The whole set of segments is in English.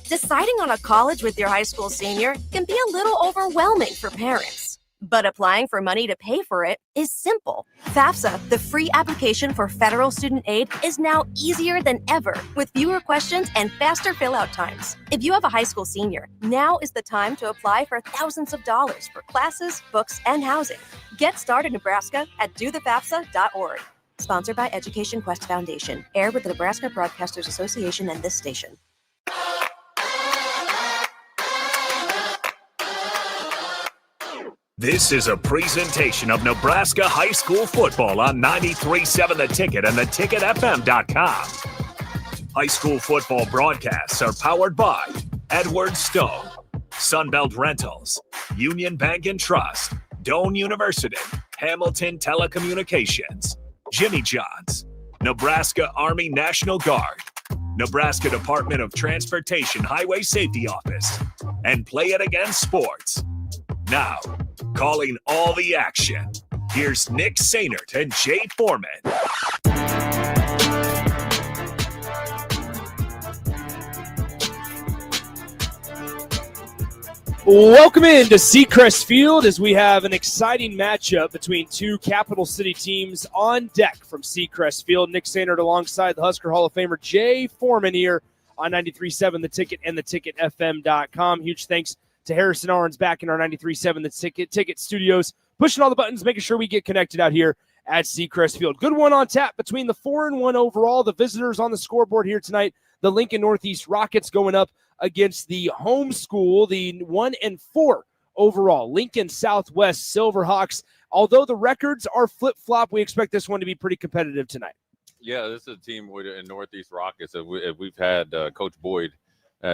Deciding on a college with your high school senior can be a little overwhelming for parents. But applying for money to pay for it is simple. FAFSA, the free application for federal student aid, is now easier than ever with fewer questions and faster fill-out times. If you have a high school senior, now is the time to apply for thousands of dollars for classes, books, and housing. Get started, Nebraska, at dothefafsa.org. Sponsored by Education Quest Foundation. Aired with the Nebraska Broadcasters Association and this station. This is a presentation of Nebraska High School football on 93.7 The Ticket and theticketfm.com. High school football broadcasts are powered by Edward Stone, Sunbelt Rentals, Union Bank and Trust, Doane University, Hamilton Telecommunications, Jimmy John's, Nebraska Army National Guard, Nebraska Department of Transportation Highway Safety Office, and Play It Again Sports. Now, calling all the action, here's Nick Sainert and Jay Foreman. Welcome in to Seacrest Field as we have an exciting matchup between two Capital City teams on deck from Seacrest Field. Nick Sainert alongside the Husker Hall of Famer Jay Foreman here on 93.7 The Ticket and theticketfm.com. Huge thanks to Harrison Arns back in our 93.7 The Ticket studios, pushing all the buttons, making sure we get connected out here at Seacrest Field. Good one on tap between the 4-1 overall. The visitors on the scoreboard here tonight, the Lincoln Northeast Rockets going up against the home school, the 1-4 overall Lincoln Southwest Silverhawks. Although the records are flip-flop, we expect this one to be pretty competitive tonight. Yeah, this is a team in Northeast Rockets. We've had Coach Boyd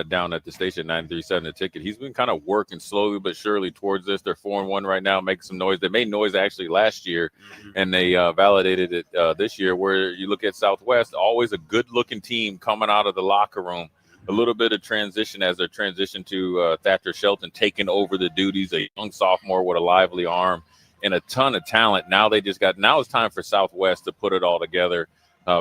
down at the station, 93.7 The Ticket. He's been kind of working slowly but surely towards this. They're 4-1 right now, making some noise. They made noise actually last year, and they validated it this year, where you look at Southwest, always a good-looking team coming out of the locker room. A little bit of transition as they transition to Thatcher Shelton taking over the duties, a young sophomore with a lively arm and a ton of talent. Now it's time for Southwest to put it all together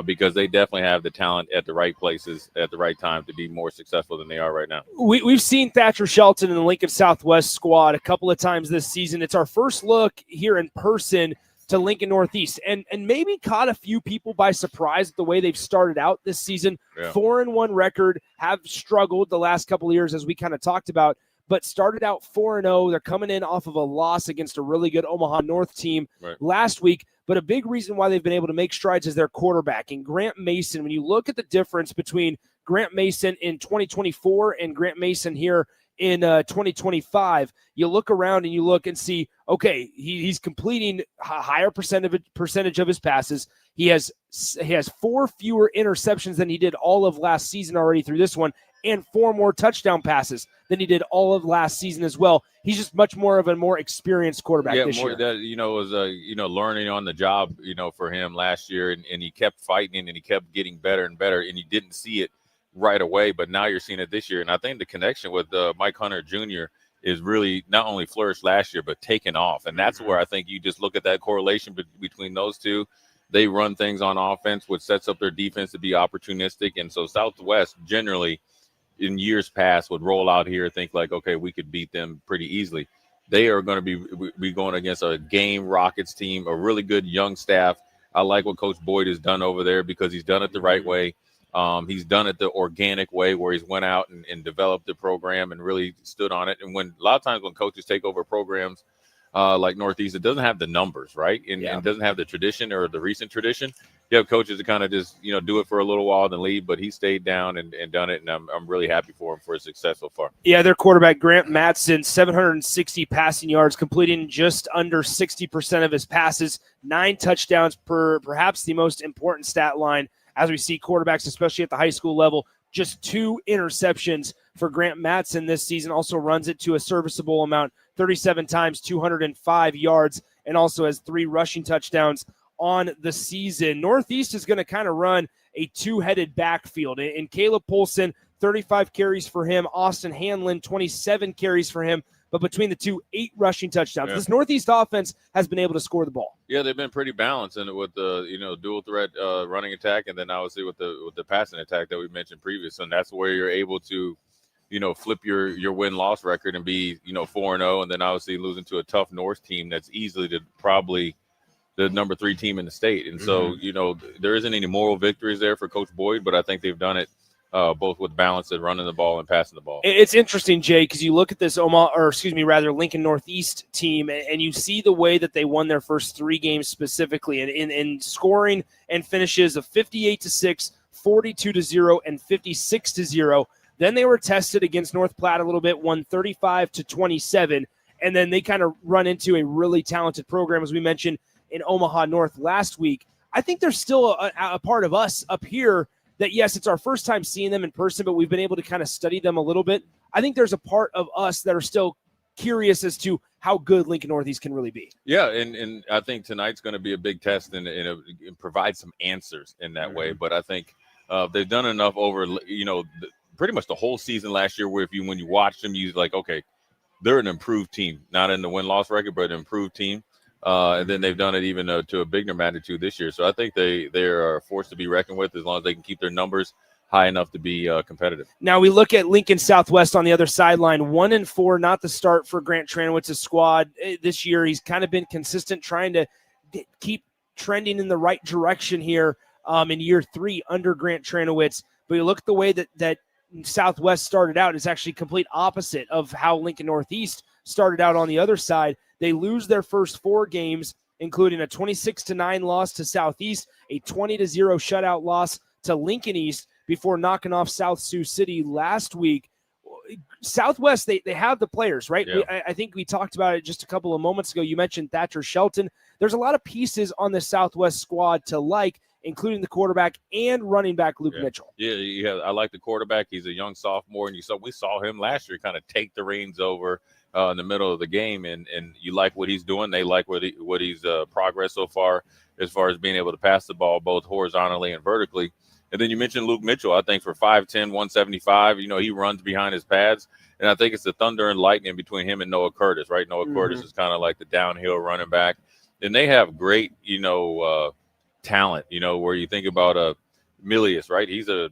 because they definitely have the talent at the right places at the right time to be more successful than they are right now. We've seen Thatcher Shelton in the Lincoln Southwest squad a couple of times this season. It's our first look here in person to Lincoln Northeast, and maybe caught a few people by surprise the way they've started out this season. Yeah. 4-1 record, have struggled the last couple of years as we kind of talked about, but started out 4-0. They're coming in off of a loss against a really good Omaha North team last week, but a big reason why they've been able to make strides is their quarterbacking. Grant Mason, when you look at the difference between Grant Mason in 2024 and Grant Mason here in 2025, you look around and you look and see, okay, he's completing a higher percentage of his passes. He has 4 fewer interceptions than he did all of last season already through this one, and 4 more touchdown passes than he did all of last season as well. He's just much more of a more experienced quarterback this year. That was learning on the job, for him last year, and he kept fighting and he kept getting better and better, and you didn't see it right away, but now you're seeing it this year. And I think the connection with Mike Hunter Jr. is really not only flourished last year, but taken off. And that's where I think you just look at that correlation between those two. They run things on offense, which sets up their defense to be opportunistic. And so Southwest generally in years past would roll out here, think like, okay, we could beat them pretty easily. They are going to be going against a game Rockets team, a really good young staff. I like what Coach Boyd has done over there because he's done it the right way. He's done it the organic way where he's went out and developed the program and really stood on it. And a lot of times when coaches take over programs like Northeast, it doesn't have the numbers, right? And it doesn't have the tradition or the recent tradition. You have coaches that kind of just, do it for a little while then leave, but he stayed down and done it. And I'm really happy for him for his success so far. Yeah, their quarterback, Grant Mattson, 760 passing yards, completing just under 60% of his passes, 9 touchdowns per perhaps the most important stat line. As we see quarterbacks, especially at the high school level, just 2 interceptions for Grant Mattson this season. Also runs it to a serviceable amount, 37 times, 205 yards, and also has 3 rushing touchdowns on the season. Northeast is going to kind of run a 2-headed backfield. And Caleb Polson, 35 carries for him. Austin Hanlon, 27 carries for him. but between the two, 8 rushing touchdowns. Yeah. This Northeast offense has been able to score the ball. Yeah, they've been pretty balanced and with the dual threat running attack, and then obviously with the passing attack that we mentioned previous, and that's where you're able to flip your win-loss record and be 4-0, and then obviously losing to a tough North team that's easily probably the number 3 team in the state. And so there isn't any moral victories there for Coach Boyd, but I think they've done it both with balance and running the ball and passing the ball. It's interesting, Jay, because you look at this Lincoln Northeast team, and you see the way that they won their first 3 games specifically, in scoring and finishes of 58-6, 42-0, and 56-0. Then they were tested against North Platte a little bit, won 35-27, and then they kind of run into a really talented program, as we mentioned, in Omaha North last week. I think there's still a part of us up here that, yes, it's our first time seeing them in person, but we've been able to kind of study them a little bit. I think there's a part of us that are still curious as to how good Lincoln Northeast can really be. Yeah, and I think tonight's going to be a big test and provide some answers in that way. But I think they've done enough over, pretty much the whole season last year where when you watch them, you're like, okay, they're an improved team, not in the win-loss record, but an improved team. And then they've done it even to a bigger magnitude this year. So I think they are a force to be reckoned with as long as they can keep their numbers high enough to be competitive. Now we look at Lincoln Southwest on the other sideline, 1-4, not the start for Grant Tranowitz's squad this year. He's kind of been consistent, trying to keep trending in the right direction here in year 3 under Grant Tranowitz. But you look at the way that Southwest started out, it's actually complete opposite of how Lincoln Northeast started out on the other side. They lose their first 4 games, including a 26-9 loss to Southeast, a 20-0 shutout loss to Lincoln East before knocking off South Sioux City last week. Southwest, they have the players, right? Yeah. I think we talked about it just a couple of moments ago. You mentioned Thatcher Shelton. There's a lot of pieces on the Southwest squad to like, including the quarterback and running back Luke Mitchell. Yeah, I like the quarterback. He's a young sophomore, and we saw him last year kind of take the reins over in the middle of the game, and you like what he's doing. They like what he's progressed so far as being able to pass the ball both horizontally and vertically. And then you mentioned Luke Mitchell. I think for 5'10", 175, he runs behind his pads, and I think it's the thunder and lightning between him and Noah Curtis, right? Noah Curtis is kind of like the downhill running back, and they have great, talent. Where you think about Milius, right? He's a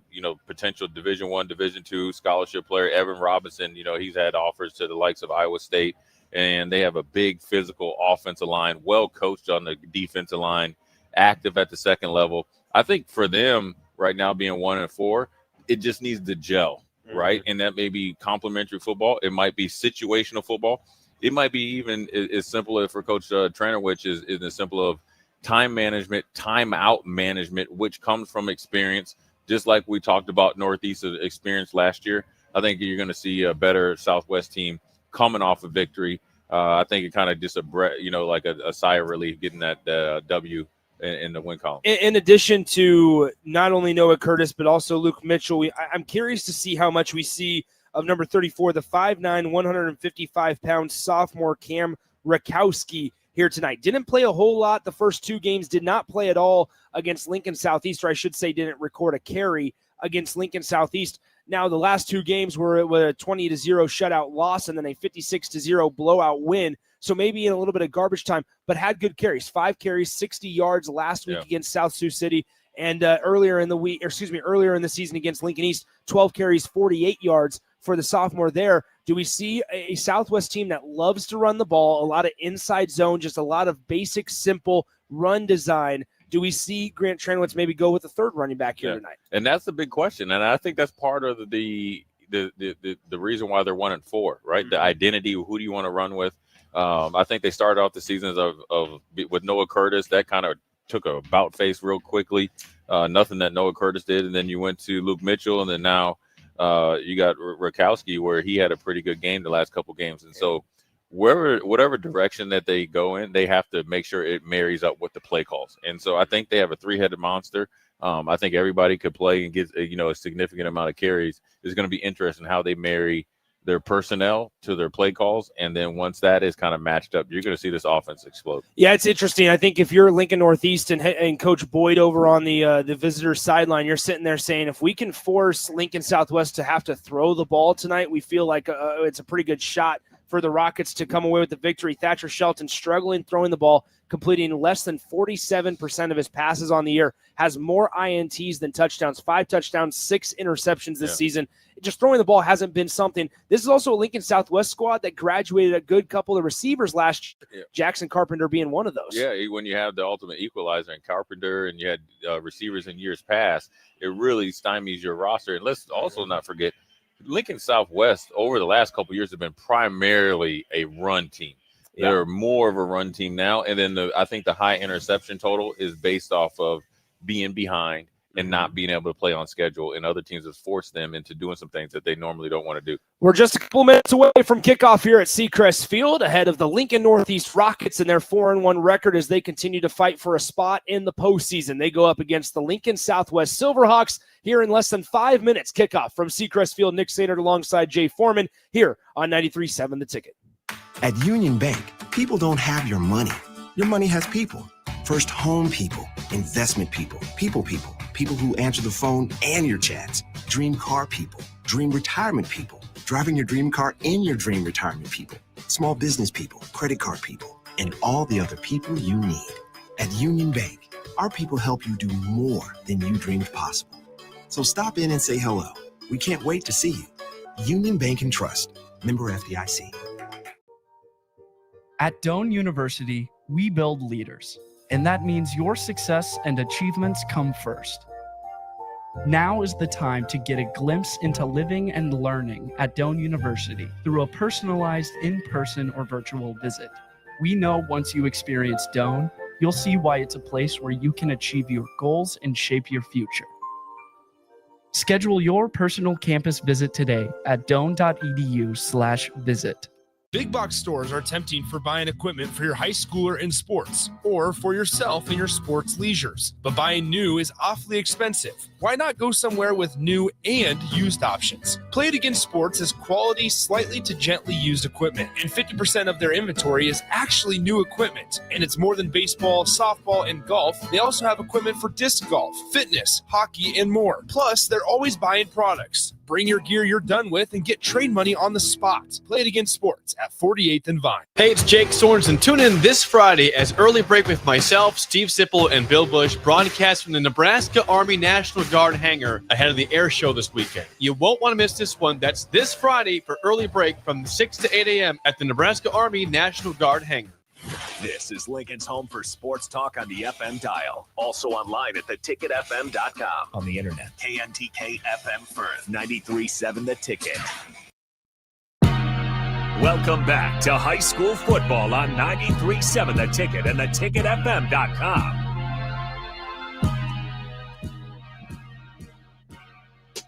potential Division I, Division II scholarship player. Evan Robinson, he's had offers to the likes of Iowa State, and they have a big physical offensive line, well coached on the defensive line, active at the second level. I think for them right now being 1-4, it just needs to gel, right? And that may be complementary football. It might be situational football. It might be even as simple as for Coach Tranowitz is as simple of time management, timeout management, which comes from experience, just like we talked about Northeast experience last year. I think you're going to see a better Southwest team coming off a victory. I think it kind of just like a sigh of relief getting that W in the win column. In addition to not only Noah Curtis, but also Luke Mitchell, I'm curious to see how much we see of number 34, the 5'9", 155-pound sophomore Cam Rakowski here tonight. Didn't play a whole lot the first 2 games, did not play at all against Lincoln Southeast, or I should say didn't record a carry against Lincoln Southeast. Now, the last 2 games were a 20-0 shutout loss and then a 56-0 blowout win. So maybe in a little bit of garbage time, but had good carries. 5 carries, 60 yards last week against South Sioux City. And earlier in the season against Lincoln East, 12 carries, 48 yards for the sophomore there. Do we see a Southwest team that loves to run the ball, a lot of inside zone, just a lot of basic, simple run design? Do we see Grant Tranowitz maybe go with the 3rd running back here tonight? And that's the big question. And I think that's part of the reason why they're 1-4, right? The identity, who do you want to run with? I think they started off the seasons with Noah Curtis. That kind of took a about face real quickly. Nothing that Noah Curtis did. And then you went to Luke Mitchell, and then now you got Rakowski, where he had a pretty good game the last couple games. And so whatever direction that they go in, they have to make sure it marries up with the play calls. And so I think they have a 3-headed monster. I think everybody could play and get a significant amount of carries. It's going to be interesting how they marry their personnel to their play calls, and then once that is kind of matched up, you're going to see this offense explode. Yeah, it's interesting. I think if you're Lincoln Northeast and Coach Boyd over on the visitor sideline, you're sitting there saying, if we can force Lincoln Southwest to have to throw the ball tonight, we feel like it's a pretty good shot for the Rockets to come away with the victory. Thatcher Shelton struggling throwing the ball, completing less than 47% of his passes on the year, has more INTs than touchdowns, 5 touchdowns, 6 interceptions this season. Just throwing the ball hasn't been something. This is also a Lincoln Southwest squad that graduated a good couple of receivers last year, Jackson Carpenter being one of those. Yeah, when you have the ultimate equalizer in Carpenter and you had receivers in years past, it really stymies your roster. And let's also not forget, Lincoln Southwest over the last couple of years have been primarily a run team. They're more of a run team now. And then I think the high interception total is based off of being behind and not being able to play on schedule. And other teams have forced them into doing some things that they normally don't want to do. We're just a couple minutes away from kickoff here at Seacrest Field, ahead of the Lincoln Northeast Rockets and their 4-1 record as they continue to fight for a spot in the postseason. They go up against the Lincoln Southwest Silverhawks here in less than 5 minutes. Kickoff from Seacrest Field. Nick Sainert alongside Jay Foreman here on 93.7 The Ticket. At Union Bank, people don't have your money. Your money has people. First home people, investment people, people who answer the phone and your chats, dream car people, dream retirement people, driving your dream car in your dream retirement people, small business people, credit card people, and all the other people you need. At Union Bank, our people help you do more than you dreamed possible. So stop in and say hello. We can't wait to see you. Union Bank and Trust, member FDIC. At Doane University, we build leaders, and that means your success and achievements come first. Now is the time to get a glimpse into living and learning at Doane University through a personalized in-person or virtual visit. We know once you experience Doane, you'll see why it's a place where you can achieve your goals and shape your future. Schedule your personal campus visit today at doane.edu/visit. Big box stores are tempting for buying equipment for your high schooler in sports or for yourself in your sports leisures. But buying new is awfully expensive. Why not go somewhere with new and used options? Play It Again Sports has quality, slightly to gently used equipment, and 50% of their inventory is actually new equipment. And it's more than baseball, softball, and golf. They also have equipment for disc golf, fitness, hockey, and more. Plus, they're always buying products. Bring your gear you're done with and get trade money on the spot. Play It Again Sports at 48th and Vine. Hey, it's Jake Sorensen. Tune in this Friday as Early Break with myself, Steve Sipple, and Bill Bush broadcast from the Nebraska Army National Guard hangar ahead of the air show this weekend. You won't want to miss this one. That's this Friday for Early Break from 6 to 8 a.m. at the Nebraska Army National Guard hangar. This is Lincoln's home for sports talk on the FM dial. Also online at theticketfm.com. On the internet. KNTK FM Firth, 93.7 The Ticket. Welcome back to high school football on 93.7 The Ticket and theticketfm.com.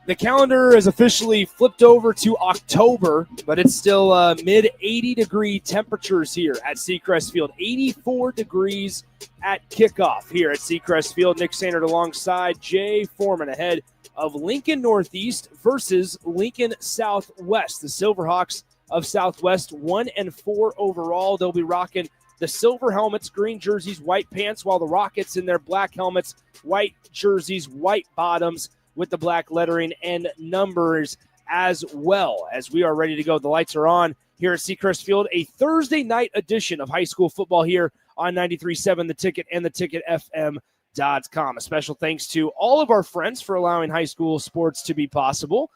The calendar is officially flipped over to October, but it's still mid-80 degree temperatures here at Seacrest Field. 84 degrees at kickoff here at Seacrest Field. Nick Sainert alongside Jay Foreman ahead of Lincoln Northeast versus Lincoln Southwest. The Silverhawks of Southwest 1-4 overall. They'll be rocking the silver helmets, green jerseys, white pants, while the Rockets in their black helmets, white jerseys, white bottoms, with the black lettering and numbers as well. As we are ready to go, the lights are on here at Seacrest Field, a Thursday night edition of high school football here on 93.7 The Ticket and theticketfm.com. A special thanks to all of our friends for allowing high school sports to be possible.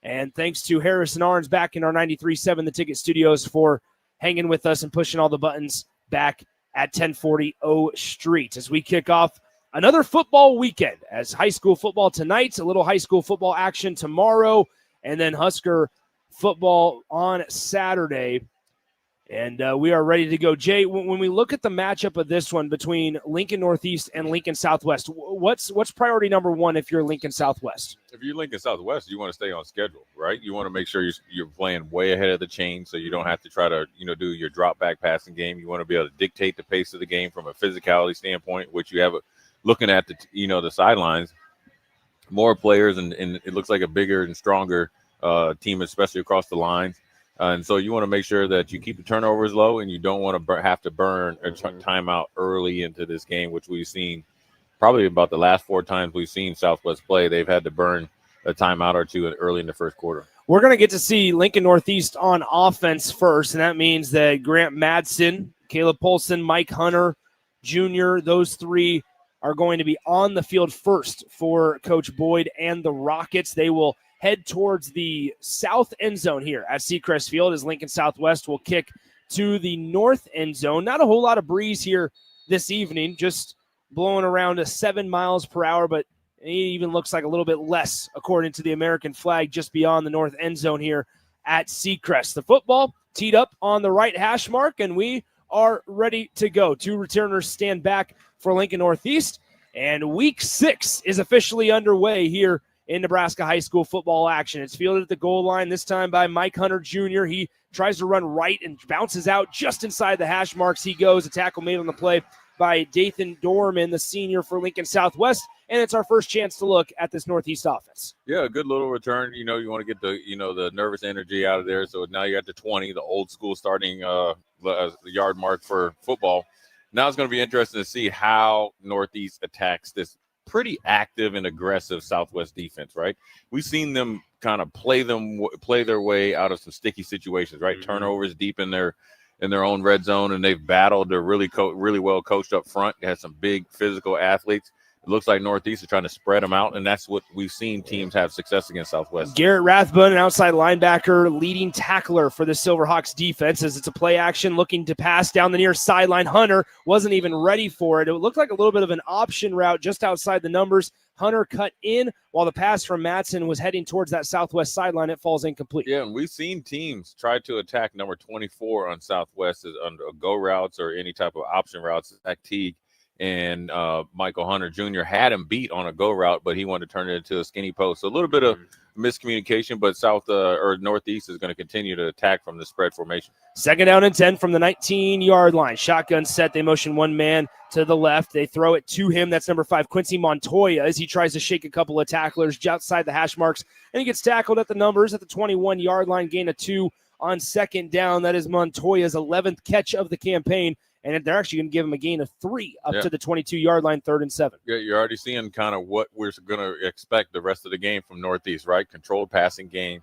And thanks to Harrison Arns back in our 93.7 The Ticket studios for hanging with us and pushing all the buttons back at 1040 O Street. As we kick off another football weekend, as high school football tonight, a little high school football action tomorrow, and then Husker football on Saturday. And we are ready to go. Jay, when we look at the matchup of this one between Lincoln Northeast and Lincoln Southwest, what's priority number one if you're Lincoln Southwest? If you're Lincoln Southwest, you want to stay on schedule, right? You want to make sure you're playing way ahead of the chain so you don't have to try to, do your drop back passing game. You want to be able to dictate the pace of the game from a physicality standpoint, which you have looking at the sidelines, more players, and it looks like a bigger and stronger team, especially across the lines. And so you want to make sure that you keep the turnovers low, and you don't want to have to burn a timeout early into this game, which we've seen probably about the last 4 times we've seen Southwest play. They've had to burn a timeout or two early in the first quarter. We're going to get to see Lincoln Northeast on offense first, and that means that Grant Madsen, Caleb Polson, Mike Hunter Jr., those three are going to be on the field first for Coach Boyd and the Rockets. They will head towards the south end zone here at Seacrest Field as Lincoln Southwest will kick to the north end zone. Not a whole lot of breeze here this evening, just blowing around to 7 miles per hour, but it even looks like a little bit less according to the American flag just beyond the north end zone here at Seacrest. The football teed up on the right hash mark, and we are ready to go. Two returners stand back for Lincoln Northeast, and week 6 is officially underway here in Nebraska high school football action. It's fielded at the goal line, this time by Mike Hunter Jr. He tries to run right and bounces out just inside the hash marks. He goes, a tackle made on the play by Dathan Dorman, the senior for Lincoln Southwest, and it's our first chance to look at this Northeast offense. Yeah, a good little return. You want to get the nervous energy out of there. So now you're at the 20, the old school starting the yard mark for football. Now it's going to be interesting to see how Northeast attacks this pretty active and aggressive Southwest defense, right? We've seen them kind of play their way out of some sticky situations, right? Mm-hmm. Turnovers deep in their own red zone, and they've battled. They're really well coached up front. They have some big physical athletes. It looks like Northeast is trying to spread them out, and that's what we've seen teams have success against Southwest. Garrett Rathbun, an outside linebacker, leading tackler for the Silverhawks defense as it's a play action looking to pass down the near sideline. Hunter wasn't even ready for it. It looked like a little bit of an option route just outside the numbers. Hunter cut in while the pass from Madsen was heading towards that Southwest sideline. It falls incomplete. Yeah, and we've seen teams try to attack number 24 on Southwest on go routes or any type of option routes. Zach Teague and Michael Hunter Jr. had him beat on a go route, but he wanted to turn it into a skinny post. So a little bit of miscommunication, but Northeast is going to continue to attack from the spread formation. 2nd down and 10 from the 19-yard line. Shotgun set. They motion one man to the left. They throw it to him. That's number 5, Quincy Montoya, as he tries to shake a couple of tacklers outside the hash marks, and he gets tackled at the numbers at the 21-yard line, gain of 2 on 2nd down. That is Montoya's 11th catch of the campaign. And they're actually going to give him a gain of 3 up to the 22-yard line, 3rd and 7. Yeah, you're already seeing kind of what we're going to expect the rest of the game from Northeast, right? Controlled passing game,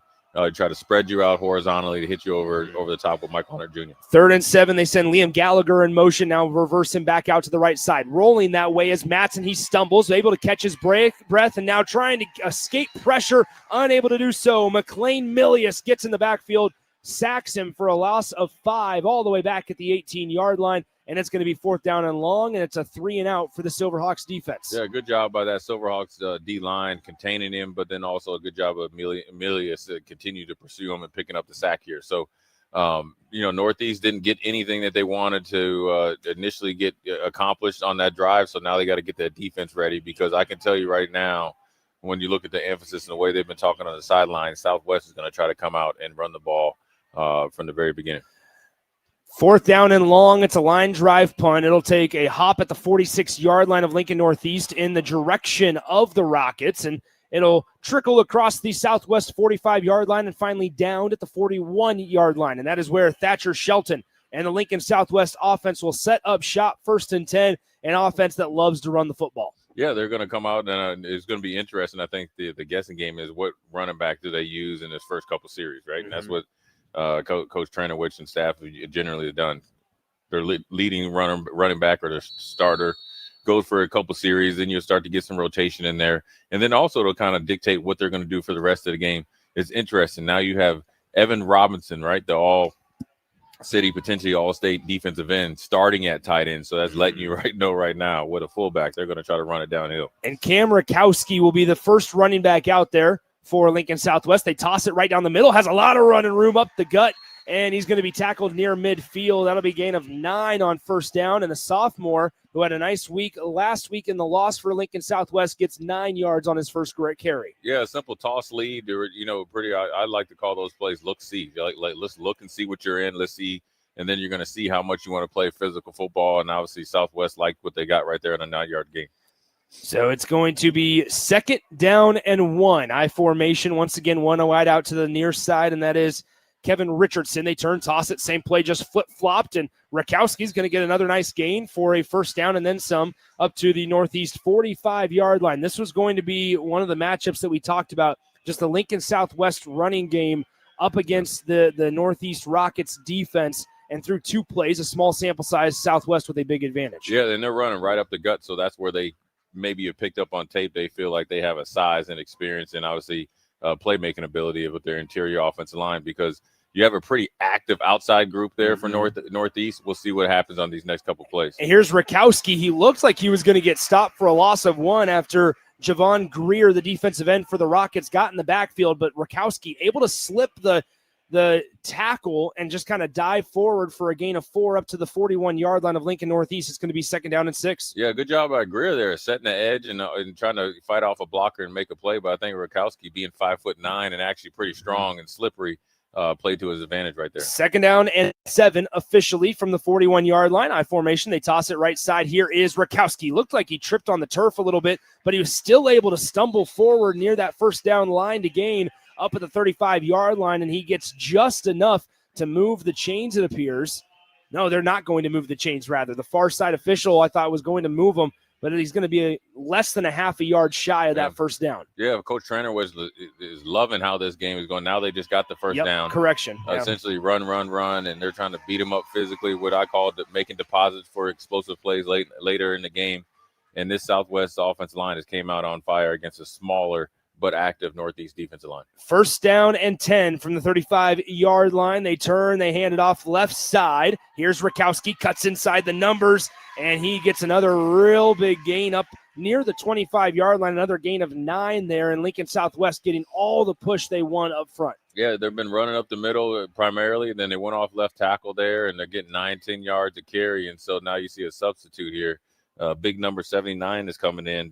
try to spread you out horizontally to hit you over the top with Michael Hunter Jr. 3rd and 7, they send Liam Gallagher in motion, now reverse him back out to the right side. Rolling that way as Madsen, he stumbles, able to catch his breath, and now trying to escape pressure, unable to do so. McLean Milius gets in the backfield, sacks him for a loss of 5 all the way back at the 18-yard line, and it's going to be 4th down and long, and it's a 3 and out for the Silverhawks defense. Yeah, good job by that Silverhawks D-line containing him, but then also a good job of Milius to continue to pursue him and picking up the sack here. So, Northeast didn't get anything that they wanted to initially get accomplished on that drive, so now they got to get that defense ready, because I can tell you right now, when you look at the emphasis and the way they've been talking on the sideline, Southwest is going to try to come out and run the ball from the very beginning. 4th down and long. It's a line drive punt. It'll take a hop at the 46-yard line of Lincoln Northeast in the direction of the Rockets, and it'll trickle across the Southwest 45-yard line and finally down at the 41-yard line. And that is where Thatcher Shelton and the Lincoln Southwest offense will set up shop, 1st and 10, an offense that loves to run the football. Yeah, they're going to come out, and it's going to be interesting. I think the guessing game is what running back do they use in this first couple series, right? Mm-hmm. And that's what Coach Tranowich and staff generally have done. Their leading running back or their starter goes for a couple series, then you'll start to get some rotation in there. And then also it'll kind of dictate what they're going to do for the rest of the game. It's interesting. Now you have Evan Robinson, right? The all-city, potentially all-state defensive end starting at tight end. So that's letting you know right now with a fullback, they're going to try to run it downhill. And Cam Rakowski will be the first running back out there for Lincoln Southwest. They toss it right down the middle, has a lot of running room up the gut, and he's going to be tackled near midfield. That'll be a gain of 9 on 1st down, and the sophomore, who had a nice week last week in the loss for Lincoln Southwest, gets 9 yards on his first carry. Yeah, a simple toss lead. They were, I like to call those plays look-see. Let's look and see what you're in. Let's see, and then you're going to see how much you want to play physical football, and obviously Southwest liked what they got right there in a 9-yard gain. So it's going to be 2nd down and 1. I formation. Once again, one wide out to the near side, and that is Kevin Richardson. They turn, toss it, same play, just flip-flopped, and Rakowski's going to get another nice gain for a 1st down and then some up to the Northeast 45-yard line. This was going to be one of the matchups that we talked about just the Lincoln Southwest running game up against the Northeast Rockets defense. And through 2 plays, a small sample size, Southwest with a big advantage. Yeah, and they're running right up the gut, so that's where they maybe have picked up on tape. They feel like they have a size and experience and obviously playmaking ability with their interior offensive line, because you have a pretty active outside group there for Northeast. We'll see what happens on these next couple plays. And here's Rakowski. He looks like he was going to get stopped for a loss of 1 after Javon Greer, the defensive end for the Rockets, got in the backfield, but Rakowski able to slip the tackle and just kind of dive forward for a gain of 4 up to the 41-yard line of Lincoln Northeast. It's going to be 2nd down and 6. Yeah, good job by Greer there, setting the edge and trying to fight off a blocker and make a play. But I think Rakowski, being 5'9" and actually pretty strong and slippery, played to his advantage right there. 2nd down and 7 officially from the 41-yard line. I formation. They toss it right side. Here is Rakowski. Looked like he tripped on the turf a little bit, but he was still able to stumble forward near that 1st down line to gain up at the 35-yard line, and he gets just enough to move the chains, it appears. No, they're not going to move the chains, rather. The far side official, I thought, was going to move them, but he's going to be less than a half a yard shy of that 1st down. Yeah, Coach Trainer is loving how this game is going. Now they just got the 1st down. Correction. Essentially run, and they're trying to beat them up physically, what I call making deposits for explosive plays later in the game. And this Southwest offensive line has came out on fire against a smaller but active Northeast defensive line. 1st down and 10 from the 35-yard line. They turn, they hand it off left side. Here's Rakowski, cuts inside the numbers, and he gets another real big gain up near the 25-yard line, another gain of 9 there, and Lincoln Southwest getting all the push they want up front. Yeah, they've been running up the middle primarily, and then they went off left tackle there, and they're getting 9-10 yards to carry, and so now you see a substitute here. Big number 79 is coming in,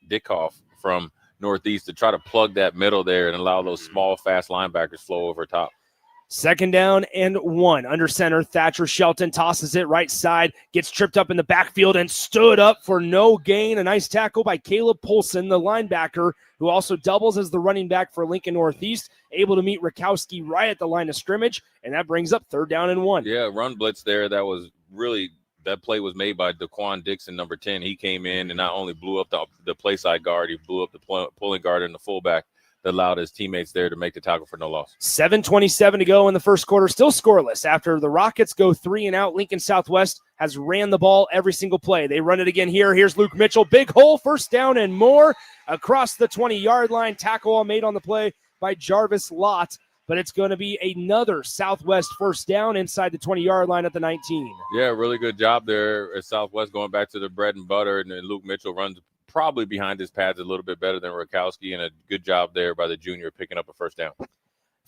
Dickoff from Northeast, to try to plug that middle there and allow those small, fast linebackers flow over top. 2nd down and 1. Under center, Thatcher Shelton tosses it right side, gets tripped up in the backfield and stood up for no gain. A nice tackle by Caleb Polson, the linebacker, who also doubles as the running back for Lincoln Northeast, able to meet Rakowski right at the line of scrimmage, and that brings up 3rd down and 1. Yeah, run blitz there. That play was made by Daquan Dixon, number 10. He came in and not only blew up the play side guard, he blew up the pulling guard and the fullback that allowed his teammates there to make the tackle for no loss. 7:27 to go in the 1st quarter, still scoreless. After the Rockets go 3 and out, Lincoln Southwest has ran the ball every single play. They run it again here. Here's Luke Mitchell. Big hole, 1st down and more across the 20-yard line. Tackle made on the play by Jarvis Lott. But it's going to be another Southwest 1st down inside the 20-yard line at the 19. Yeah, really good job there at Southwest, going back to the bread and butter. And then Luke Mitchell runs probably behind his pads a little bit better than Rakowski, and a good job there by the junior picking up a 1st down.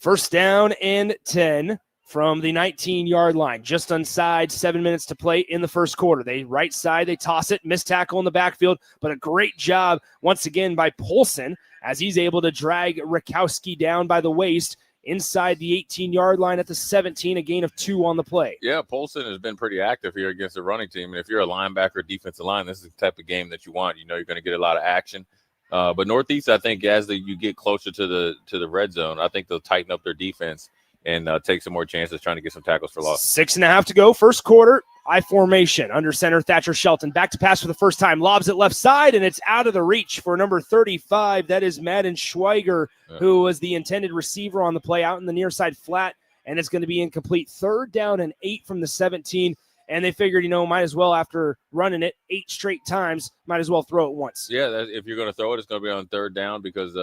1st down and 10 from the 19-yard line. Just inside 7 minutes to play in the 1st quarter. They right side, they toss it, missed tackle in the backfield, but a great job once again by Polson as he's able to drag Rakowski down by the waist inside the 18-yard line at the 17, a gain of 2 on the play. Yeah, Polson has been pretty active here against the running team. And if you're a linebacker, defensive line, this is the type of game that you want. You know you're going to get a lot of action. But Northeast, I think, as you get closer to the red zone, I think they'll tighten up their defense and take some more chances trying to get some tackles for loss. 6.5 to go, 1st quarter. I formation. Under center, Thatcher Shelton. Back to pass for the 1st time. Lobs it left side, and it's out of the reach for number 35. That is Madden Schweiger, who was the intended receiver on the play, out in the near side flat, and it's going to be incomplete. 3rd down and 8 from the 17. And they figured, might as well, after running it 8 straight times, might as well throw it once. Yeah, if you're going to throw it, it's going to be on 3rd down because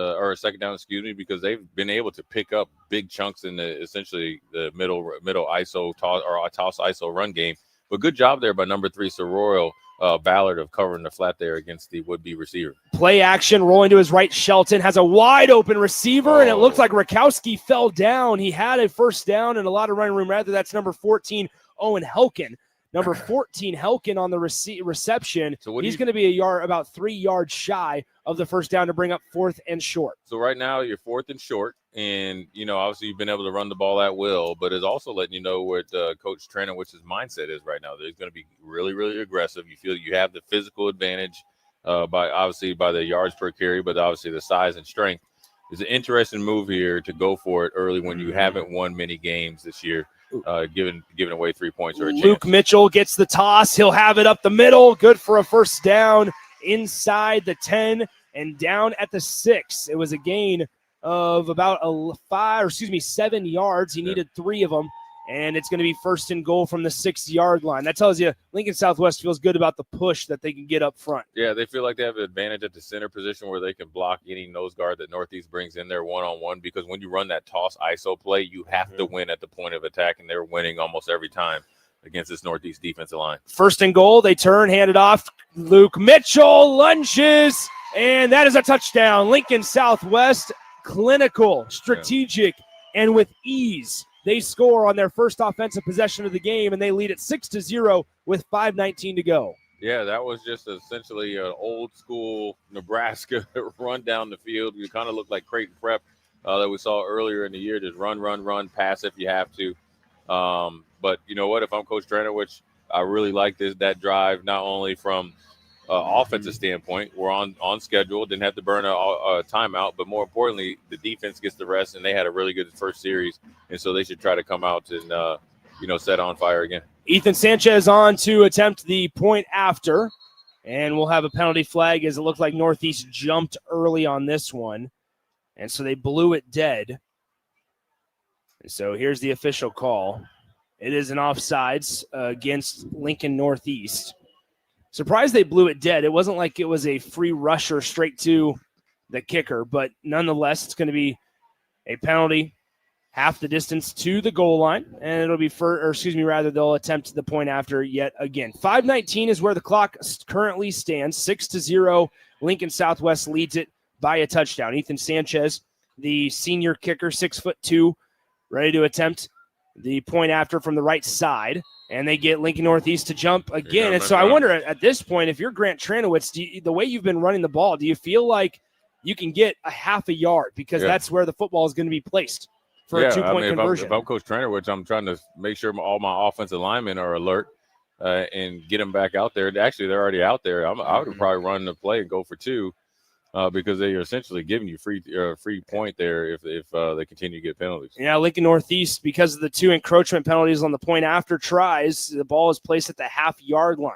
they've been able to pick up big chunks in essentially the middle ISO toss or toss ISO run game. But good job there by number 3, Soroil Ballard, of covering the flat there against the would-be receiver. Play action, rolling to his right. Shelton has a wide open receiver, and it looks like Rakowski fell down. He had a 1st down and a lot of running room. Rather, that's number 14, Owen Helkin. Number 14, Helkin on the reception. So he's going to be about 3 yards shy of the 1st down to bring up 4th and short. So right now you're 4th and short, and obviously you've been able to run the ball at will, but it's also letting you know what Coach Trenowic's mindset is right now. They're going to be really, really aggressive. You feel you have the physical advantage by the yards per carry, but obviously the size and strength. It's an interesting move here to go for it early when you haven't won many games this year. Giving away 3 points or a chance. Luke Mitchell gets the toss. He'll have it up the middle. Good for a 1st down inside the 10. and down at the 6. It was a gain of about 7 yards. He needed 3 of them, and it's going to be first and goal from the 6-yard line. That tells you Lincoln Southwest feels good about the push that they can get up front. Yeah, they feel like they have an advantage at the center position where they can block any nose guard that Northeast brings in there one-on-one, because when you run that toss ISO play, you have to win at the point of attack, and they're winning almost every time against this Northeast defensive line. First and goal, they turn, hand it off. Luke Mitchell lunges, and that is a touchdown. Lincoln Southwest, clinical, strategic, and with ease. They score on their first offensive possession of the game, and they lead it 6-0 with 5:19 to go. Yeah, that was just essentially an old-school Nebraska run down the field. You kind of look like Creighton Prep that we saw earlier in the year. Just run, pass if you have to. But you know what? If I'm Coach Tranowicz, I really like that drive, not only from offensive standpoint. We're on schedule, didn't have to burn a timeout, but more importantly, the defense gets the rest, and they had a really good first series, and so they should try to come out and set on fire again. Ethan Sanchez on to attempt the point after, and we'll have a penalty flag as it looked like Northeast jumped early on this one, and so they blew it dead. And so here's the official call. It is an offsides against Lincoln Northeast. Surprised they blew it dead. It wasn't like it was a free rusher straight to the kicker, but nonetheless, it's going to be a penalty half the distance to the goal line, and it'll be they'll attempt the point after yet again. 5:19 is where the clock currently stands. 6-0. Lincoln Southwest leads it by a touchdown. Ethan Sanchez, the senior kicker, 6'2", ready to attempt the point after from the right side. And they get Lincoln Northeast to jump again. And so I wonder at this point, if you're Grant Tranowicz, the way you've been running the ball, do you feel like you can get a half a yard? Because that's where the football is going to be placed for a two-point conversion. If I'm Coach Tranowicz, I'm trying to make sure all my offensive linemen are alert and get them back out there. Actually, they're already out there. I would probably run the play and go for 2 because they are essentially giving you free point there if they continue to get penalties. Yeah, Lincoln Northeast, because of the 2 encroachment penalties on the point after tries, the ball is placed at the half-yard line.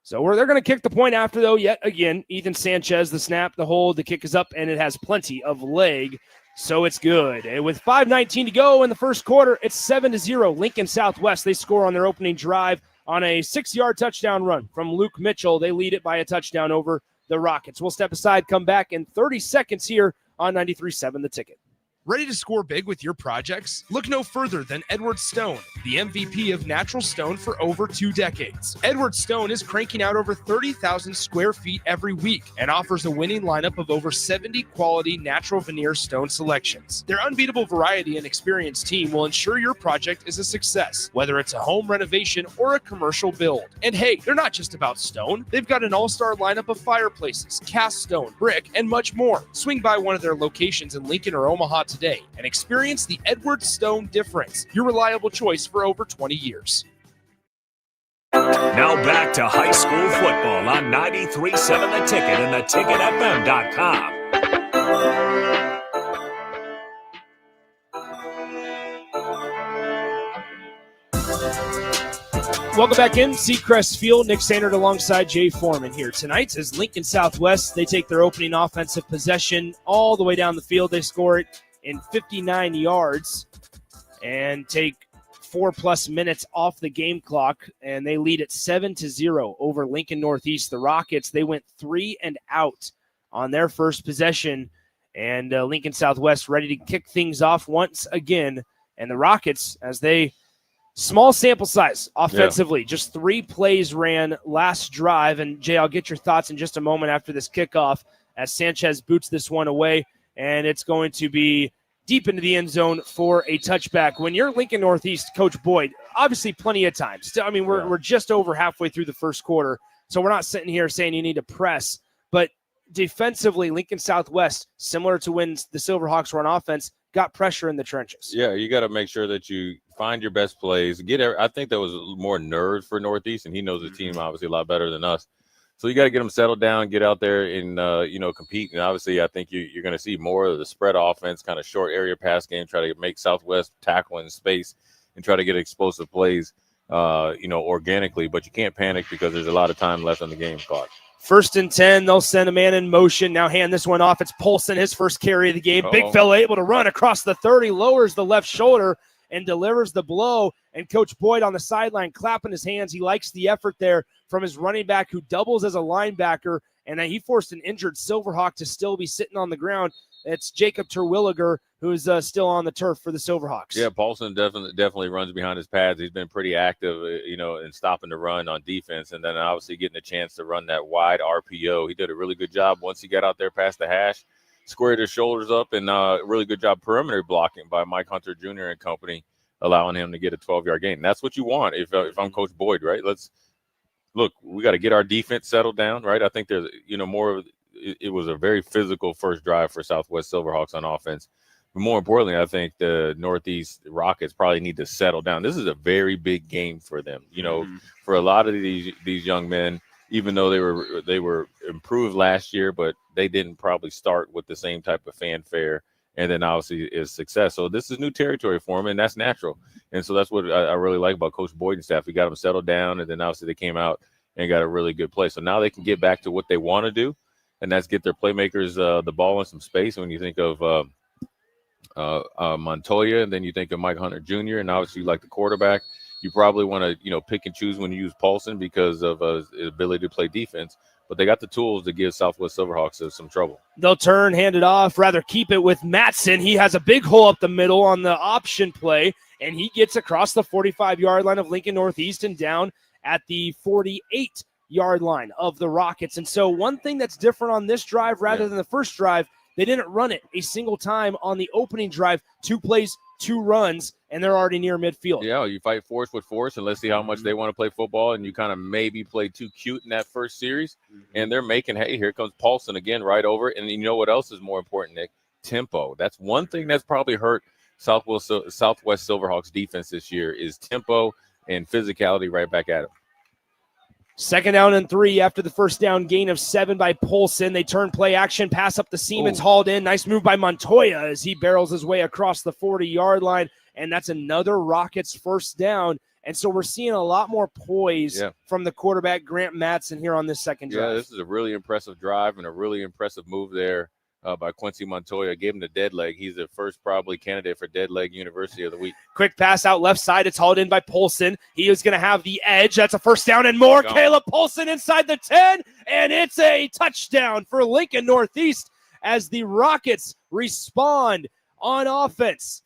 So they're going to kick the point after, though, yet again. Ethan Sanchez, the snap, the hold, the kick is up, and it has plenty of leg, so it's good. And with 5:19 to go in the first quarter, it's 7-0. Lincoln Southwest, they score on their opening drive on a 6-yard touchdown run from Luke Mitchell. They lead it by a touchdown over the Rockets. We'll step aside, come back in 30 seconds here on 93.7 The Ticket. Ready to score big with your projects? Look no further than Edward Stone, the MVP of natural stone for over 2 decades. Edward Stone is cranking out over 30,000 square feet every week and offers a winning lineup of over 70 quality natural veneer stone selections. Their unbeatable variety and experienced team will ensure your project is a success, whether it's a home renovation or a commercial build. And hey, they're not just about stone. They've got an all-star lineup of fireplaces, cast stone, brick, and much more. Swing by one of their locations in Lincoln or Omaha today and experience the Edward Stone difference, your reliable choice for over 20 years. Now back to high school football on 93.7 The Ticket and theticketfm.com. Welcome back in. Seacrest Field. Nick Sandert alongside Jay Foreman here tonight as Lincoln Southwest, they take their opening offensive possession all the way down the field. They score it in 59 yards and take 4+ minutes off the game clock, and they lead it 7-0 over Lincoln Northeast. The Rockets, they went 3 and out on their first possession, and Lincoln Southwest ready to kick things off once again. And the Rockets, as they small sample size offensively, just 3 plays ran last drive. And Jay, I'll get your thoughts in just a moment after this kickoff as Sanchez boots this one away, and it's going to be deep into the end zone for a touchback. When you're Lincoln Northeast, Coach Boyd, obviously plenty of time. Still, I mean, we're just over halfway through the first quarter, so we're not sitting here saying you need to press. But defensively, Lincoln Southwest, similar to when the Silverhawks were on offense, got pressure in the trenches. Yeah, you got to make sure that you find your best plays. I think that was more nerves for Northeast, and he knows the team obviously a lot better than us. So you got to get them settled down, get out there and, compete. And obviously I think you're going to see more of the spread offense, kind of short area pass game, try to make Southwest tackle in space and try to get explosive plays, organically. But you can't panic because there's a lot of time left on the game clock. 1st and 10, they'll send a man in motion. Now hand this one off. It's Polson, his first carry of the game. Uh-oh. Big fella able to run across the 30, lowers the left shoulder and delivers the blow. And Coach Boyd on the sideline clapping his hands. He likes the effort there from his running back who doubles as a linebacker. And he forced an injured Silverhawk to still be sitting on the ground. It's Jacob Terwilliger, who's still on the turf for the Silverhawks. Yeah, Paulson definitely runs behind his pads. He's been pretty active, in stopping the run on defense, and then obviously getting a chance to run that wide RPO. He did a really good job once he got out there past the hash, squared his shoulders up, and really good job perimeter blocking by Mike Hunter Jr. and company, allowing him to get a 12-yard gain. And that's what you want if I'm Coach Boyd, right? Look, we got to get our defense settled down, right? I think there's, more of it was a very physical first drive for Southwest Silverhawks on offense. But more importantly, I think the Northeast Rockets probably need to settle down. This is a very big game for them. For a lot of these young men, even though they were improved last year, but they didn't probably start with the same type of fanfare and then obviously is success. So this is new territory for them, and that's natural. And so that's what I really like about Coach Boyd and staff. We got them settled down, and then obviously they came out and got a really good play. So now they can get back to what they want to do, and that's get their playmakers the ball in some space. When you think of Montoya, and then you think of Mike Hunter Jr., and obviously you like the quarterback, you probably want to pick and choose when you use Paulson because of his ability to play defense. But they got the tools to give Southwest Silverhawks some trouble. They'll turn, hand it off, rather keep it with Matson. He has a big hole up the middle on the option play, and he gets across the 45-yard line of Lincoln Northeast and down at the 48-yard line of the Rockets. And so one thing that's different on this drive rather than the first drive, they didn't run it a single time on the opening drive. 2 plays, 2 runs, and they're already near midfield. Yeah, you fight force with force, and let's see how much they want to play football. And you kind of maybe play too cute in that first series. And they're making, hey, here comes Paulson again right over. And you know what else is more important, Nick? Tempo. That's one thing that's probably hurt Southwest Silverhawks defense this year is tempo and physicality right back at him. 2nd down and 3 after the first down gain of 7 by Polson. They turn play action, pass up the seam. It's hauled in. Nice move by Montoya as he barrels his way across the 40-yard line. And that's another Rockets first down. And so we're seeing a lot more poise from the quarterback, Grant Matson, here on this second drive. Yeah, this is a really impressive drive and a really impressive move there by Quincy Montoya. Gave him the dead leg. He's the first probably candidate for dead leg University of the Week. Quick pass out left side. It's hauled in by Polson. He is going to have the edge. That's a first down and more. Caleb Polson inside the 10, and it's a touchdown for Lincoln Northeast as the Rockets respond on offense.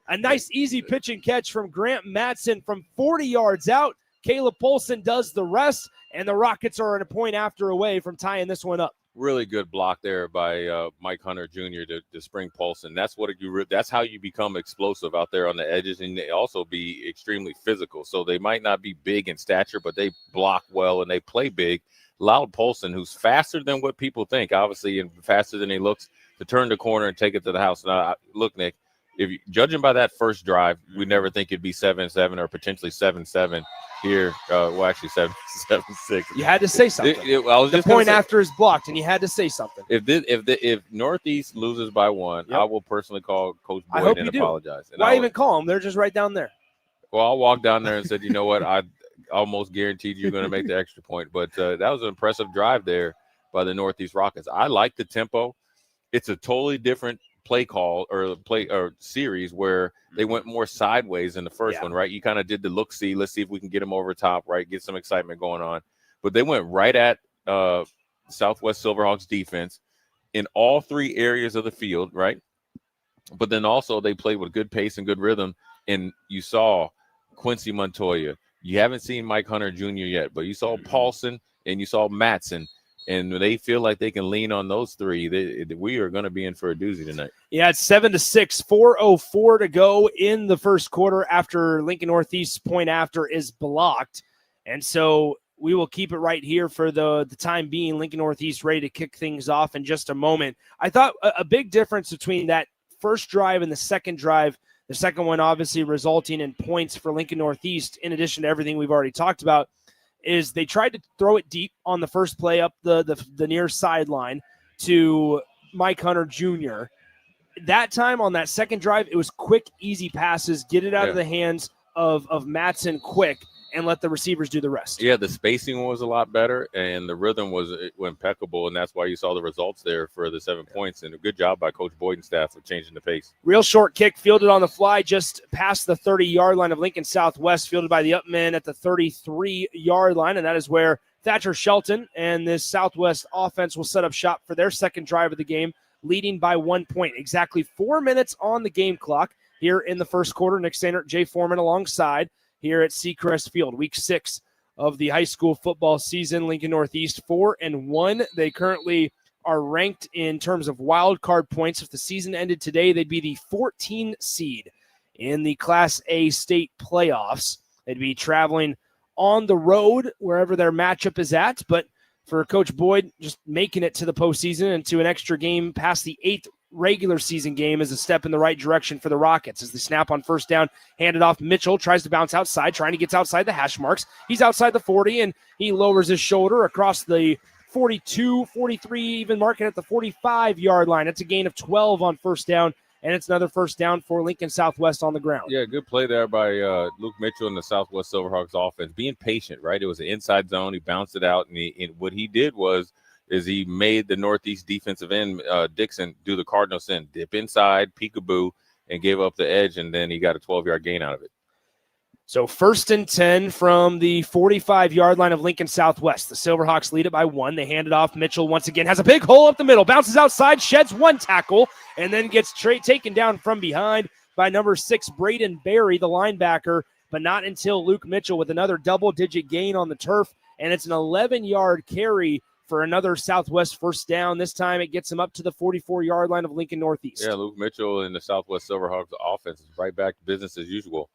A nice, easy pitch and catch from Grant Matson from 40 yards out. Caleb Polson does the rest, and the Rockets are at a point after away from tying this one up. Really good block there by Mike Hunter Jr. to spring Paulson. That's that's how you become explosive out there on the edges, and they also be extremely physical. So they might not be big in stature, but they block well and they play big. Loud Paulson, who's faster than what people think, obviously, and faster than he looks, to turn the corner and take it to the house. Now, look, Nick, judging by that first drive, we never think it'd be 7-7 or potentially 7-7 here. Actually 7-6. You had to say something. The point after is blocked, and you had to say something. If Northeast loses by 1, I will personally call Coach Boyd and apologize. And Why even call them? They're just right down there. Well, I'll walk down there and said, you know what, I almost guaranteed you're going to make the extra point. But that was an impressive drive there by the Northeast Rockets. I like the tempo. It's a totally different play call or series where they went more sideways in the first one, right? You kind of did the look-see. Let's see if we can get them over top, right? Get some excitement going on. But they went right at Southwest Silverhawks defense in all 3 areas of the field, right? But then also they played with good pace and good rhythm. And you saw Quincy Montoya. You haven't seen Mike Hunter Jr. yet, but you saw Paulson and you saw Matson. And they feel like they can lean on those 3. We are going to be in for a doozy tonight. Yeah, it's 7-6, 4:04 to go in the first quarter after Lincoln Northeast's point after is blocked. And so we will keep it right here for the time being. Lincoln Northeast ready to kick things off in just a moment. I thought a big difference between that first drive and the second drive, the second one obviously resulting in points for Lincoln Northeast, in addition to everything we've already talked about, is they tried to throw it deep on the first play up the near sideline to Mike Hunter Jr. That time on that second drive, it was quick, easy passes, get it out of the hands of Matson quick. and let the receivers do the rest. Yeah, the spacing was a lot better, and the rhythm was impeccable, and that's why you saw the results there for the 7 points. And a good job by Coach Boyd and staff of changing the pace. Real short kick fielded on the fly just past the 30-yard line of Lincoln Southwest, fielded by the Upmen at the 33-yard line, and that is where Thatcher Shelton and this Southwest offense will set up shop for their second drive of the game, leading by 1 point. Exactly 4 minutes on the game clock here in the first quarter. Nick Sainert, Jay Foreman alongside here at Seacrest Field. Week 6 of the high school football season. Lincoln Northeast 4-1. They currently are ranked in terms of wild card points. If the season ended today, they'd be the 14 seed in the Class A state playoffs. They'd be traveling on the road wherever their matchup is at. But for Coach Boyd, just making it to the postseason and to an extra game past the 8th regular season game is a step in the right direction for the Rockets. As the snap on first down handed off, Mitchell tries to bounce outside, trying to get outside the hash marks. He's outside the 40, and he lowers his shoulder across the 42, 43, even marking at the 45-yard line. It's a gain of 12 on first down, and it's another first down for Lincoln Southwest on the ground. Yeah, good play there by Luke Mitchell and the Southwest Silverhawks offense. Being patient, right? It was an inside zone. He bounced it out, and what he did is he made the Northeast defensive end, Dixon, do the Cardinal sin, dip inside, peekaboo, and gave up the edge, and then he got a 12-yard gain out of it. So 1st and 10 from the 45-yard line of Lincoln Southwest. The Silverhawks lead it by 1. They hand it off. Mitchell once again has a big hole up the middle, bounces outside, sheds 1 tackle, and then gets taken down from behind by number 6, Braden Berry, the linebacker, but not until Luke Mitchell with another double-digit gain on the turf, and it's an 11-yard carry for another Southwest first down. This time it gets him up to the 44-yard line of Lincoln Northeast. Yeah, Luke Mitchell and the Southwest Silverhawks offense is right back to business as usual.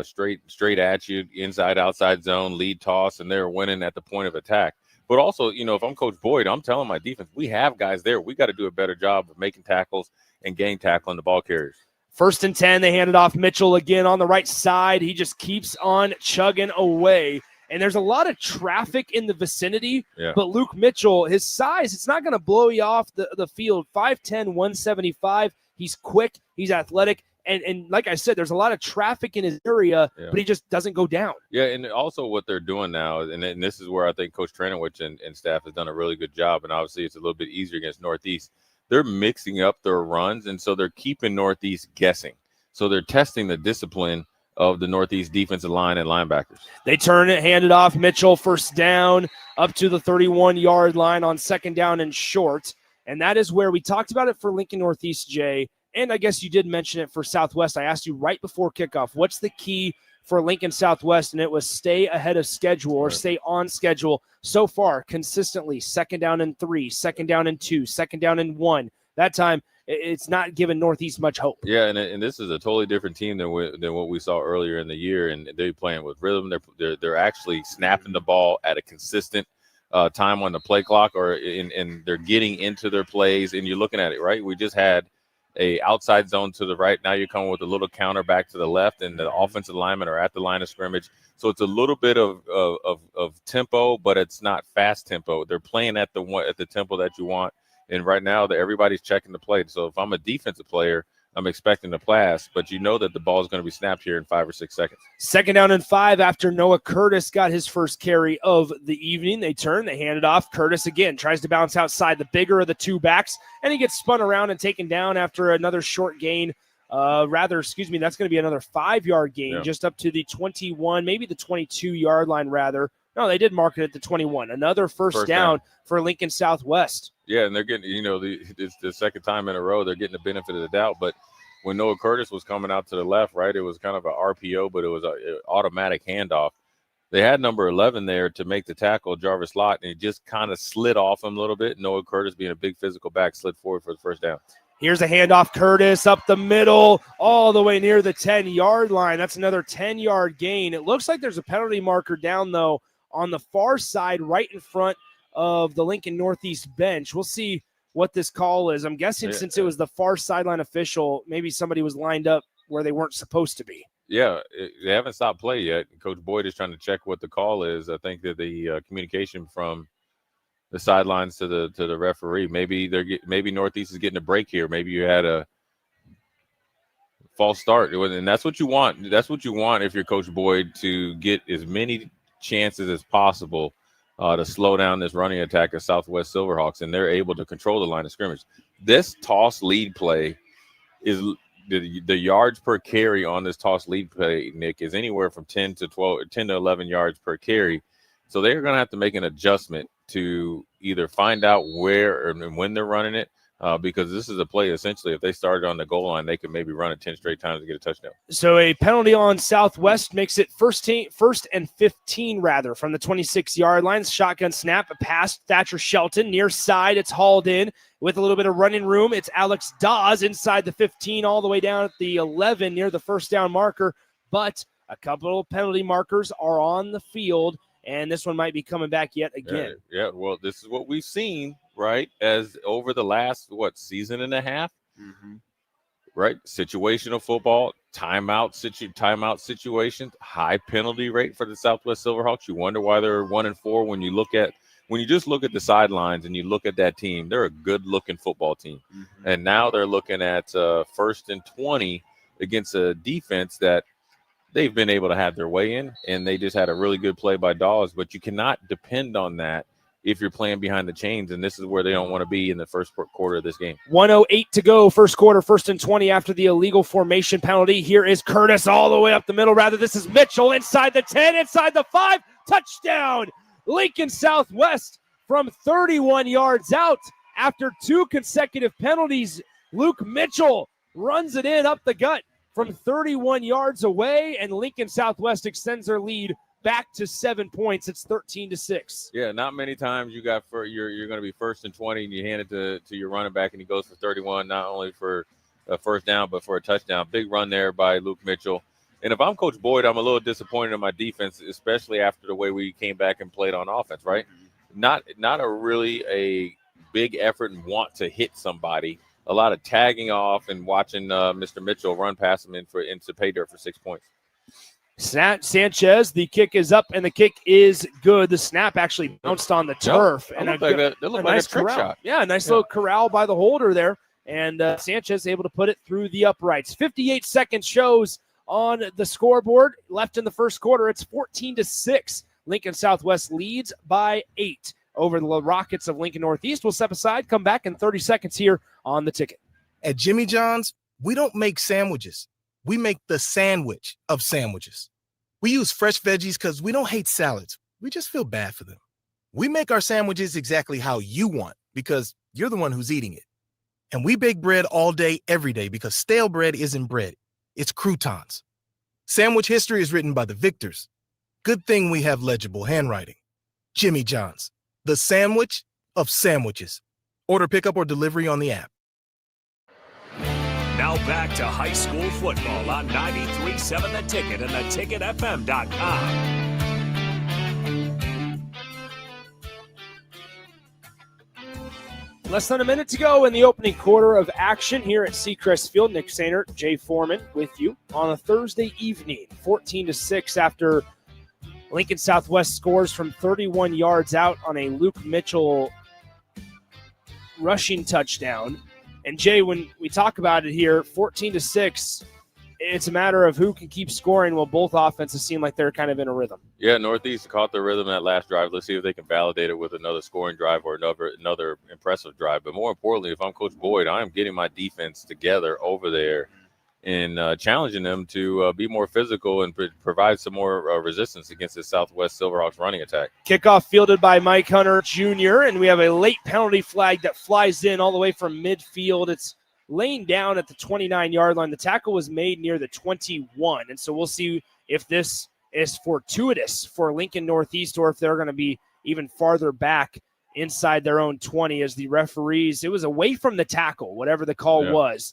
Straight at you, inside, outside zone, lead toss, and they're winning at the point of attack. But also, if I'm Coach Boyd, I'm telling my defense, we have guys there. We got to do a better job of making tackles and gang tackling the ball carriers. 1st and 10, they hand it off. Mitchell again on the right side. He just keeps on chugging away. And there's a lot of traffic in the vicinity, but Luke Mitchell, his size, it's not going to blow you off the field. 5'10", 175. He's quick. He's athletic. And like I said, there's a lot of traffic in his area, but he just doesn't go down. Yeah, and also what they're doing now, and this is where I think Coach Tranowich and staff has done a really good job, and obviously it's a little bit easier against Northeast. They're mixing up their runs, and so they're keeping Northeast guessing. So they're testing the discipline of the Northeast defensive line and linebackers. They turn it, hand it off. Mitchell first down up to the 31-yard line on 2nd down and short. And that is where we talked about it for Lincoln Northeast, Jay. And I guess you did mention it for Southwest. I asked you right before kickoff, what's the key for Lincoln Southwest? And it was stay ahead of schedule or stay on schedule. So far, consistently, 2nd down and 3, 2nd down and 2, 2nd down and 1. That time, it's not giving Northeast much hope. Yeah, and this is a totally different team than what we saw earlier in the year, and they're playing with rhythm. They're actually snapping the ball at a consistent time on the play clock, and they're getting into their plays. And you're looking at it, right? We just had a outside zone to the right. Now you're coming with a little counter back to the left, and the offensive linemen are at the line of scrimmage. So it's a little bit of tempo, but it's not fast tempo. They're playing at the tempo that you want. And right now, everybody's checking the play. So if I'm a defensive player, I'm expecting a pass, but you know that the ball is going to be snapped here in 5 or 6 seconds. 2nd down and 5 after Noah Curtis got his first carry of the evening. They hand it off. Curtis again tries to bounce outside the bigger of the 2 backs, and he gets spun around and taken down after another short gain. That's going to be another 5-yard gain, just up to the 21, maybe the 22-yard line rather. No, they did mark it at the 21. Another first down for Lincoln Southwest. Yeah, and they're getting, it's the second time in a row they're getting the benefit of the doubt. But when Noah Curtis was coming out to the left, right, it was kind of an RPO, but it was an automatic handoff. They had number 11 there to make the tackle, Jarvis Lott, and he just kind of slid off him a little bit. Noah Curtis, being a big physical back, slid forward for the first down. Here's a handoff, Curtis up the middle, all the way near the 10-yard line. That's another 10-yard gain. It looks like there's a penalty marker down, though, on the far side, right in front of the Lincoln Northeast bench. We'll see what this call is. I'm guessing since it was the far sideline official, maybe somebody was lined up where they weren't supposed to be. Yeah, they haven't stopped play yet. Coach Boyd is trying to check what the call is. I think that the communication from the sidelines to the referee, maybe Northeast is getting a break here. Maybe you had a false start. And that's what you want. That's what you want if you're Coach Boyd, to get as many chances as possible to slow down this running attack of Southwest Silverhawks, and they're able to control the line of scrimmage. This toss lead play is the yards per carry on this toss lead play, Nick, is anywhere from 10 to 11 yards per carry. So they're going to have to make an adjustment to either find out where and when they're running it, because this is a play, essentially, if they started on the goal line, they could maybe run it 10 straight times to get a touchdown. So a penalty on Southwest makes it first and 15 from the 26-yard line. Shotgun snap, a pass, Thatcher Shelton, near side. It's hauled in with a little bit of running room. It's Alex Dawes inside the 15 all the way down at the 11 near the first down marker. But a couple of penalty markers are on the field, and this one might be coming back yet again. Yeah, well, this is what we've seen, right, as over the last, season and a half, right? Situational football, timeout situations, high penalty rate for the Southwest Silverhawks. You wonder why they're 1-4 when you just look at the sidelines and you look at that team. They're a good-looking football team. And now they're looking at first and 20 against a defense that they've been able to have their way in, and they just had a really good play by Dawes. But you cannot depend on that if you're playing behind the chains, and this is where they don't want to be in the first quarter of this game. 1:08 to go, first quarter, first and 20 after the illegal formation penalty. Here is Curtis all the way up the middle. This is Mitchell inside the 10, inside the 5, touchdown! Lincoln Southwest from 31 yards out after 2 consecutive penalties. Luke Mitchell runs it in up the gut from 31 yards away, and Lincoln Southwest extends their lead back to 7 points. It's 13-6. Yeah, not many times you're going to be first and 20 and you hand it to your running back and he goes for 31, not only for a first down but for a touchdown. Big run there by Luke Mitchell. And if I'm Coach Boyd, I'm a little disappointed in my defense, especially after the way we came back and played on offense, right? Not a really a big effort and want to hit somebody. A lot of tagging off and watching Mr. Mitchell run past him into pay dirt for 6 points. Sanchez, the kick is up, and the kick is good. The snap actually bounced on the turf. And that looked like a trick shot. Yeah, a nice little corral by the holder there. And Sanchez able to put it through the uprights. 58 seconds shows on the scoreboard. Left in the first quarter, it's 14-6. Lincoln Southwest leads by 8 over the Rockets of Lincoln Northeast. We'll step aside, come back in 30 seconds here on The Ticket. At Jimmy John's, we don't make sandwiches. We make the sandwich of sandwiches. We use fresh veggies because we don't hate salads. We just feel bad for them. We make our sandwiches exactly how you want because you're the one who's eating it. And we bake bread all day, every day because stale bread isn't bread. It's croutons. Sandwich history is written by the victors. Good thing we have legible handwriting. Jimmy John's, the sandwich of sandwiches. Order pickup or delivery on the app. Now back to high school football on 93.7 The Ticket and theticketfm.com. Less than a minute to go in the opening quarter of action here at Seacrest Field. Nick Sainert, Jay Foreman with you on a Thursday evening. 14-6 after Lincoln Southwest scores from 31 yards out on a Luke Mitchell rushing touchdown. And Jay, when we talk about it here, 14-6, it's a matter of who can keep scoring while both offenses seem like they're kind of in a rhythm. Yeah, Northeast caught the rhythm that last drive. Let's see if they can validate it with another scoring drive or another impressive drive. But more importantly, if I'm Coach Boyd, I am getting my defense together over there and challenging them to be more physical and provide some more resistance against the Southwest Silverhawks running attack. Kickoff fielded by Mike Hunter Jr., and we have a late penalty flag that flies in all the way from midfield. It's laying down at the 29-yard line. The tackle was made near the 21, and so we'll see if this is fortuitous for Lincoln Northeast or if they're going to be even farther back inside their own 20 as the referees. It was away from the tackle, whatever the call was.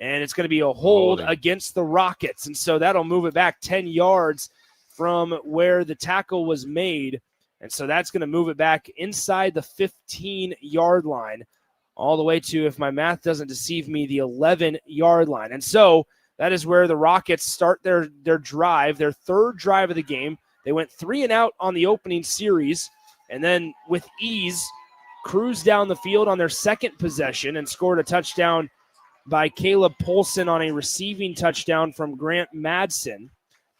And it's going to be a hold against the Rockets. And so that'll move it back 10 yards from where the tackle was made. And so that's going to move it back inside the 15-yard line all the way to, if my math doesn't deceive me, the 11-yard line. And so that is where the Rockets start their drive, their third drive of the game. They went 3 and out on the opening series and then with ease cruised down the field on their second possession and scored a touchdown by Caleb Polson on a receiving touchdown from Grant Madsen.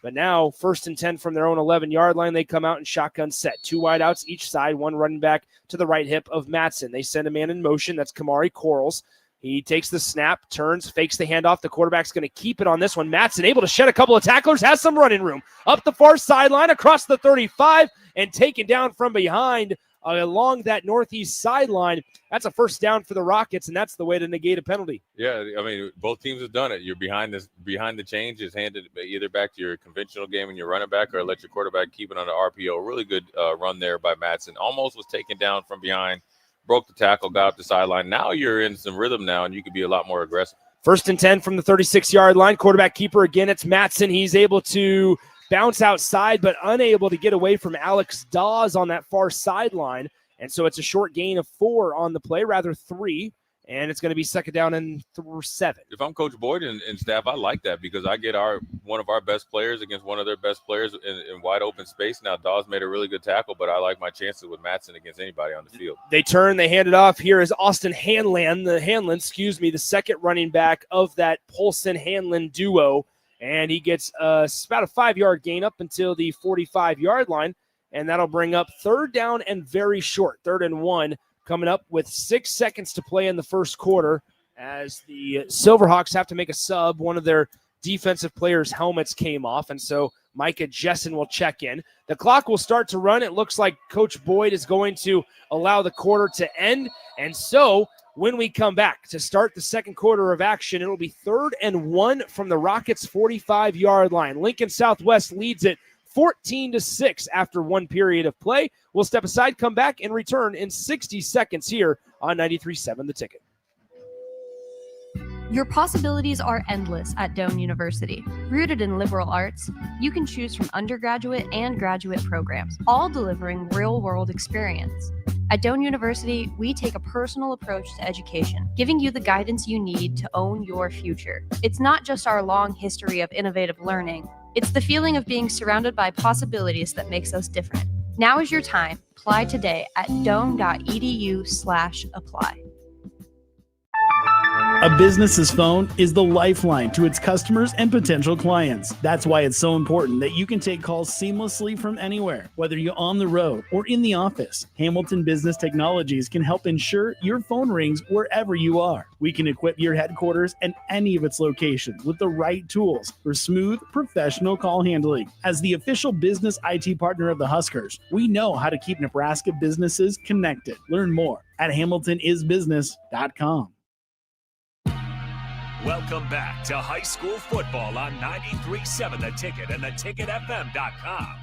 But now, 1st and 10 from their own 11-yard line, they come out in shotgun set. 2 wideouts each side, 1 running back to the right hip of Madsen. They send a man in motion. That's Kamari Corals. He takes the snap, turns, fakes the handoff. The quarterback's going to keep it on this one. Madsen able to shed a couple of tacklers, has some running room. Up the far sideline, across the 35, and taken down from behind along that northeast sideline. That's a first down for the Rockets, and that's the way to negate a penalty. Yeah, I mean, both teams have done it. You're behind the change is handed either back to your conventional game and your running back, or let your quarterback keep it on the RPO. Really good run there by Madsen. Almost was taken down from behind, broke the tackle, got up the sideline. Now you're in some rhythm now, and you can be a lot more aggressive. 1st and 10 from the 36-yard line. Quarterback keeper again, it's Madsen. He's able to bounce outside, but unable to get away from Alex Dawes on that far sideline. And so it's a short gain of 4 on the play, rather 3. And it's going to be 2nd down and 7. If I'm Coach Boyd and staff, I like that because I get one of our best players against one of their best players in wide open space. Now, Dawes made a really good tackle, but I like my chances with Madsen against anybody on the field. They turn, they hand it off. Here is Austin Hanlon, the second running back of that Polson-Hanlon duo. And he gets about a 5-yard gain up until the 45-yard line. And that'll bring up 3rd down and very short, 3rd and 1, coming up with 6 seconds to play in the first quarter as the Silverhawks have to make a sub. One of their defensive players' helmets came off, and so Micah Jessen will check in. The clock will start to run. It looks like Coach Boyd is going to allow the quarter to end, and so when we come back to start the second quarter of action, it'll be 3rd and 1 from the Rockets' 45-yard line. Lincoln Southwest leads it 14-6 after 1 period of play. We'll step aside, come back, and return in 60 seconds here on 93.7 The Ticket. Your possibilities are endless at Doane University. Rooted in liberal arts, you can choose from undergraduate and graduate programs, all delivering real-world experience. At Doane University, we take a personal approach to education, giving you the guidance you need to own your future. It's not just our long history of innovative learning, it's the feeling of being surrounded by possibilities that makes us different. Now is your time. Apply today at doane.edu/apply. A business's phone is the lifeline to its customers and potential clients. That's why it's so important that you can take calls seamlessly from anywhere, whether you're on the road or in the office. Hamilton Business Technologies can help ensure your phone rings wherever you are. We can equip your headquarters and any of its locations with the right tools for smooth, professional call handling. As the official business IT partner of the Huskers, we know how to keep Nebraska businesses connected. Learn more at hamiltonisbusiness.com. Welcome back to high school football on 93.7 The Ticket and theticketfm.com.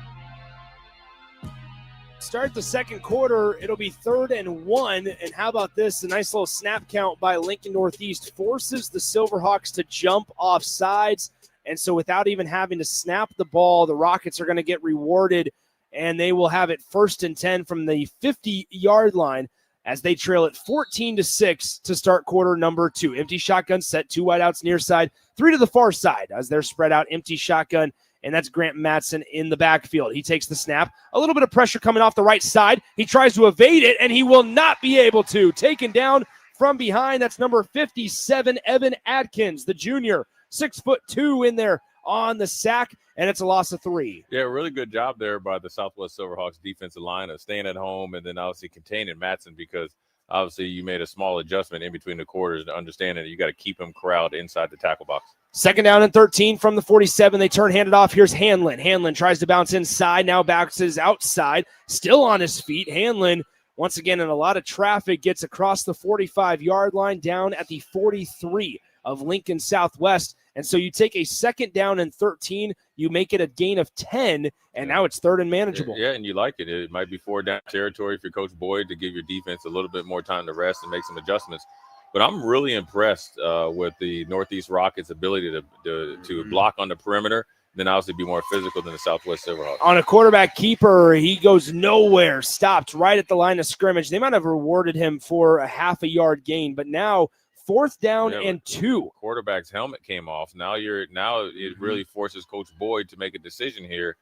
Start the second quarter, it'll be 3rd and 1. And how about this? A nice little snap count by Lincoln Northeast forces the Silverhawks to jump off sides. And so without even having to snap the ball, the Rockets are going to get rewarded, and they will have it 1st and 10 from the 50-yard line, as they trail it 14-6 to start quarter number 2. Empty shotgun set, 2 wideouts near side, 3 to the far side as they're spread out. Empty shotgun, and that's Grant Madsen in the backfield. He takes the snap. A little bit of pressure coming off the right side. He tries to evade it, and he will not be able to. Taken down from behind. That's number 57, Evan Adkins, the junior, 6'2" in there on the sack, and it's a loss of 3. Yeah, really good job there by the Southwest Silverhawks defensive line of staying at home and then obviously containing Madsen, because obviously you made a small adjustment in between the quarters to understand that you got to keep him corralled inside the tackle box. 2nd down and 13 from the 47. They turn, hand it off. Here's Hanlon. Hanlon tries to bounce inside, now bounces outside, still on his feet. Hanlon, once again, in a lot of traffic, gets across the 45-yard line down at the 43 of Lincoln Southwest. And so you take a 2nd down and 13, you make it a gain of 10, and now it's 3rd and manageable. Yeah, and you like it. It might be 4 down territory for Coach Boyd to give your defense a little bit more time to rest and make some adjustments. But I'm really impressed with the Northeast Rockets' ability to block on the perimeter, then obviously be more physical than the Southwest Silverhawks. On a quarterback keeper, he goes nowhere, stopped right at the line of scrimmage. They might have rewarded him for a half a yard gain, but now 4th down and 2. Quarterback's helmet came off. Now it really forces Coach Boyd to make a decision here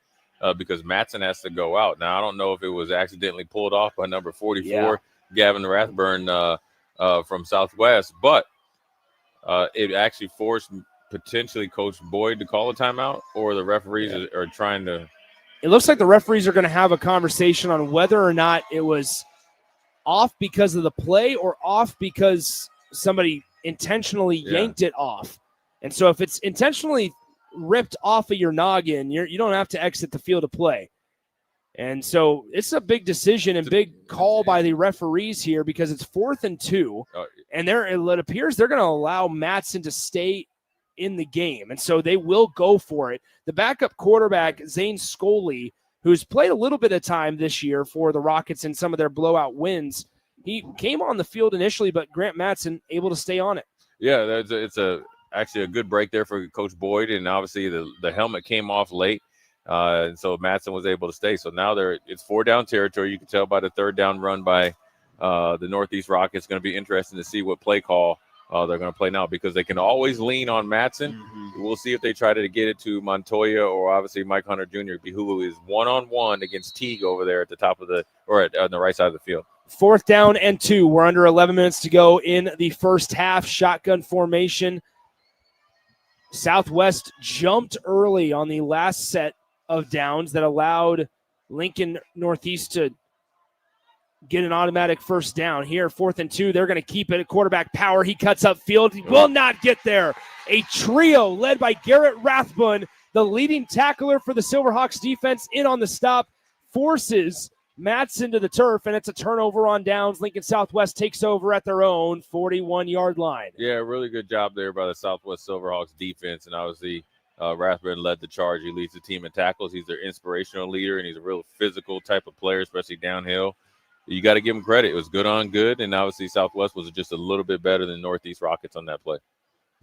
because Madsen has to go out. Now I don't know if it was accidentally pulled off by number 44, Gavin Rathburn from Southwest, but it actually forced potentially Coach Boyd to call a timeout, or the referees are trying to. It looks like the referees are going to have a conversation on whether or not it was off because of the play or off because somebody intentionally yanked it off. And so if it's intentionally ripped off of your noggin, you don't have to exit the field of play. And so it's a big decision and big call by the referees here because it's 4th and 2. And it appears they're going to allow Matson to stay in the game. And so they will go for it. The backup quarterback, Zane Scully, who's played a little bit of time this year for the Rockets in some of their blowout wins, he came on the field initially, but Grant Matson able to stay on it. Yeah, it's actually a good break there for Coach Boyd, and obviously the helmet came off late. And so Matson was able to stay. So now it's 4-down territory. You can tell by the 3rd down run by the Northeast Rockets. It's going to be interesting to see what play call they're going to play now because they can always lean on Matson. We'll see if they try to get it to Montoya or obviously Mike Hunter Jr., who is one-on-one against Teague over there at the top of on the right side of the field. 4th down and 2. We're under 11 minutes to go in the first half. Shotgun formation. Southwest jumped early on the last set of downs that allowed Lincoln Northeast to get an automatic first down. Here, 4th and 2, they're going to keep it at quarterback power. He cuts up field. He will not get there. A trio led by Garrett Rathbun, the leading tackler for the Silverhawks defense, in on the stop, forces Matson to the turf, and it's a turnover on downs. Lincoln Southwest takes over at their own 41-yard line. Yeah, really good job there by the Southwest Silverhawks defense, and obviously Rathbun led the charge. He leads the team in tackles. He's their inspirational leader, and he's a real physical type of player, especially downhill. You got to give him credit. It was good on good, and obviously Southwest was just a little bit better than Northeast Rockets on that play.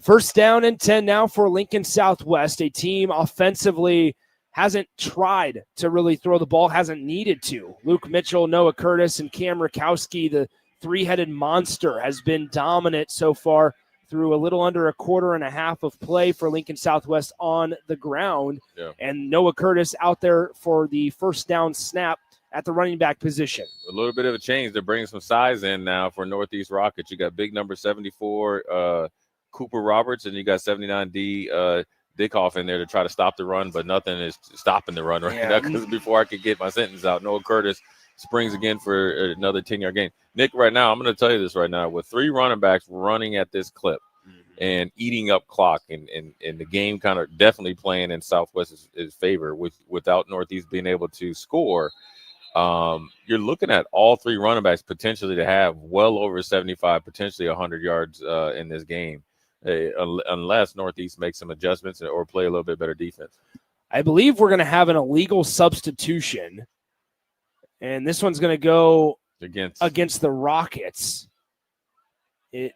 1st down and 10 now for Lincoln Southwest, a team offensively hasn't tried to really throw the ball, hasn't needed to. Luke Mitchell, Noah Curtis, and Cam Rakowski, the three-headed monster, has been dominant so far through a little under a quarter and a half of play for Lincoln Southwest on the ground. Yeah. And Noah Curtis out there for the first down snap at the running back position. A little bit of a change. They're bringing some size in now for Northeast Rockets. You got big number 74, Cooper Roberts, and you got 79D Dickoff in there to try to stop the run, but nothing is stopping the run right now because before I could get my sentence out, Noah Curtis springs again for another 10-yard gain. Nick, right now, I'm going to tell you this right now. With 3 running backs running at this clip and eating up clock and the game kind of definitely playing in Southwest's favor without Northeast being able to score, you're looking at all 3 running backs potentially to have well over 75, potentially 100 yards in this game, unless Northeast makes some adjustments or play a little bit better defense. I believe we're going to have an illegal substitution, and this one's going to go against the Rockets. It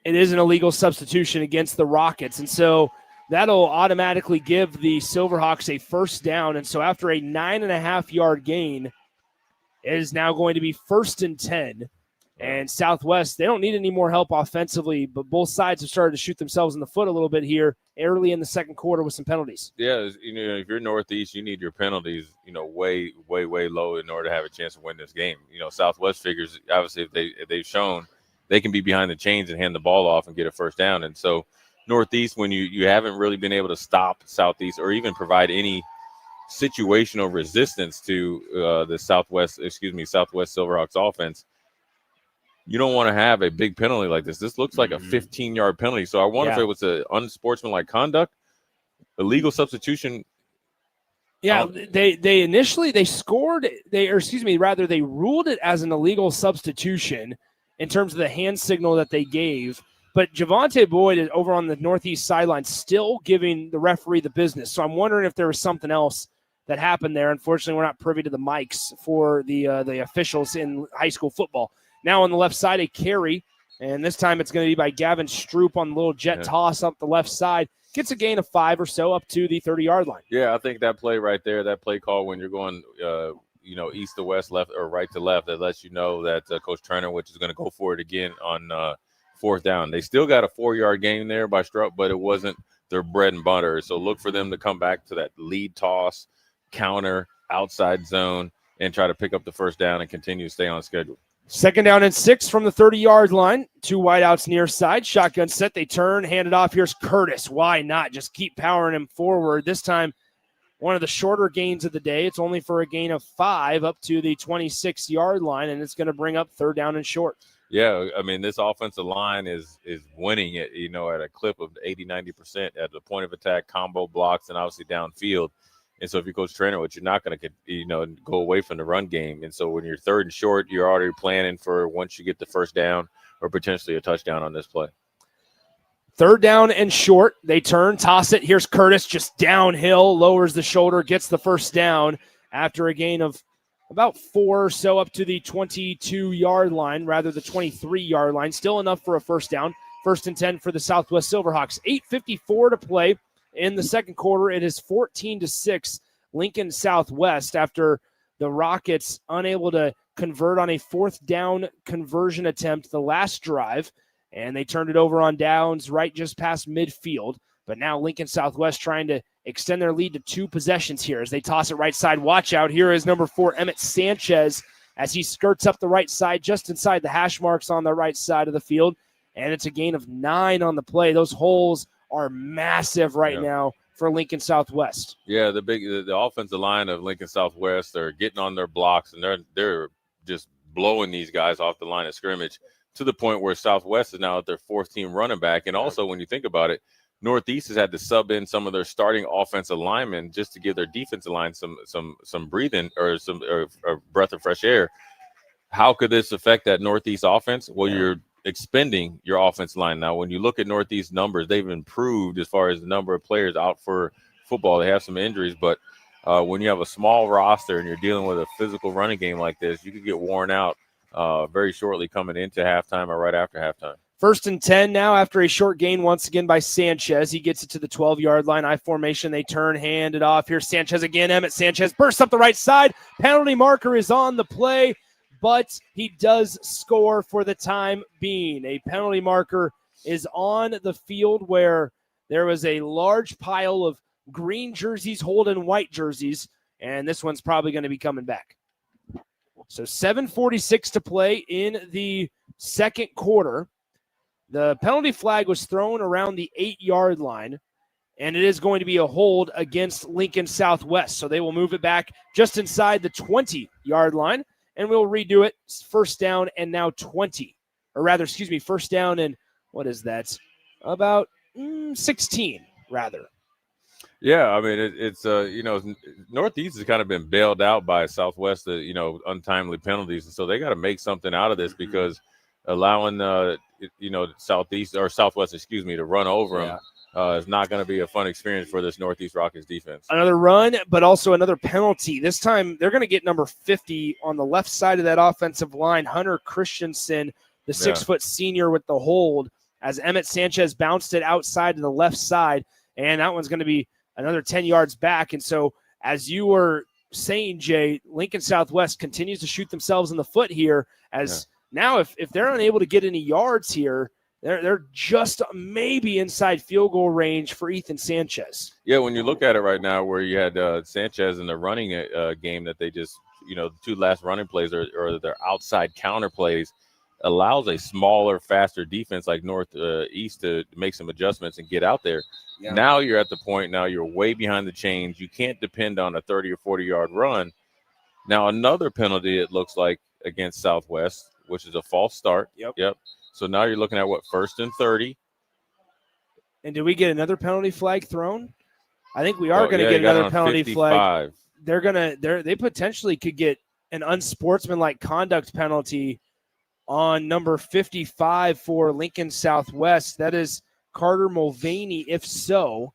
is an illegal substitution against the Rockets, and so that'll automatically give the Silverhawks a first down. And so after a 9.5-yard gain, it is now going to be 1st and 10. And Southwest, they don't need any more help offensively, but both sides have started to shoot themselves in the foot a little bit here early in the second quarter with some penalties. Yeah, if you're Northeast, you need your penalties, way, way, way low in order to have a chance to win this game. Southwest figures, obviously, if they've shown they can be behind the chains and hand the ball off and get a first down. And so Northeast, when you haven't really been able to stop Southeast or even provide any situational resistance to the Southwest Silverhawks offense, you don't want to have a big penalty like this. This looks like a 15-yard penalty. So I wonder if it was an unsportsmanlike conduct, illegal substitution. Yeah, they initially they ruled it as an illegal substitution in terms of the hand signal that they gave. But Javante Boyd is over on the Northeast sideline still giving the referee the business. So I'm wondering if there was something else that happened there. Unfortunately, we're not privy to the mics for the officials in high school football. Now on the left side, a carry, and this time it's going to be by Gavin Stroop on the little jet toss up the left side. Gets a gain of 5 or so up to the 30-yard line. Yeah, I think that play right there, that play call when you're going, east to west, left or right to left, that lets you know that Coach Turner, which is going to go for it again on 4th down. They still got a 4-yard gain there by Stroop, but it wasn't their bread and butter. So look for them to come back to that lead toss, counter, outside zone, and try to pick up the first down and continue to stay on schedule. Second down and 6 from the 30-yard line. Two wideouts near side. Shotgun set. They turn, hand it off. Here's Curtis. Why not? Just keep powering him forward. This time, one of the shorter gains of the day. It's only for a gain of 5 up to the 26-yard line, and it's going to bring up third down and short. Yeah, I mean, this offensive line is winning it, at a clip of 80-90% at the point of attack, combo blocks, and obviously downfield. And so if you coach trainer, you're not going to go away from the run game. And so when you're third and short, you're already planning for once you get the first down or potentially a touchdown on this play. Third down and short. They turn, toss it. Here's Curtis just downhill, lowers the shoulder, gets the first down after a gain of about 4 or so up to the 22-yard line, rather the 23-yard line. Still enough for a first down. First and 10 for the Southwest Silverhawks. 8:54 to play. In the second quarter, it is 14-6 Lincoln Southwest after the Rockets unable to convert on a fourth down conversion attempt the last drive, and they turned it over on downs right just past midfield. But now Lincoln Southwest trying to extend their lead to 2 possessions here as they toss it right side. Watch out. Here is number 4, Emmett Sanchez, as he skirts up the right side just inside the hash marks on the right side of the field, and it's a gain of 9 on the play. Those holes are massive right now for Lincoln Southwest. Yeah, the offensive line of Lincoln Southwest are getting on their blocks, and they're just blowing these guys off the line of scrimmage to the point where Southwest is now at their 4th team running back. And also, when you think about it, Northeast has had to sub in some of their starting offensive linemen just to give their defensive line some breathing or some breath of fresh air. How could this affect that Northeast offense? Well, you're expending your offensive line. Now, when you look at Northeast numbers, they've improved as far as the number of players out for football. They have some injuries, but when you have a small roster and you're dealing with a physical running game like this, you could get worn out very shortly coming into halftime or right after halftime. First and 10 now after a short gain once again by Sanchez. He gets it to the 12-yard line. I formation. They turn, hand it off. Here's Sanchez again. Emmett Sanchez bursts up the right side. Penalty marker is on the play, but he does score for the time being. A penalty marker is on the field where there was a large pile of green jerseys holding white jerseys, and this one's probably going to be coming back. So 7:46 to play in the second quarter. The penalty flag was thrown around the 8-yard line, and it is going to be a hold against Lincoln Southwest. So they will move it back just inside the 20-yard line, and we'll redo it. First down and now 20. Or rather, first down and what is that? About 16, rather. Yeah, I mean, it's Northeast has kind of been bailed out by Southwest, untimely penalties. And so they got to make something out of this because allowing, Southwest, to run over them is not going to be a fun experience for this Northeast Rockets defense. Another run, but also another penalty. This time they're going to get number 50 on the left side of that offensive line, Hunter Christensen, the 6-foot senior with the hold, as Emmett Sanchez bounced it outside to the left side, and that one's going to be another 10 yards back. And so, as you were saying, Jay, Lincoln Southwest continues to shoot themselves in the foot here, as now if they're unable to get any yards here, they're just maybe inside field goal range for Ethan Sanchez. Yeah, when you look at it right now where you had Sanchez in the running game that they just, the 2 last running plays or their outside counter plays, allows a smaller, faster defense like Northeast to make some adjustments and get out there. Yeah. Now you're at the point, you're way behind the chains. You can't depend on a 30 or 40-yard run. Now another penalty, it looks like, against Southwest, which is a false start. Yep. So now you're looking at, first and 30. And do we get another penalty flag thrown? I think we are going to get another penalty 55. Flag. They potentially could get an unsportsmanlike conduct penalty on number 55 for Lincoln Southwest. That is Carter Mulvaney. If so,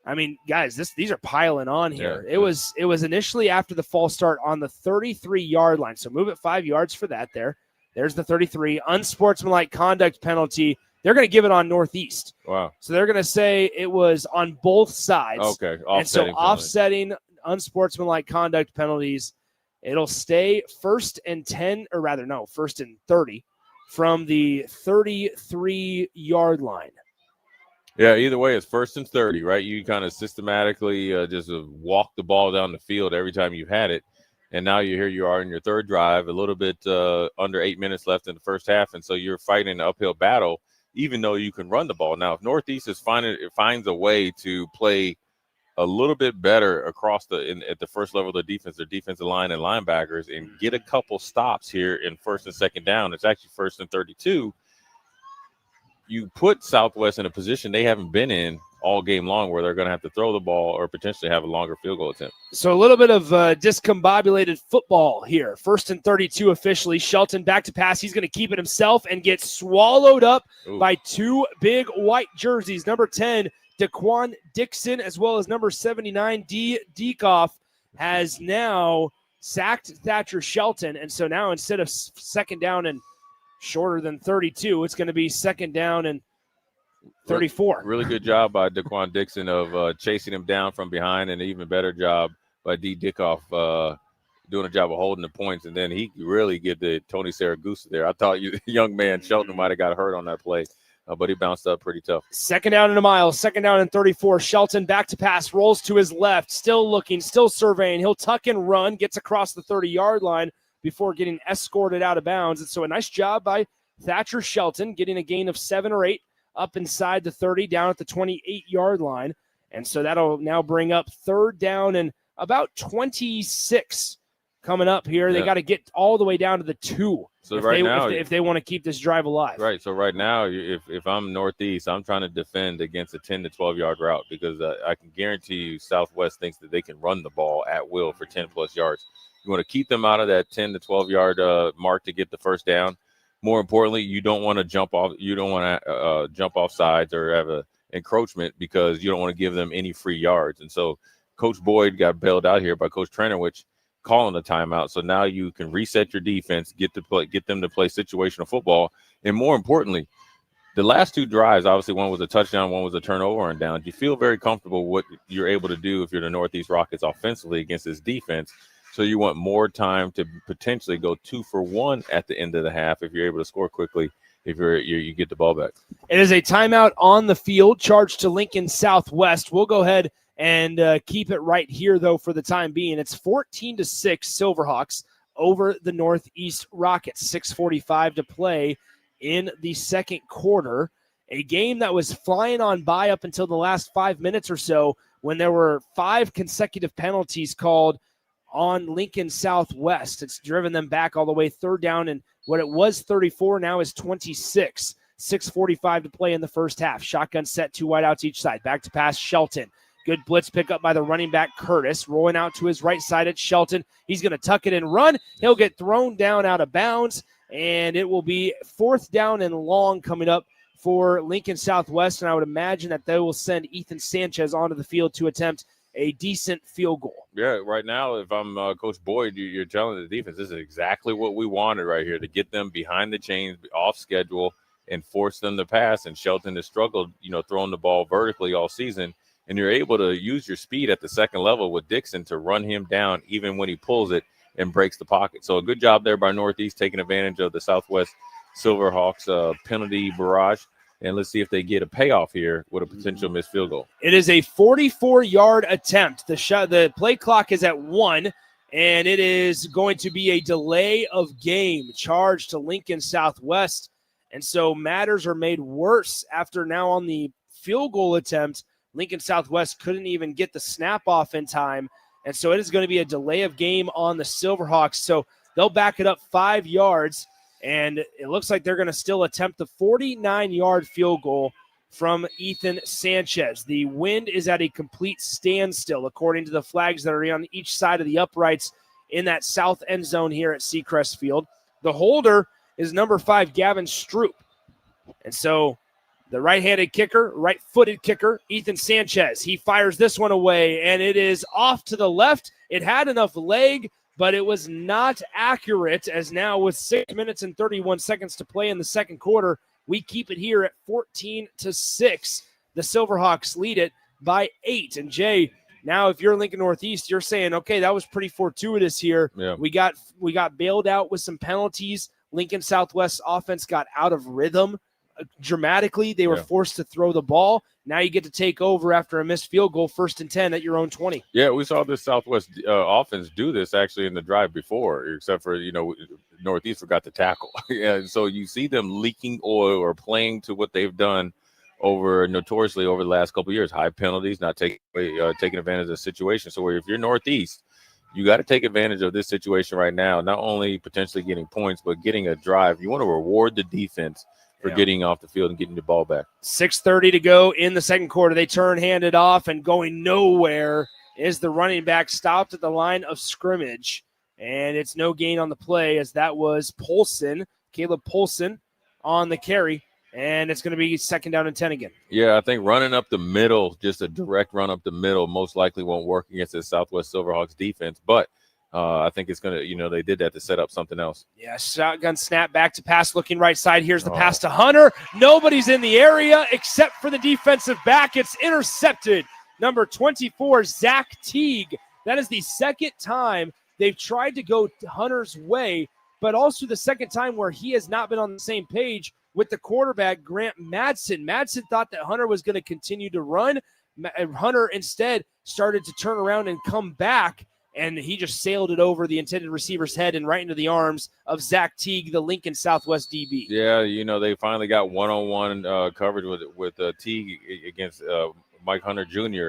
I mean, guys, these are piling on here. Yeah. It was initially after the false start on the 33-yard line. So move it 5 yards for that there. There's the 33. Unsportsmanlike conduct penalty. They're going to give it on Northeast. Wow. So they're going to say it was on both sides. Okay. And so offsetting unsportsmanlike conduct penalties, it'll stay first and 10, or rather, no, first and 30 from the 33-yard line. Yeah, either way, it's first and 30, right? You kind of systematically just walk the ball down the field every time you had it. And now here you are in your third drive, a little bit under 8 minutes left in the first half. And so you're fighting an uphill battle, even though you can run the ball. Now, if Northeast finds a way to play a little bit better across at the first level of the defense, their defensive line and linebackers, and get a couple stops here in first and second down, it's actually 1st and 32. You put Southwest in a position they haven't been in all game long, where they're going to have to throw the ball or potentially have a longer field goal attempt. So a little bit of discombobulated football here. 1st and 32 officially. Shelton back to pass. He's going to keep it himself and get swallowed up by two big white jerseys. Number 10, Daquan Dixon, as well as number 79, D. Dekoff, has now sacked Thatcher Shelton. And so now instead of second down and shorter than 32, it's going to be second down and 34. Really good job by Daquan Dixon of chasing him down from behind, and an even better job by D. Dickoff doing a job of holding the points. And then he really get the Tony Saragusa there. I thought young man Shelton might have got hurt on that play, but he bounced up pretty tough. Second down and a mile, second down and 34. Shelton back to pass, rolls to his left, still looking, still surveying. He'll tuck and run, gets across the 30-yard line before getting escorted out of bounds. And so a nice job by Thatcher Shelton, getting a gain of 7 or 8. Up inside the 30, down at the 28-yard line. And so that'll now bring up third down and about 26 coming up here. They got to get all the way down to the 2 So if they want to keep this drive alive. Right. So right now, if I'm Northeast, I'm trying to defend against a 10 to 12-yard route, because I can guarantee you Southwest thinks that they can run the ball at will for 10-plus yards. You want to keep them out of that 10 to 12-yard mark to get the first down. More importantly, you don't want to jump off. You don't want to jump off sides or have a encroachment, because you don't want to give them any free yards. And so Coach Boyd got bailed out here by Coach Trenowich calling a timeout. So now you can reset your defense, get them to play situational football. And more importantly, the last two drives, obviously one was a touchdown, one was a turnover and down. You feel very comfortable what you're able to do if you're the Northeast Rockets offensively against this defense. So you want more time to potentially go 2 for 1 at the end of the half if you're able to score quickly, if you get the ball back. It is a timeout on the field, charged to Lincoln Southwest. We'll go ahead and keep it right here, though, for the time being. It's 14-6 Silverhawks over the Northeast Rockets. 6:45 to play in the second quarter. A game that was flying on by up until the last 5 minutes or so, when there were 5 consecutive penalties called on Lincoln Southwest. It's driven them back all the way, third down, and what it was 34 now is 26. 6:45 to play in the first half. Shotgun set, 2 wideouts each side. Back to pass, Shelton. Good blitz pickup by the running back, Curtis. Rolling out to his right side at Shelton. He's going to tuck it and run. He'll get thrown down out of bounds, and it will be 4th down and long coming up for Lincoln Southwest, and I would imagine that they will send Ethan Sanchez onto the field to attempt a decent field goal. Yeah, right now, if I'm Coach Boyd, you're telling the defense this is exactly what we wanted right here, to get them behind the chains, off schedule, and force them to pass. And Shelton has struggled, throwing the ball vertically all season, and you're able to use your speed at the second level with Dixon to run him down even when he pulls it and breaks the pocket. So a good job there by Northeast, taking advantage of the Southwest Silverhawks penalty barrage. And let's see if they get a payoff here with a potential missed field goal. It is a 44-yard attempt. The play clock is at 1, and it is going to be a delay of game charged to Lincoln Southwest. And so matters are made worse after now on the field goal attempt. Lincoln Southwest couldn't even get the snap off in time. And so it is going to be a delay of game on the Silverhawks. So they'll back it up 5 yards. And it looks like they're going to still attempt the 49-yard field goal from Ethan Sanchez. The wind is at a complete standstill, according to the flags that are on each side of the uprights in that south end zone here at Seacrest Field. The holder is number 5, Gavin Stroop. And so the right-handed kicker, right-footed kicker, Ethan Sanchez. He fires this one away, and it is off to the left. It had enough leg, but it was not accurate, as now with 6 minutes and 31 seconds to play in the second quarter, we keep it here at 14-6. The Silverhawks lead it by 8. And Jay, now if you're Lincoln Northeast, you're saying, okay, that was pretty fortuitous here. Yeah. We got bailed out with some penalties. Lincoln Southwest offense got out of rhythm dramatically. They were forced to throw the ball. Now you get to take over after a missed field goal, 1st and 10 at your own 20. Yeah, we saw this Southwest offense do this actually in the drive before, except for, Northeast forgot to tackle. And so you see them leaking oil or playing to what they've done notoriously over the last couple of years. High penalties, not taking advantage of the situation. So if you're Northeast, you got to take advantage of this situation right now, not only potentially getting points, but getting a drive. You want to reward the defense for getting off the field and getting the ball back. 6:30 to go in the second quarter. They turn, hand it off, and going nowhere is the running back stopped at the line of scrimmage. And it's no gain on the play, as that was Caleb Polson on the carry. And it's going to be 2nd down and 10 again. Yeah, I think running up the middle, just a direct run up the middle, most likely won't work against the Southwest Silverhawks defense. But I think it's going to, they did that to set up something else. Yeah, shotgun snap back to pass, looking right side. Here's the pass to Hunter. Nobody's in the area except for the defensive back. It's intercepted. Number 24, Zach Teague. That is the second time they've tried to go Hunter's way, but also the second time where he has not been on the same page with the quarterback, Grant Madsen. Madsen thought that Hunter was going to continue to run. Hunter instead started to turn around and come back, and he just sailed it over the intended receiver's head and right into the arms of Zach Teague, the Lincoln Southwest DB. Yeah, they finally got one-on-one coverage with Teague against Mike Hunter Jr.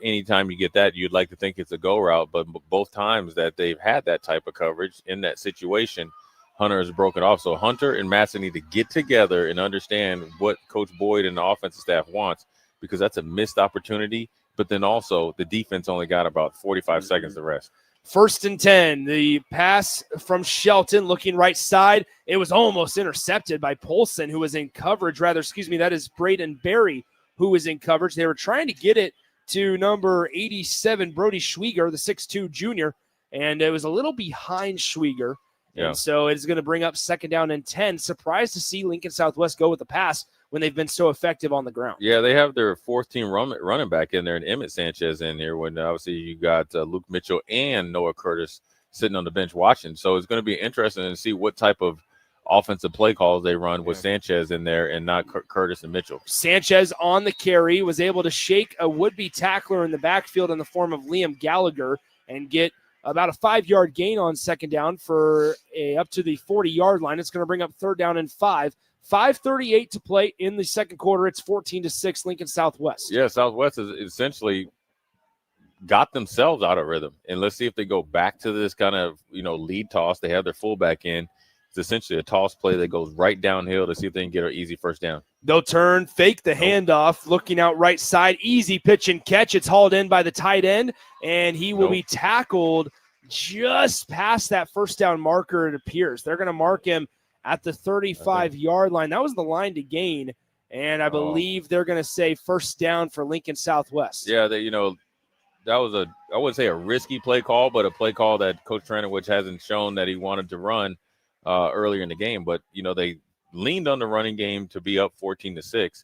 Anytime you get that, you'd like to think it's a go route, but both times that they've had that type of coverage in that situation, Hunter has broken off. So Hunter and Madsen need to get together and understand what Coach Boyd and the offensive staff wants, because that's a missed opportunity. But then also the defense only got about 45 seconds to rest. 1st and 10. The pass from Shelton looking right side. It was almost intercepted by Polson, who was in coverage. That is Braden Berry, who was in coverage. They were trying to get it to number 87, Brody Schwieger, the 6'2 junior, and it was a little behind Schwieger. Yeah. And so it's going to bring up 2nd down and 10. Surprised to see Lincoln Southwest go with the pass when they've been so effective on the ground. Yeah, they have their 4th-team running back in there, and Emmett Sanchez in here, when obviously you got Luke Mitchell and Noah Curtis sitting on the bench watching. So it's going to be interesting to see what type of offensive play calls they run with Sanchez in there and not Curtis and Mitchell. Sanchez on the carry was able to shake a would-be tackler in the backfield in the form of Liam Gallagher and get about a 5-yard gain on 2nd down for up to the 40-yard line. It's going to bring up 3rd down and 5. 5:38 to play in the second quarter. It's 14-6 Lincoln Southwest. Yeah, Southwest has essentially got themselves out of rhythm. And let's see if they go back to this kind of, lead toss. They have their fullback in. It's essentially a toss play that goes right downhill to see if they can get an easy 1st down. They'll turn, fake the handoff, looking out right side. Easy pitch and catch. It's hauled in by the tight end, and he will be tackled just past that 1st down marker, it appears. They're going to mark him at the 35-yard line. That was the line to gain, and I believe they're going to say 1st down for Lincoln Southwest. Yeah, that was I wouldn't say a risky play call, but a play call that Coach Tranowich hasn't shown that he wanted to run earlier in the game. But, they leaned on the running game to be up 14-6.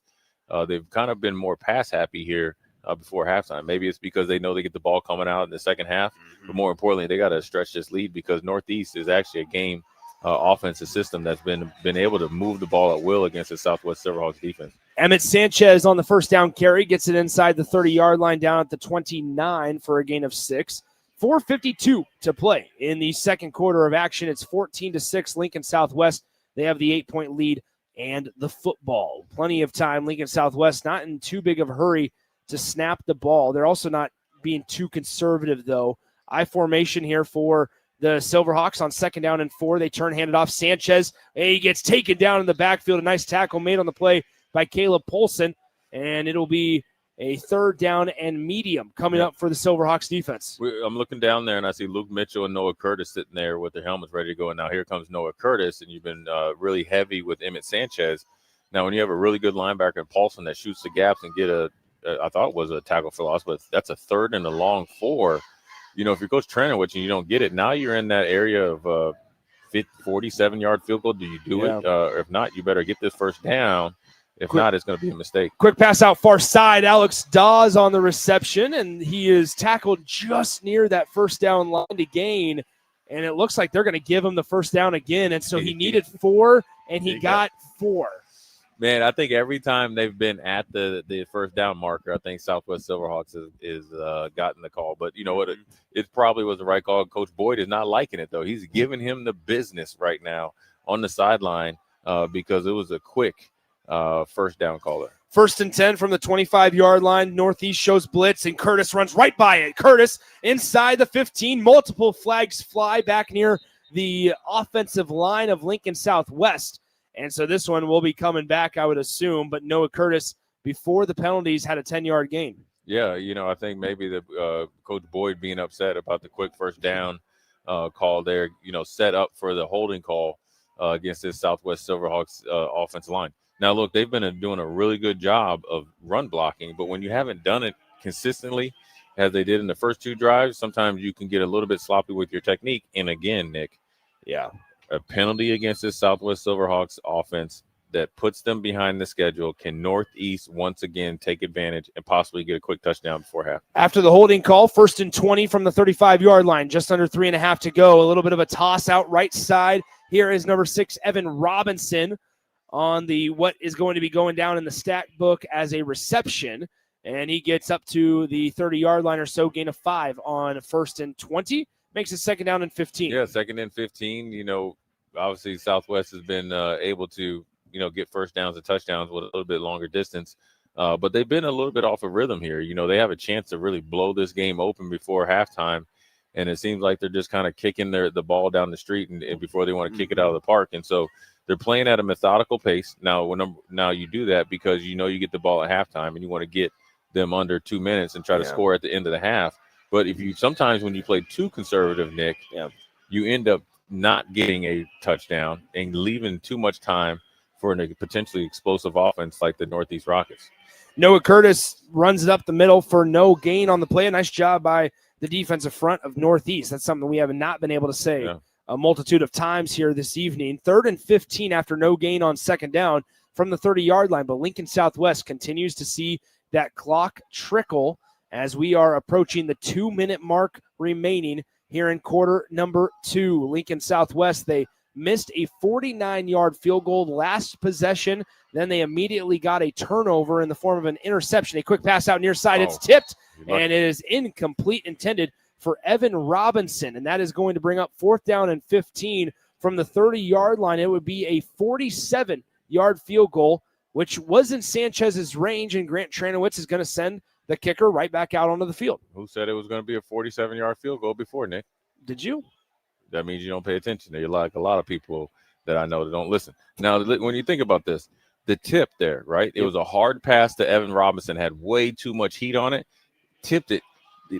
They've kind of been more pass happy here before halftime. Maybe it's because they know they get the ball coming out in the second half, but more importantly, they got to stretch this lead because Northeast is actually a game offensive system that's been able to move the ball at will against the Southwest Silverhawks defense. Emmett Sanchez on the 1st down carry gets it inside the 30-yard line down at the 29 for a gain of 6. 4:52 to play in the second quarter of action. It's 14-6 Lincoln Southwest. They have the 8-point lead and the football. Plenty of time. Lincoln Southwest not in too big of a hurry to snap the ball. They're also not being too conservative, though. I formation here for the Silverhawks on 2nd down and 4. They turn, hand it off. Sanchez, he gets taken down in the backfield. A nice tackle made on the play by Caleb Polson, and it'll be a 3rd down and medium coming up for the Silverhawks defense. I'm looking down there, and I see Luke Mitchell and Noah Curtis sitting there with their helmets ready to go. And now here comes Noah Curtis, and you've been really heavy with Emmett Sanchez. Now, when you have a really good linebacker in Paulson that shoots the gaps and get I thought it was a tackle for loss, but that's a 3rd and a long 4. If you're Coach Tranowich and you don't get it, now you're in that area of 47-yard field goal. Do you do it? If not, you better get this 1st down. If not, it's going to be a mistake. Quick pass out far side. Alex Dawes on the reception, and he is tackled just near that 1st down line to gain. And it looks like they're going to give him the 1st down again. And so he needed 4, and he got 4. Man, I think every time they've been at the first down marker, I think Southwest Silverhawks is gotten the call. But you know what? It probably was the right call. Coach Boyd is not liking it, though. He's giving him the business right now on the sideline because it was a quick first down call there. 1st and 10 from the 25-yard line. Northeast shows blitz, and Curtis runs right by it. Curtis inside the 15. Multiple flags fly back near the offensive line of Lincoln Southwest. And so this one will be coming back, I would assume. But Noah Curtis, before the penalties, had a 10-yard gain. Yeah, I think maybe the Coach Boyd being upset about the quick first down call there, set up for the holding call against this Southwest Silverhawks offensive line. Now, look, they've been doing a really good job of run blocking, but when you haven't done it consistently as they did in the first 2 drives, sometimes you can get a little bit sloppy with your technique. And again, Nick, a penalty against this Southwest Silverhawks offense that puts them behind the schedule. Can Northeast once again take advantage and possibly get a quick touchdown before half? After the holding call, 1st and 20 from the 35-yard line, just under 3.5 to go. A little bit of a toss out right side. Here is number 6, Evan Robinson, on the what is going to be going down in the stat book as a reception. And he gets up to the 30-yard line or so, gain of 5 on 1st and 20. Makes it 2nd down and 15. Yeah, 2nd and 15. Obviously Southwest has been able to, get first downs and touchdowns with a little bit longer distance. But they've been a little bit off of rhythm here. They have a chance to really blow this game open before halftime. And it seems like they're just kind of kicking the ball down the street and before they want to kick it out of the park. And so they're playing at a methodical pace. Now you do that because you get the ball at halftime and you want to get them under 2 minutes and try to score at the end of the half. But sometimes when you play too conservative, Nick, you end up not getting a touchdown and leaving too much time for a potentially explosive offense like the Northeast Rockets. Noah Curtis runs it up the middle for no gain on the play. A nice job by the defensive front of Northeast. That's something we have not been able to say a multitude of times here this evening. 3rd and 15 after no gain on 2nd down from the 30-yard line. But Lincoln Southwest continues to see that clock trickle as we are approaching the 2-minute mark remaining here in quarter number 2. Lincoln Southwest, they missed a 49-yard field goal last possession. Then they immediately got a turnover in the form of an interception. A quick pass out near side. It's tipped, and it is incomplete, intended for Evan Robinson. And that is going to bring up 4th down and 15 from the 30-yard line. It would be a 47-yard field goal, which was in Sanchez's range, and Grant Tranowitz is going to send the kicker right back out onto the field. Who said it was going to be a 47-yard field goal before, Nick? Did you? That means you don't pay attention. You're like a lot of people that I know that don't listen. Now, when you think about this, the tip there, right? It was a hard pass to Evan Robinson, had way too much heat on it, tipped it.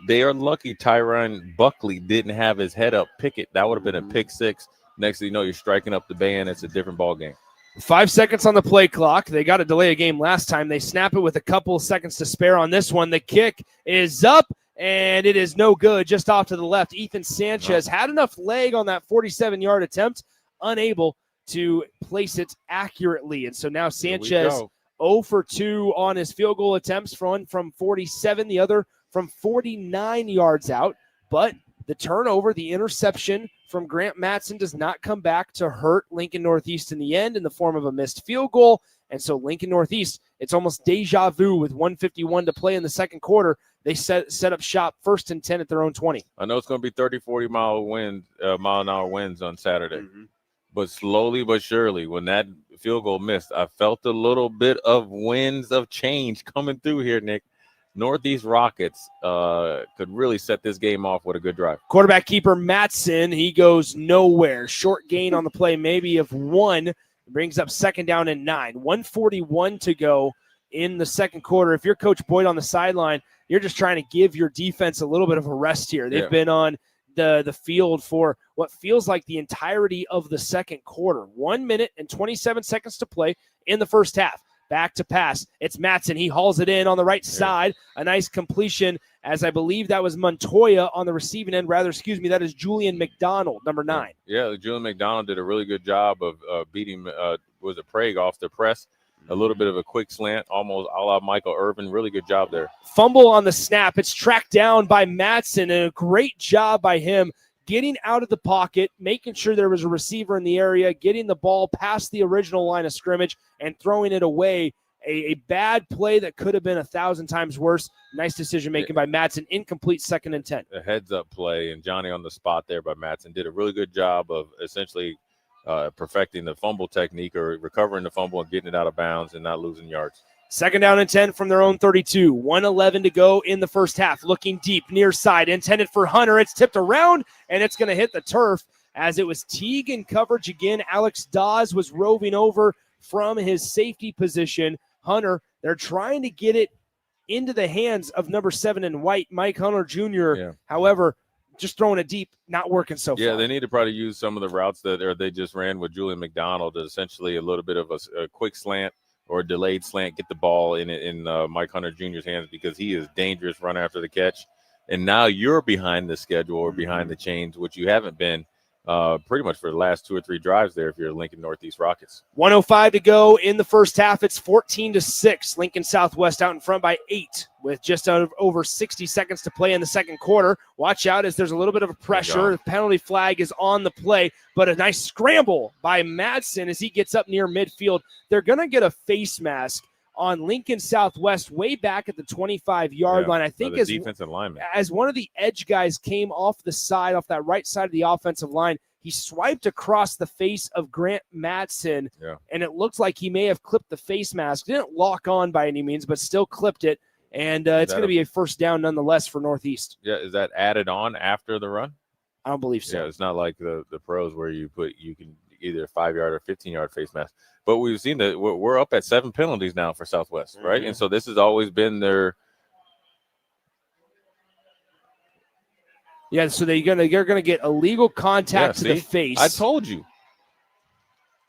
They are lucky Tyron Buckley didn't have his head up, pick it. That would have been a pick 6. Next thing you know, you're striking up the band. It's a different ball game. 5 seconds on the play clock. They got to delay a game last time. They snap it with a couple of seconds to spare on this one. The kick is up, and it is no good, just off to the left. Ethan Sanchez had enough leg on that 47-yard attempt, unable to place it accurately. And so now Sanchez 0 for 2 on his field goal attempts, one from 47, the other from 49 yards out. But the turnover, the interception from Grant Matson does not come back to hurt Lincoln Northeast in the end in the form of a missed field goal. And so Lincoln Northeast, it's almost deja vu with 1:51 to play in the second quarter. They set up shop 1st and 10 at their own 20. I know it's going to be 30, 40 mile an hour winds on Saturday. But slowly but surely, when that field goal missed, I felt a little bit of winds of change coming through here, Nick. Northeast Rockets could really set this game off with a good drive. Quarterback keeper Matson, he goes nowhere. Short gain on the play, maybe of 1. Brings up 2nd down and 9. 1:41 to go in the second quarter. If you're Coach Boyd on the sideline, you're just trying to give your defense a little bit of a rest here. They've been on the field for what feels like the entirety of the second quarter. 1 minute and 27 seconds to play in the first half. Back to pass. It's Matson. He hauls it in on the right side. A nice completion, as I believe that was Montoya on the receiving end. That is Julian McDonald, number 9. Yeah, Julian McDonald did a really good job of beating, was it Prague off the press? A little bit of a quick slant, almost a la Michael Irvin. Really good job there. Fumble on the snap. It's tracked down by Matson, and a great job by him getting out of the pocket, making sure there was a receiver in the area, getting the ball past the original line of scrimmage, and throwing it away. A bad play that could have been 1,000 times worse. Nice decision-making by Madsen. Incomplete 2nd and 10. A heads-up play, and Johnny on the spot there by Madsen did a really good job of essentially perfecting the fumble technique or recovering the fumble and getting it out of bounds and not losing yards. 2nd down and 10 from their own 32. 1:11 to go in the first half. Looking deep, near side, intended for Hunter. It's tipped around, and it's going to hit the turf as it was Teague in coverage again. Alex Dawes was roving over from his safety position. Hunter, they're trying to get it into the hands of number 7 in white, Mike Hunter Jr. Yeah. However, just throwing it deep, not working so far. Yeah, they need to probably use some of the routes that they just ran with Julian McDonald, essentially a little bit of a quick slant or a delayed slant, get the ball in Mike Hunter Jr.'s hands because he is dangerous run after the catch. And now you're behind the schedule or behind the chains, which you haven't been pretty much for the last 2 or 3 drives there if you're Lincoln Northeast Rockets. 1:05 to go in the first half. It's 14-6. Lincoln Southwest out in front by 8 with just over 60 seconds to play in the second quarter. Watch out as there's a little bit of a pressure. The penalty flag is on the play, but a nice scramble by Madsen as he gets up near midfield. They're going to get a face mask on Lincoln Southwest way back at the 25-yard line. I think as defensive lineman. As one of the edge guys came off the side, off that right side of the offensive line, he swiped across the face of Grant Madsen, and it looked like he may have clipped the face mask. Didn't lock on by any means, but still clipped it, and it's going to be a first down nonetheless for Northeast. Yeah, is that added on after the run? I don't believe so. Yeah, it's not like the pros where you can either a 5-yard or 15-yard face mask. But we've seen that we're up at 7 penalties now for Southwest, right? And so this has always been their. Yeah, so they're gonna get illegal contact to the face. I told you.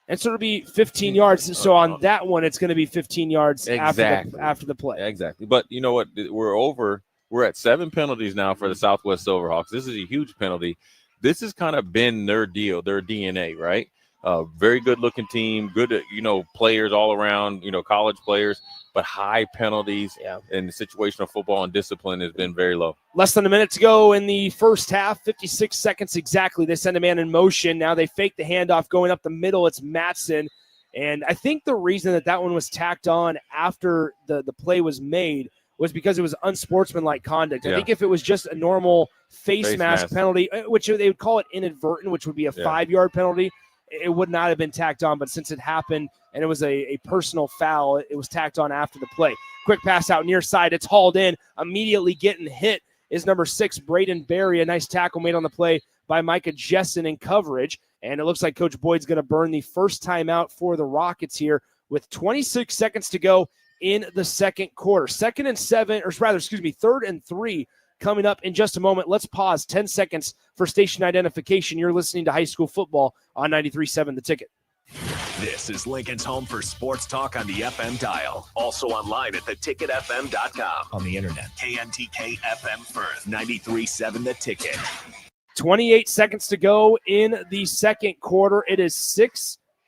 And so it'll be 15 yards. So on that one, it's going to be 15 yards after the play. Exactly. But you know what? We're at 7 penalties now for the Southwest Silverhawks. This is a huge penalty. This has kind of been their deal, their DNA, right? Very good-looking team, good, players all around, college players, but high penalties and the situational football and discipline has been very low. Less than a minute to go in the first half, 56 seconds exactly. They send a man in motion. Now they fake the handoff going up the middle. It's Madsen. And I think the reason that one was tacked on after the play was made was because it was unsportsmanlike conduct. I think if it was just a normal face mask penalty, which they would call it inadvertent, which would be a 5-yard penalty, it would not have been tacked on. But since it happened and it was a personal foul, it was tacked on after the play. Quick pass out near side. It's hauled in. Immediately getting hit is number 6, Braden Berry. A nice tackle made on the play by Micah Jessen in coverage. And it looks like Coach Boyd's going to burn the first timeout for the Rockets here with 26 seconds to go in the second quarter. 3rd and 3 coming up in just a moment. Let's pause 10 seconds for station identification. You're listening to High School Football on 93.7 The Ticket. This is Lincoln's home for sports talk on the FM dial. Also online at theticketfm.com. On the internet, KNTK FM Firth, 93.7 The Ticket. 28 seconds to go in the second quarter. It is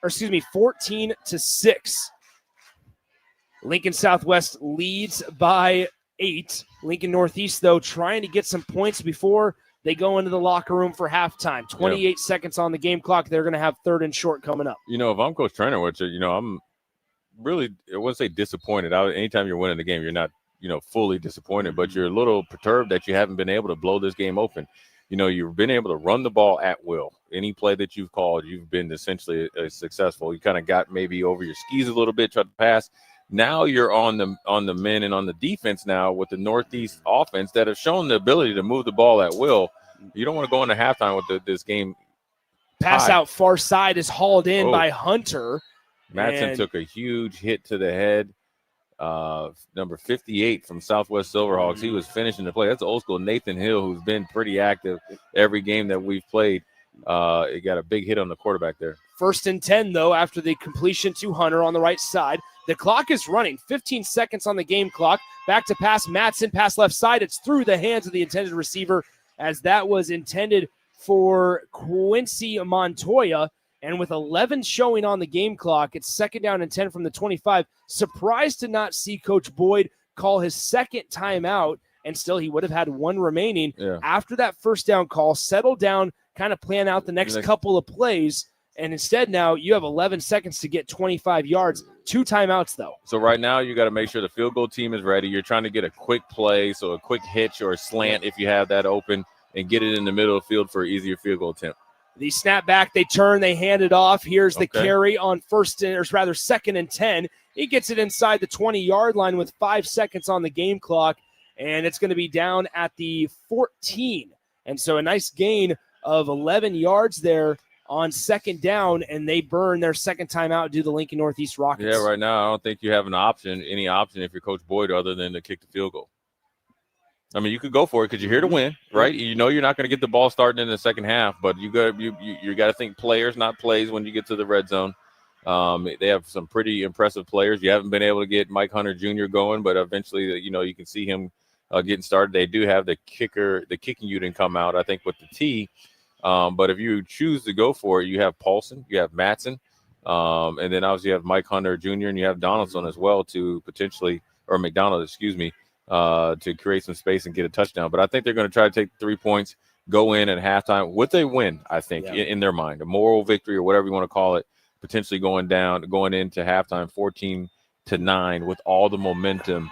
14-6. Lincoln Southwest leads by 8. Lincoln Northeast, though, trying to get some points before they go into the locker room for halftime. 28 seconds on the game clock. They're going to have 3rd and short coming up. If I'm Coach Trenowich, I'm really, I wouldn't say disappointed. Anytime you're winning the game, you're not, fully disappointed, but you're a little perturbed that you haven't been able to blow this game open. You've been able to run the ball at will. Any play that you've called, you've been essentially successful. You kind of got maybe over your skis a little bit, tried to pass. Now you're on the men and on the defense now with the Northeast offense that have shown the ability to move the ball at will. You don't want to go into halftime with this game. Pass out far side is hauled in by Hunter. Madsen took a huge hit to the head. Number 58 from Southwest Silverhawks. He was finishing the play. That's old school Nathan Hill, who's been pretty active every game that we've played. He got a big hit on the quarterback there. 1st and 10, though, after the completion to Hunter on the right side. The clock is running. 15 seconds on the game clock. Back to pass. Madsen, pass left side. It's through the hands of the intended receiver as that was intended for Quincy Montoya. And with 11 showing on the game clock, it's 2nd down and 10 from the 25. Surprised to not see Coach Boyd call his second timeout, and still he would have had 1 remaining. After that first down call, settle down, kind of plan out the next couple of plays. And instead now you have 11 seconds to get 25 yards, 2 timeouts though. So right now you got to make sure the field goal team is ready. You're trying to get a quick play, so a quick hitch or a slant if you have that open, and get it in the middle of the field for an easier field goal attempt. The snap back, they turn, they hand it off. Here's the carry on second and 10. He gets it inside the 20-yard line with 5 seconds on the game clock, and it's going to be down at the 14. And so a nice gain of 11 yards there on second down, and they burn their second timeout due to the Lincoln Northeast Rockets. Yeah, right now I don't think you have any option if you're Coach Boyd other than to kick the field goal. I mean, you could go for it because you're here to win, right? You know you're not going to get the ball starting in the second half, but you got to think players, not plays, when you get to the red zone. They have some pretty impressive players. You haven't been able to get Mike Hunter Jr. going, but eventually, you can see him getting started. They do have the kicking unit come out, I think, with the T. But if you choose to go for it, you have Paulson, you have Matson, and then obviously you have Mike Hunter Jr. and you have Donaldson as well to potentially, or McDonald, excuse me, to create some space and get a touchdown. But I think they're going to try to take 3 points, go in at halftime with a win, I think, in their mind, a moral victory or whatever you want to call it, potentially going into halftime 14-9 with all the momentum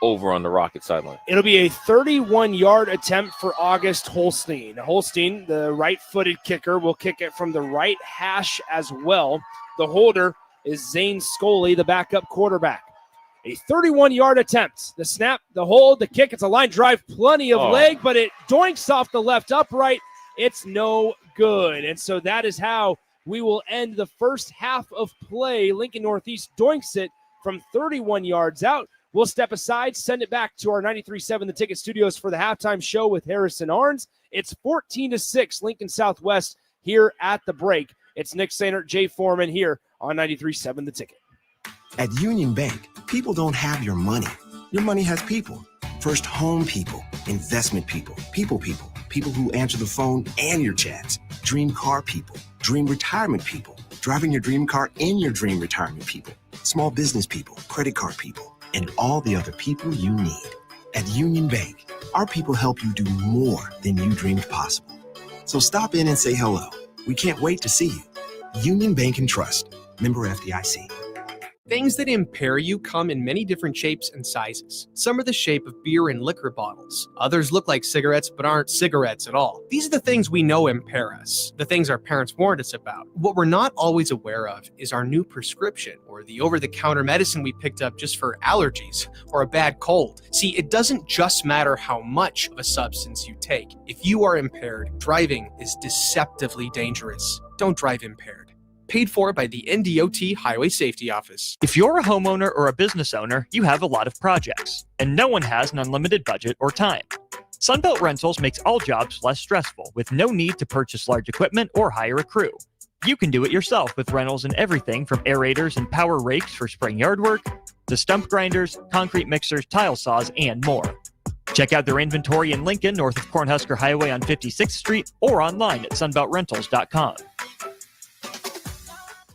over on the Rocket sideline. It'll be a 31-yard attempt for August Holstein. Holstein, the right-footed kicker, will kick it from the right hash as well. The holder is Zane Scully, the backup quarterback. A 31-yard attempt. The snap, the hold, the kick. It's a line drive, plenty of leg, but it doinks off the left upright. It's no good. And so that is how we will end the first half of play. Lincoln Northeast doinks it from 31 yards out. We'll step aside, send it back to our 93.7 The Ticket studios for the halftime show with Harrison Arns. It's 14-6 Lincoln Southwest here at the break. It's Nick Sainert, Jay Foreman here on 93.7 The Ticket. At Union Bank, people don't have your money. Your money has people. First home people, investment people, people who answer the phone and your chats, dream car people, dream retirement people, driving your dream car in your dream retirement people, small business people, credit card people, and all the other people you need. At Union Bank, our people help you do more than you dreamed possible. So stop in and say hello. We can't wait to see you. Union Bank and Trust. Member FDIC. Things that impair you come in many different shapes and sizes. Some are the shape of beer and liquor bottles. Others look like cigarettes but aren't cigarettes at all. These are the things we know impair us, the things our parents warned us about. What we're not always aware of is our new prescription, or the over-the-counter medicine we picked up just for allergies or a bad cold. See, it doesn't just matter how much of a substance you take. If you are impaired, driving is deceptively dangerous. Don't drive impaired. Paid for by the NDOT Highway Safety Office. If you're a homeowner or a business owner, you have a lot of projects, and no one has an unlimited budget or time. Sunbelt Rentals makes all jobs less stressful with no need to purchase large equipment or hire a crew. You can do it yourself with rentals and everything from aerators and power rakes for spring yard work to stump grinders, concrete mixers, tile saws, and more. Check out their inventory in Lincoln, north of Cornhusker Highway on 56th Street, or online at sunbeltrentals.com.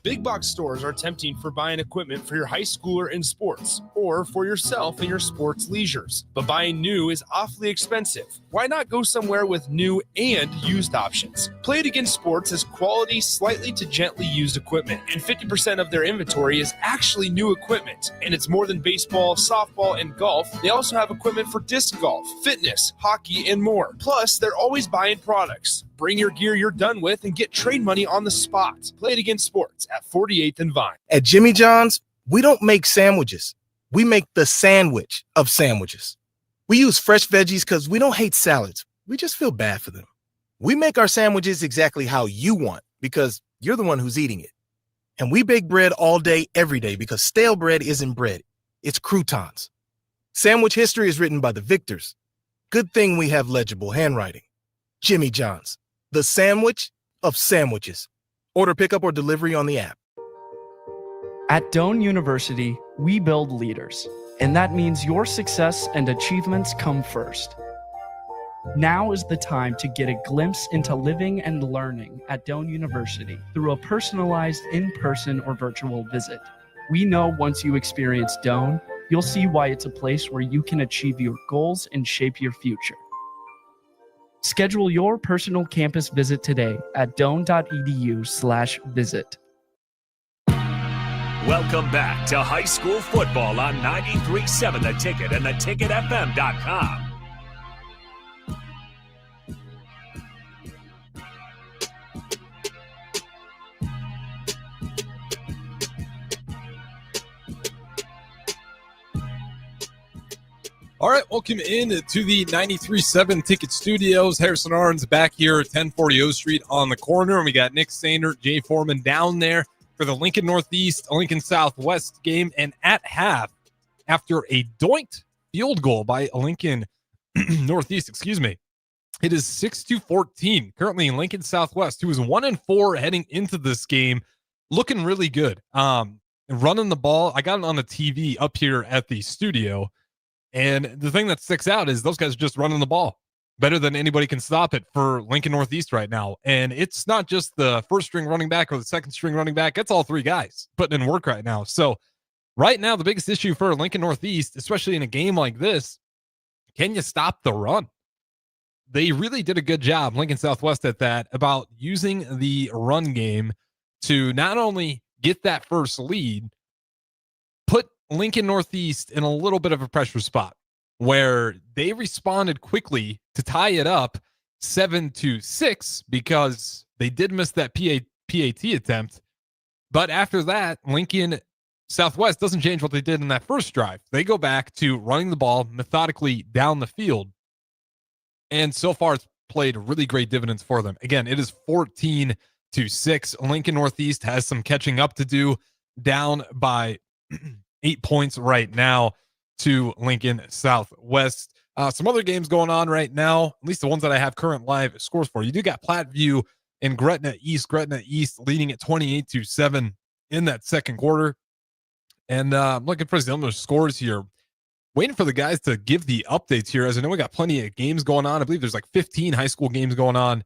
Big box stores are tempting for buying equipment for your high schooler in sports or for yourself in your sports leisures. But buying new is awfully expensive. Why not go somewhere with new and used options? Play It Again Sports has quality, slightly to gently used equipment, and 50% of their inventory is actually new equipment. And it's more than baseball, softball, and golf. They also have equipment for disc golf, fitness, hockey, and more. Plus, they're always buying products. Bring your gear you're done with and get trade money on the spot. Play It Again Sports at 48th and Vine. At Jimmy John's, we don't make sandwiches. We make the sandwich of sandwiches. We use fresh veggies because we don't hate salads. We just feel bad for them. We make our sandwiches exactly how you want because you're the one who's eating it. And we bake bread all day, every day because stale bread isn't bread. It's croutons. Sandwich history is written by the victors. Good thing we have legible handwriting. Jimmy John's, the sandwich of sandwiches. Order pickup or delivery on the app. At Doane University, we build leaders, and that means your success and achievements come first. Now is the time to get a glimpse into living and learning at Doane University through a personalized in-person or virtual visit. We know once you experience Doane, you'll see why it's a place where you can achieve your goals and shape your future. Schedule your personal campus visit today at doan.edu/visit. Welcome back to high school football on 93.7 The Ticket and theticketfm.com. All right, welcome in to the 93.7 Ticket Studios. Harrison Arns back here at 1040 O Street on the corner. And we got Nick Sander, Jay Foreman down there for the Lincoln Northeast, Lincoln Southwest game. And at half, after a doinked field goal by Lincoln Northeast, it is 6-14. Currently in Lincoln Southwest, who is 1-4 heading into this game, looking really good. Running the ball. I got it on the TV up here at the studio. And the thing that sticks out is those guys are just running the ball better than anybody can stop it for Lincoln Northeast right now. And it's not just the first string running back or the second string running back. It's all three guys putting in work right now. So right now, the biggest issue for Lincoln Northeast, especially in a game like this, can you stop the run? They really did a good job, Lincoln Southwest, at that, about using the run game to not only get that first lead, put Lincoln Northeast in a little bit of a pressure spot where they responded quickly to tie it up 7-6 because they did miss that PAT attempt. But after that, Lincoln Southwest doesn't change what they did in that first drive. They go back to running the ball methodically down the field. And so far, it's played really great dividends for them. Again, it is 14-6. Lincoln Northeast has some catching up to do, down by 8 points right now to Lincoln Southwest. Some other games going on right now, at least the ones that I have current live scores for. You do got Platteview and Gretna East. Gretna East leading at 28-7 in that second quarter. And I'm looking for some other scores here. Waiting for the guys to give the updates here, as I know we got plenty of games going on. I believe there's like 15 high school games going on.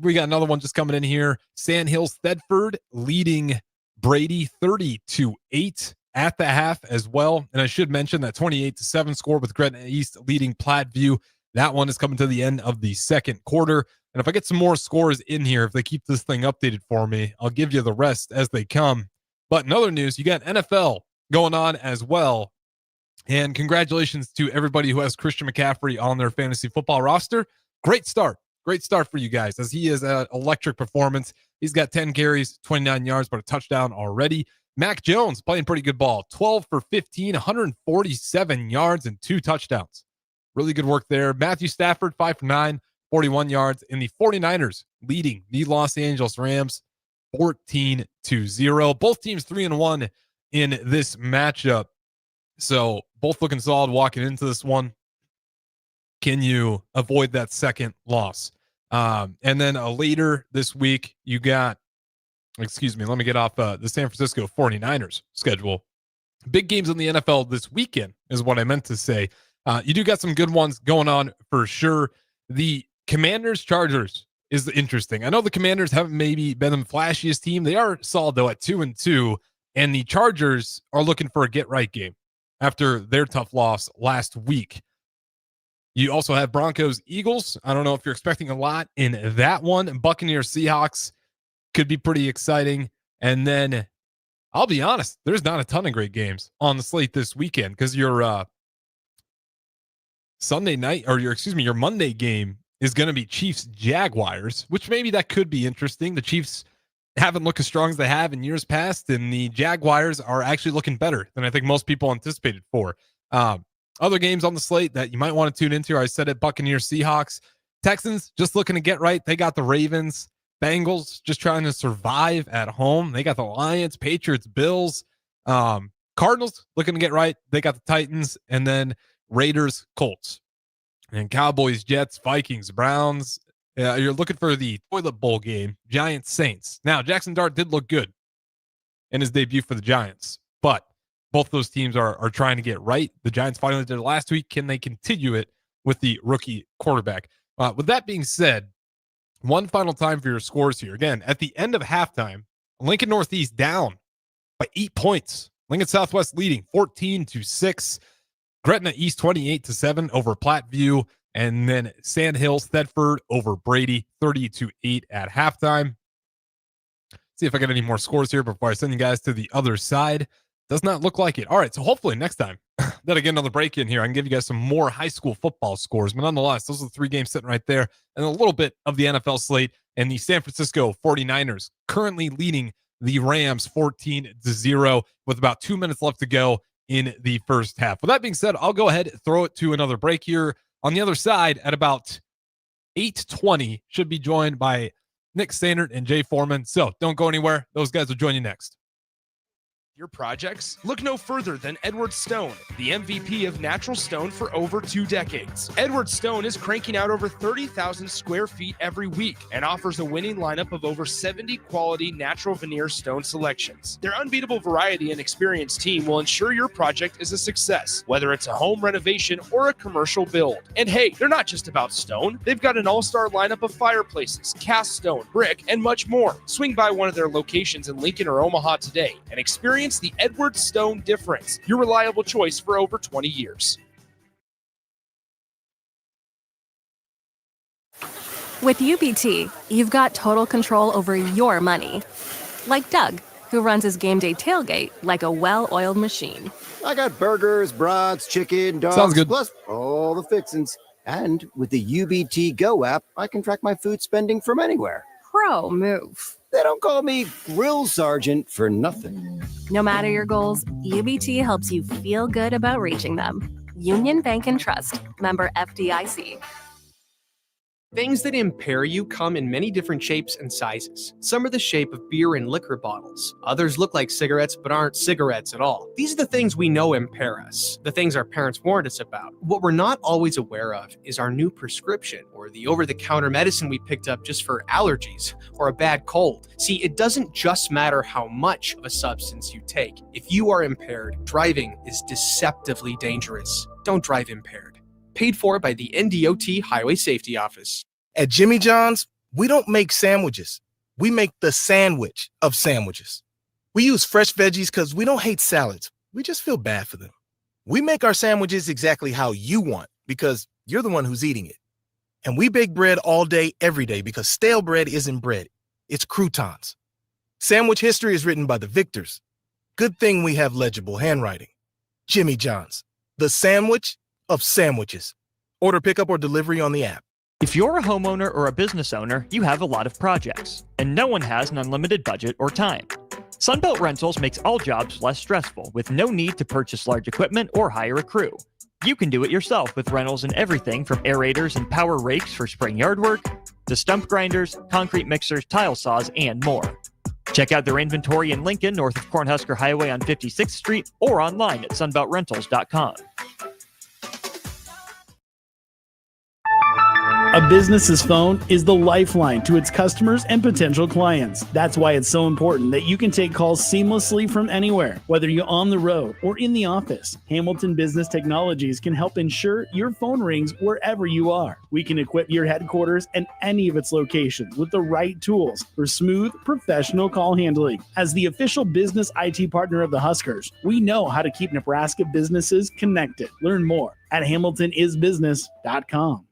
We got another one just coming in here. Sandhills Thedford leading Brady 30-8 at the half as well. And I should mention that 28-7 score with Gretna East leading Platteview. That one is coming to the end of the second quarter. And if I get some more scores in here, if they keep this thing updated for me, I'll give you the rest as they come. But in other news, you got NFL going on as well. And congratulations to everybody who has Christian McCaffrey on their fantasy football roster. Great start for you guys, as he is an electric performance. He's got 10 carries, 29 yards, but a touchdown already. Mac Jones playing pretty good ball, 12 for 15, 147 yards and 2 touchdowns. Really good work there. Matthew Stafford, 5 for 9, 41 yards. And the 49ers leading the Los Angeles Rams 14-0. Both teams 3-1 in this matchup. So both looking solid walking into this one. Can you avoid that second loss? And then later this week, you got, let me get off the San Francisco 49ers schedule. Big games in the NFL this weekend is what I meant to say. You do got some good ones going on for sure. The Commanders-Chargers is interesting. I know the Commanders haven't maybe been the flashiest team. They are solid, though, at 2-2. And the Chargers are looking for a get-right game after their tough loss last week. You also have Broncos-Eagles. I don't know if you're expecting a lot in that one. Buccaneers-Seahawks could be pretty exciting. And then, I'll be honest, there's not a ton of great games on the slate this weekend because your Sunday night, or your Monday game is going to be Chiefs-Jaguars, which maybe that could be interesting. The Chiefs haven't looked as strong as they have in years past, and the Jaguars are actually looking better than I think most people anticipated for. Other games on the slate that you might want to tune into, I said it, Buccaneers, Seahawks. Texans just looking to get right. They got the Ravens. Bengals just trying to survive at home. They got the Lions, Patriots, Bills. Cardinals looking to get right. They got the Titans. And then Raiders, Colts. And Cowboys, Jets, Vikings, Browns. You're looking for the toilet bowl game, Giants, Saints. Now, Jackson Dart did look good in his debut for the Giants, but both those teams are trying to get right. The Giants finally did it last week. Can they continue it with the rookie quarterback? With that being said, one final time for your scores here. Again, at the end of halftime, Lincoln Northeast down by 8 points. Lincoln Southwest leading 14-6. Gretna East 28-7 over Platteview. And then Sandhill, Thedford over Brady, 30-8 at halftime. See if I get any more scores here before I send you guys to the other side. Does not look like it. All right, so hopefully next time that I get another break in here, I can give you guys some more high school football scores. But nonetheless, those are the 3 games sitting right there, and a little bit of the NFL slate. And the San Francisco 49ers currently leading the Rams 14-0 with about 2 minutes left to go in the first half. With that being said, I'll go ahead and throw it to another break here. On the other side, at about 8:20, should be joined by Nick Stannard and Jay Foreman. So don't go anywhere. Those guys will join you next. Your projects? Look no further than Edward Stone, the MVP of natural stone for over 2 decades. Edward Stone is cranking out over 30,000 square feet every week and offers a winning lineup of over 70 quality natural veneer stone selections. Their unbeatable variety and experienced team will ensure your project is a success, whether it's a home renovation or a commercial build. And hey, they're not just about stone. They've got an all-star lineup of fireplaces, cast stone, brick, and much more. Swing by one of their locations in Lincoln or Omaha today and experience the Edward Stone difference, your reliable choice for over 20 years. With UBT, you've got total control over your money. Like Doug, who runs his game day tailgate like a well-oiled machine. I got burgers, brats, chicken, dogs, Sounds good. plus all the fixins. And with the UBT Go app, I can track my food spending from anywhere. Pro move. They don't call me Grill Sergeant for nothing. No matter your goals, UBT helps you feel good about reaching them. Union Bank and Trust, member FDIC. Things that impair you come in many different shapes and sizes. Some are the shape of beer and liquor bottles. Others look like cigarettes but aren't cigarettes at all. These are the things we know impair us, the things our parents warned us about. What we're not always aware of is our new prescription, or the over-the-counter medicine we picked up just for allergies or a bad cold. See, it doesn't just matter how much of a substance you take. If you are impaired, driving is deceptively dangerous. Don't drive impaired. Paid for by the NDOT Highway Safety Office. At Jimmy John's, we don't make sandwiches. We make the sandwich of sandwiches. We use fresh veggies because we don't hate salads. We just feel bad for them. We make our sandwiches exactly how you want because you're the one who's eating it. And we bake bread all day, every day because stale bread isn't bread. It's croutons. Sandwich history is written by the victors. Good thing we have legible handwriting. Jimmy John's, the sandwich of sandwiches. Order pickup or delivery on the app. If you're a homeowner or a business owner, you have a lot of projects, and no one has an unlimited budget or time. Sunbelt Rentals makes all jobs less stressful with no need to purchase large equipment or hire a crew. You can do it yourself with rentals and everything from aerators and power rakes for spring yard work to stump grinders, concrete mixers, tile saws, and more. Check out their inventory in Lincoln, north of Cornhusker Highway on 56th Street, or online at sunbeltrentals.com. A business's phone is the lifeline to its customers and potential clients. That's why it's so important that you can take calls seamlessly from anywhere, whether you're on the road or in the office. Hamilton Business Technologies can help ensure your phone rings wherever you are. We can equip your headquarters and any of its locations with the right tools for smooth, professional call handling. As the official business IT partner of the Huskers, we know how to keep Nebraska businesses connected. Learn more at hamiltonisbusiness.com.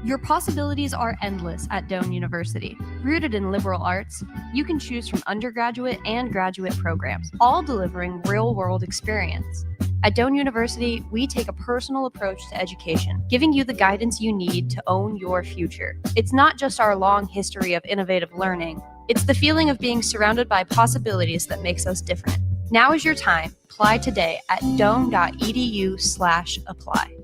Your possibilities are endless at Doane University. Rooted in liberal arts, you can choose from undergraduate and graduate programs, all delivering real-world experience. At Doane University, we take a personal approach to education, giving you the guidance you need to own your future. It's not just our long history of innovative learning, it's the feeling of being surrounded by possibilities that makes us different. Now is your time. Apply today at doane.edu/apply.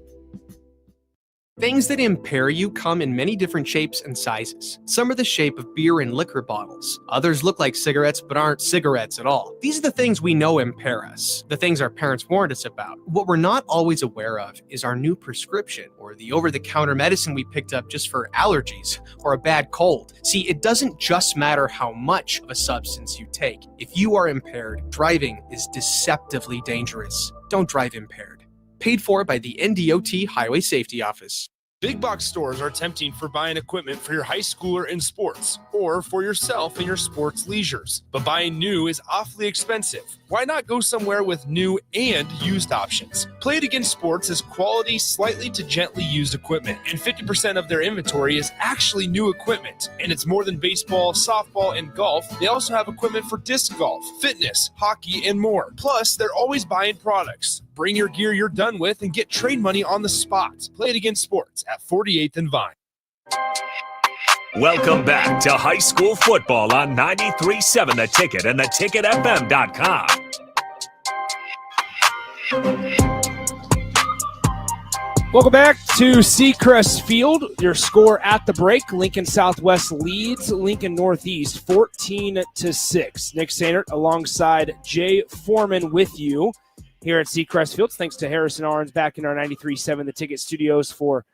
Things that impair you come in many different shapes and sizes. Some are the shape of beer and liquor bottles. Others look like cigarettes but aren't cigarettes at all. These are the things we know impair us, the things our parents warned us about. What we're not always aware of is our new prescription, or the over-the-counter medicine we picked up just for allergies or a bad cold. See, it doesn't just matter how much of a substance you take. If you are impaired, driving is deceptively dangerous. Don't drive impaired. Paid for by the NDOT Highway Safety Office. Big box stores are tempting for buying equipment for your high schooler in sports or for yourself in your sports leisures. But buying new is awfully expensive. Why not go somewhere with new and used options? Play It Again Sports is quality, slightly to gently used equipment, and 50% of their inventory is actually new equipment. And it's more than baseball, softball, and golf. They also have equipment for disc golf, fitness, hockey, and more. Plus, they're always buying products. Bring your gear you're done with and get trade money on the spot. Play It Again Sports at 48th and Vine. Welcome back to high school football on 93.7 The Ticket and theticketfm.com. Welcome back to Seacrest Field. Your score at the break: Lincoln Southwest leads Lincoln Northeast 14-6. Nick Sainert alongside Jay Foreman with you here at Seacrest Field. Thanks to Harrison Arns back in our 93.7 The Ticket studios for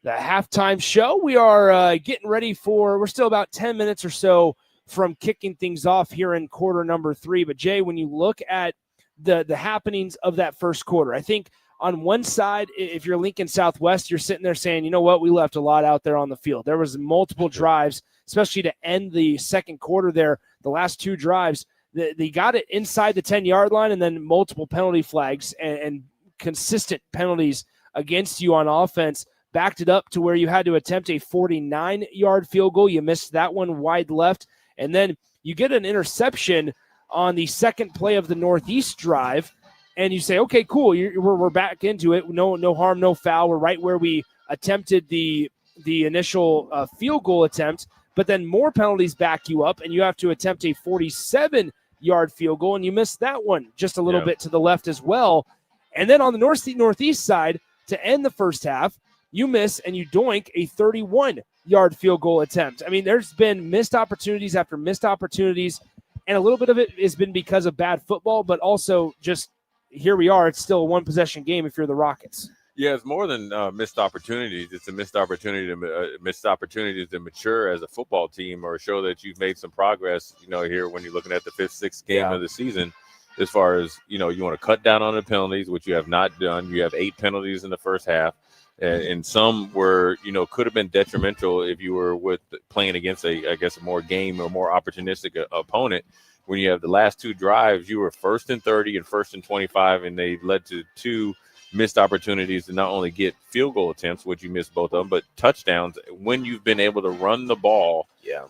the halftime show. We are getting ready for, we're still about 10 minutes or so from kicking things off here in quarter number 3. But Jay, when you look at the happenings of that first quarter, I think on one side, if you're Lincoln Southwest, you're sitting there saying, you know what, we left a lot out there on the field. There was multiple drives, especially to end the second quarter there, the last 2 drives. They got it inside the 10-yard line, and then multiple penalty flags and consistent penalties against you on offense backed it up to where you had to attempt a 49-yard field goal. You missed that one wide left, and then you get an interception on the second play of the Northeast drive, and you say, okay, cool, we're back into it. No harm, no foul. We're right where we attempted the initial field goal attempt, but then more penalties back you up, and you have to attempt a 47-yard field goal, and you missed that one just a little bit to the left as well. And then on the Northeast side, to end the first half, you miss and you doink a 31-yard field goal attempt. I mean, there's been missed opportunities after missed opportunities, and a little bit of it has been because of bad football, but also just here we are. It's still a one-possession game if you're the Rockets. Yeah, it's more than missed opportunities. It's a missed opportunity to mature as a football team or show that you've made some progress, here when you're looking at the 5th, 6th game of the season, as far as, you want to cut down on the penalties, which you have not done. You have 8 penalties in the first half. And some were, could have been detrimental if you were playing against a more game or more opportunistic opponent. When you have the last 2 drives, you were 1st and 30 and 1st and 25, and they led to 2 missed opportunities to not only get field goal attempts, which you missed both of them, but touchdowns when you've been able to run the ball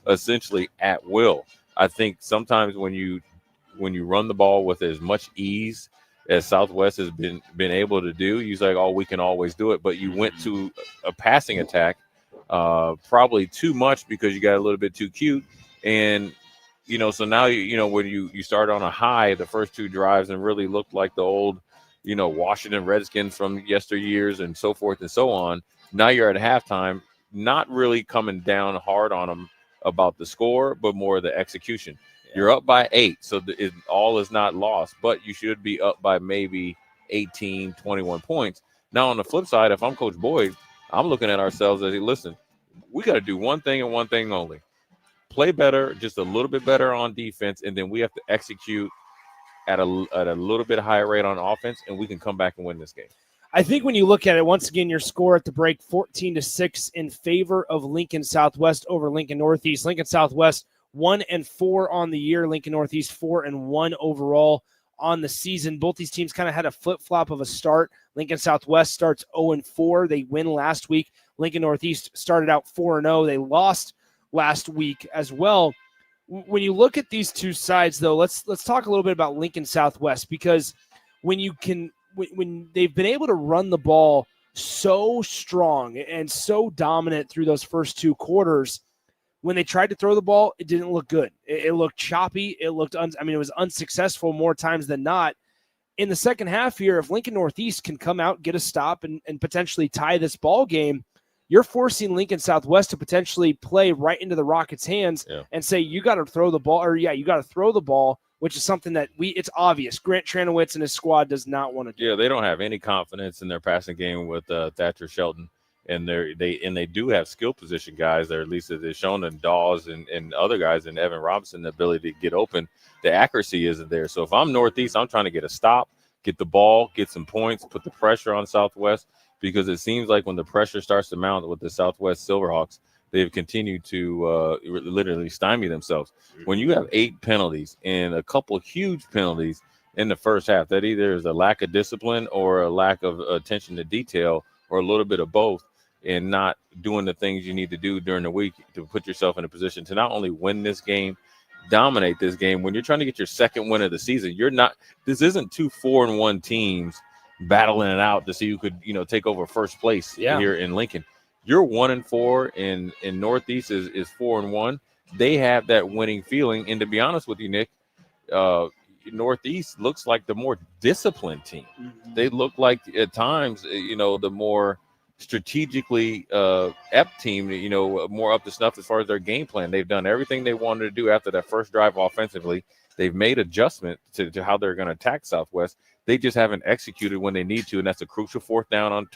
essentially at will. I think sometimes when you run the ball with as much ease as Southwest has been able to do, you say, oh, we can always do it. But you went to a passing attack probably too much because you got a little bit too cute. And, so now, when you start on a high, the first 2 drives and really looked like the old, Washington Redskins from yesteryears and so forth and so on. Now you're at halftime, not really coming down hard on them about the score, but more the execution. You're up by 8, so all is not lost, but you should be up by maybe 18, 21 points. Now, on the flip side, if I'm Coach Boyd, I'm looking at ourselves as, listen, we got to do one thing and one thing only. Play better, just a little bit better on defense, and then we have to execute at a little bit higher rate on offense, and we can come back and win this game. I think when you look at it, once again, your score at the break, 14-6 in favor of Lincoln Southwest over Lincoln Northeast. Lincoln Southwest 1-4 on the year. Lincoln Northeast 4-1 overall on the season. Both these teams kind of had a flip-flop of a start. Lincoln Southwest starts 0-4. They win last week. Lincoln Northeast started out 4-0. They lost last week as well. When you look at these two sides, though, let's talk a little bit about Lincoln Southwest, because when they've been able to run the ball so strong and so dominant through those first 2 quarters, when they tried to throw the ball, it didn't look good. It looked choppy. It looked it was unsuccessful more times than not. In the second half here, if Lincoln Northeast can come out, get a stop, and potentially tie this ball game, you're forcing Lincoln Southwest to potentially play right into the Rockets' hands and say, you got to throw the ball, you got to throw the ball, which is something that it's obvious. Grant Tranowitz and his squad does not want to do. Yeah, they don't have any confidence in their passing game with Thatcher Shelton. And they do have skill position guys, or at least they've shown in Dawes and other guys, and Evan Robinson, the ability to get open. The accuracy isn't there. So if I'm Northeast, I'm trying to get a stop, get the ball, get some points, put the pressure on Southwest. because it seems like when the pressure starts to mount with the Southwest Silverhawks, they've continued to literally stymie themselves. When you have 8 penalties and a couple huge penalties in the first half, that either is a lack of discipline or a lack of attention to detail or a little bit of both, and not doing the things you need to do during the week to put yourself in a position to not only win this game, dominate this game. When you're trying to get your second win of the season, this isn't 2 4-1 teams battling it out to see who could, take over first place here in Lincoln. You're 1-4 in Northeast is 4-1. They have that winning feeling. And to be honest with you, Nick, Northeast looks like the more disciplined team. They look like at times, the more strategically apt team, more up to snuff as far as their game plan. They've done everything they wanted to do after that first drive offensively. They've made adjustment to how they're going to attack Southwest. They just haven't executed when they need to, and that's a crucial 4th down on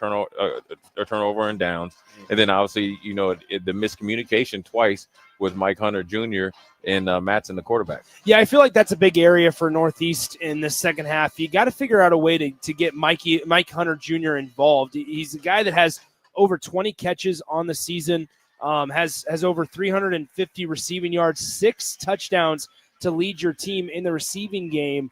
turnover and downs. And then obviously, the miscommunication twice with Mike Hunter Jr. and Matson, the quarterback. Yeah, I feel like that's a big area for Northeast in the second half. You got to figure out a way to get Mike Hunter Jr. involved. He's a guy that has over 20 catches on the season, has over 350 receiving yards, 6 touchdowns to lead your team in the receiving game.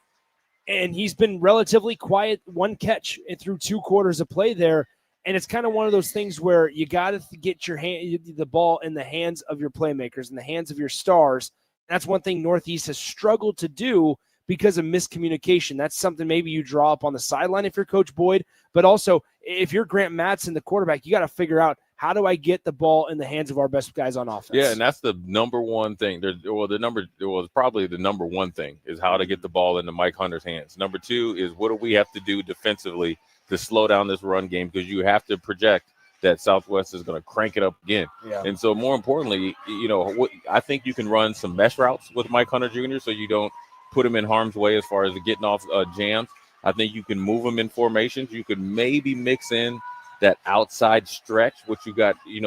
And he's been relatively quiet, 1 catch through 2 quarters of play there. And it's kind of one of those things where you got to get the ball in the hands of your playmakers, in the hands of your stars. And that's one thing Northeast has struggled to do because of miscommunication. That's something maybe you draw up on the sideline if you're Coach Boyd. But also, if you're Grant Matson, the quarterback, you got to figure out, how do I get the ball in the hands of our best guys on offense? Yeah, and that's the number one thing. Probably the number one thing is how to get the ball into Mike Hunter's hands. Number 2 is, what do we have to do defensively to slow down this run game, because you have to project that Southwest is going to crank it up again. Yeah. And so more importantly, I think you can run some mesh routes with Mike Hunter Jr. so you don't put him in harm's way as far as getting off jams. I think you can move him in formations. You could maybe mix in that outside stretch, which you got, you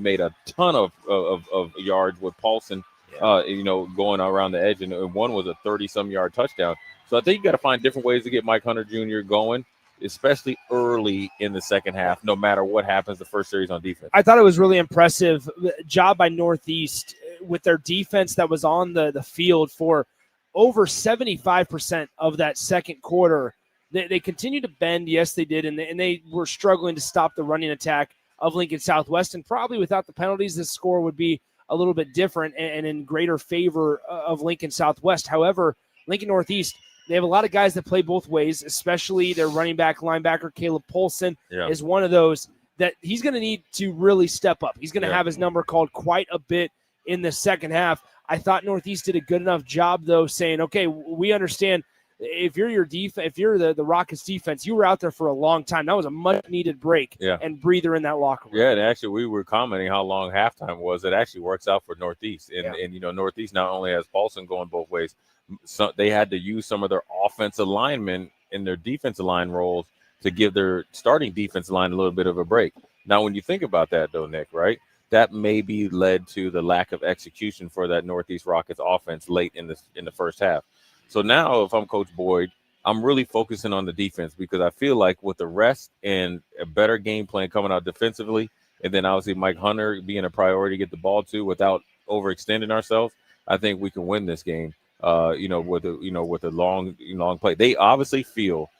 made a ton of yards with Paulson, going around the edge, and one was a 30-some yard touchdown. So I think you got to find different ways to get Mike Hunter Jr. going, especially early in the second half, no matter what happens the first series on defense. I thought it was really impressive job by Northeast with their defense that was on the field for over 75% of that second quarter. They continued to bend. Yes, they did, and they were struggling to stop the running attack of Lincoln Southwest, and probably without the penalties, this score would be a little bit different and in greater favor of Lincoln Southwest. However, Lincoln Northeast, they have a lot of guys that play both ways, especially their running back linebacker, Caleb Polson, is one of those that he's going to need to really step up. He's going to have his number called quite a bit in the second half. I thought Northeast did a good enough job, though, saying, okay, we understand if you're if you're the Rockets defense, you were out there for a long time. That was a much-needed break and breather in that locker room. Yeah, and actually we were commenting how long halftime was. It actually works out for Northeast. And Northeast not only has Paulson going both ways, so they had to use some of their offensive linemen in their defensive line roles to give their starting defensive line a little bit of a break. Now, when you think about that, though, Nick, right, that maybe led to the lack of execution for that Northeast Rockets offense late in the first half. So now, if I'm Coach Boyd, I'm really focusing on the defense, because I feel like with the rest and a better game plan coming out defensively, and then obviously Mike Hunter being a priority to get the ball to without overextending ourselves, I think we can win this game. With a long play. They obviously feel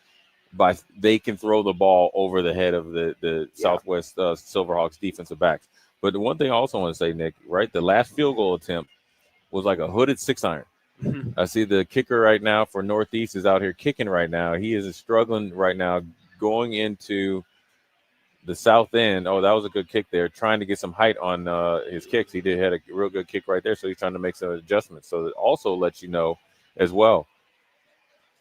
they can throw the ball over the head of the Southwest Silverhawks defensive backs. But the one thing I also want to say, Nick, right, the last field goal attempt was like a hooded 6-iron. I see the kicker right now for Northeast is out here kicking right now. He is struggling right now going into the south end. Oh, that was a good kick there, trying to get some height on his kicks. He had a real good kick right there, so he's trying to make some adjustments. So it also lets you know as well,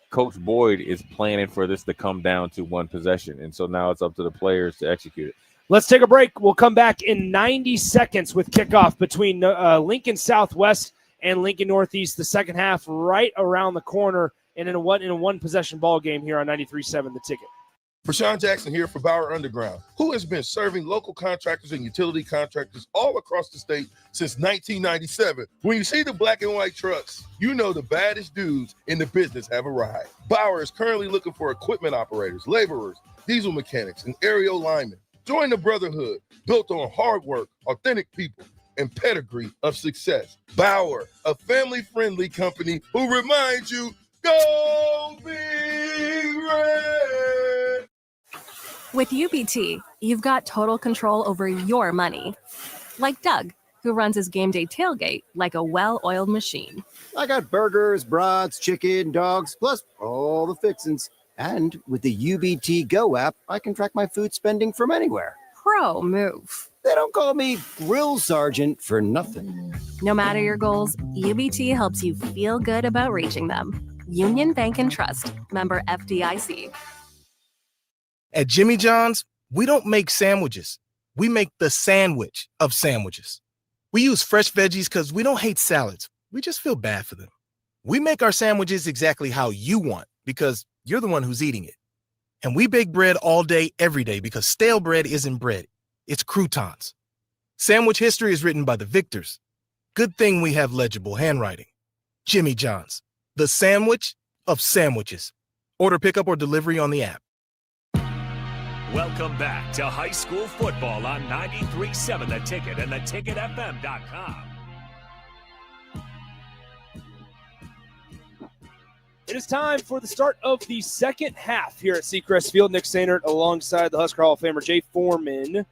Coach Boyd is planning for this to come down to one possession, and so now it's up to the players to execute it. Let's take a break. We'll come back in 90 seconds with kickoff between Lincoln Southwest and Lincoln Northeast. The second half right around the corner, and in a one-possession ball game here on 93.7 The Ticket. Rashawn Jackson here for Bauer Underground, who has been serving local contractors and utility contractors all across the state since 1997. When you see the black and white trucks, you know the baddest dudes in the business have arrived. Bauer is currently looking for equipment operators, laborers, diesel mechanics, and aerial linemen. Join the brotherhood built on hard work, authentic people, and pedigree of success. Bauer, a family-friendly company who reminds you, go Big Red! With UBT, you've got total control over your money. Like Doug, who runs his game day tailgate like a well-oiled machine. I got burgers, brats, chicken, dogs, plus all the fixins. And with the UBT Go app, I can track my food spending from anywhere. Pro move. They don't call me Grill Sergeant for nothing. No matter your goals, UBT helps you feel good about reaching them. Union Bank and Trust, member FDIC. At Jimmy John's, we don't make sandwiches. We make the sandwich of sandwiches. We use fresh veggies because we don't hate salads. We just feel bad for them. We make our sandwiches exactly how you want because you're the one who's eating it. And we bake bread all day, every day because stale bread isn't bread. It's croutons. Sandwich history is written by the victors. Good thing we have legible handwriting. Jimmy John's, the sandwich of sandwiches. Order pickup or delivery on the app. Welcome back to high school football on 93.7 The Ticket and theticketfm.com. It is time for the start of the second half here at Seacrest Field. Nick Sainert alongside the Husker Hall of Famer Jay Foreman,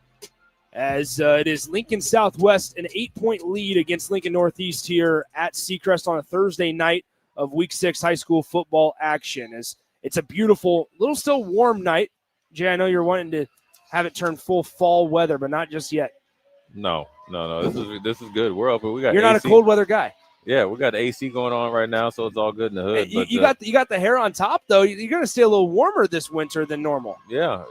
as it is Lincoln Southwest, an 8-point lead against Lincoln Northeast here at Seacrest on a Thursday night of Week 6 high school football action. As it's a beautiful, little still warm night. Jay, I know you're wanting to have it turn full fall weather, but not just yet. No. This is good. We're open. We got. You're not AC. a cold weather guy. Yeah, we got AC going on right now, so it's all good in the hood. You got the hair on top though. You're going to stay a little warmer this winter than normal. Yeah,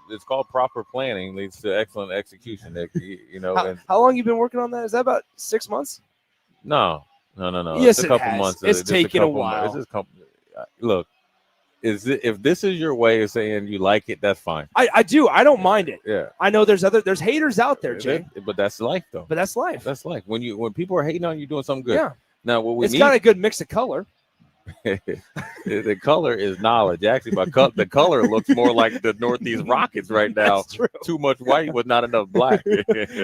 it's called proper planning leads to excellent execution. Nick. You know. How long you been working on that? Is that about 6 months? No. Yes, it's a couple months. It's taken a while. It's just look. If this is your way of saying you like it, that's fine. I do. I don't mind it. Yeah. I know there's haters out there, Jay. But that's life, though. But that's life. That's life. When people are hating on you doing something good. Yeah. Now what it's got a good mix of color. The color is knowledge. Actually, the color looks more like the Northeast Rockets right now. That's true. Too much white with not enough black.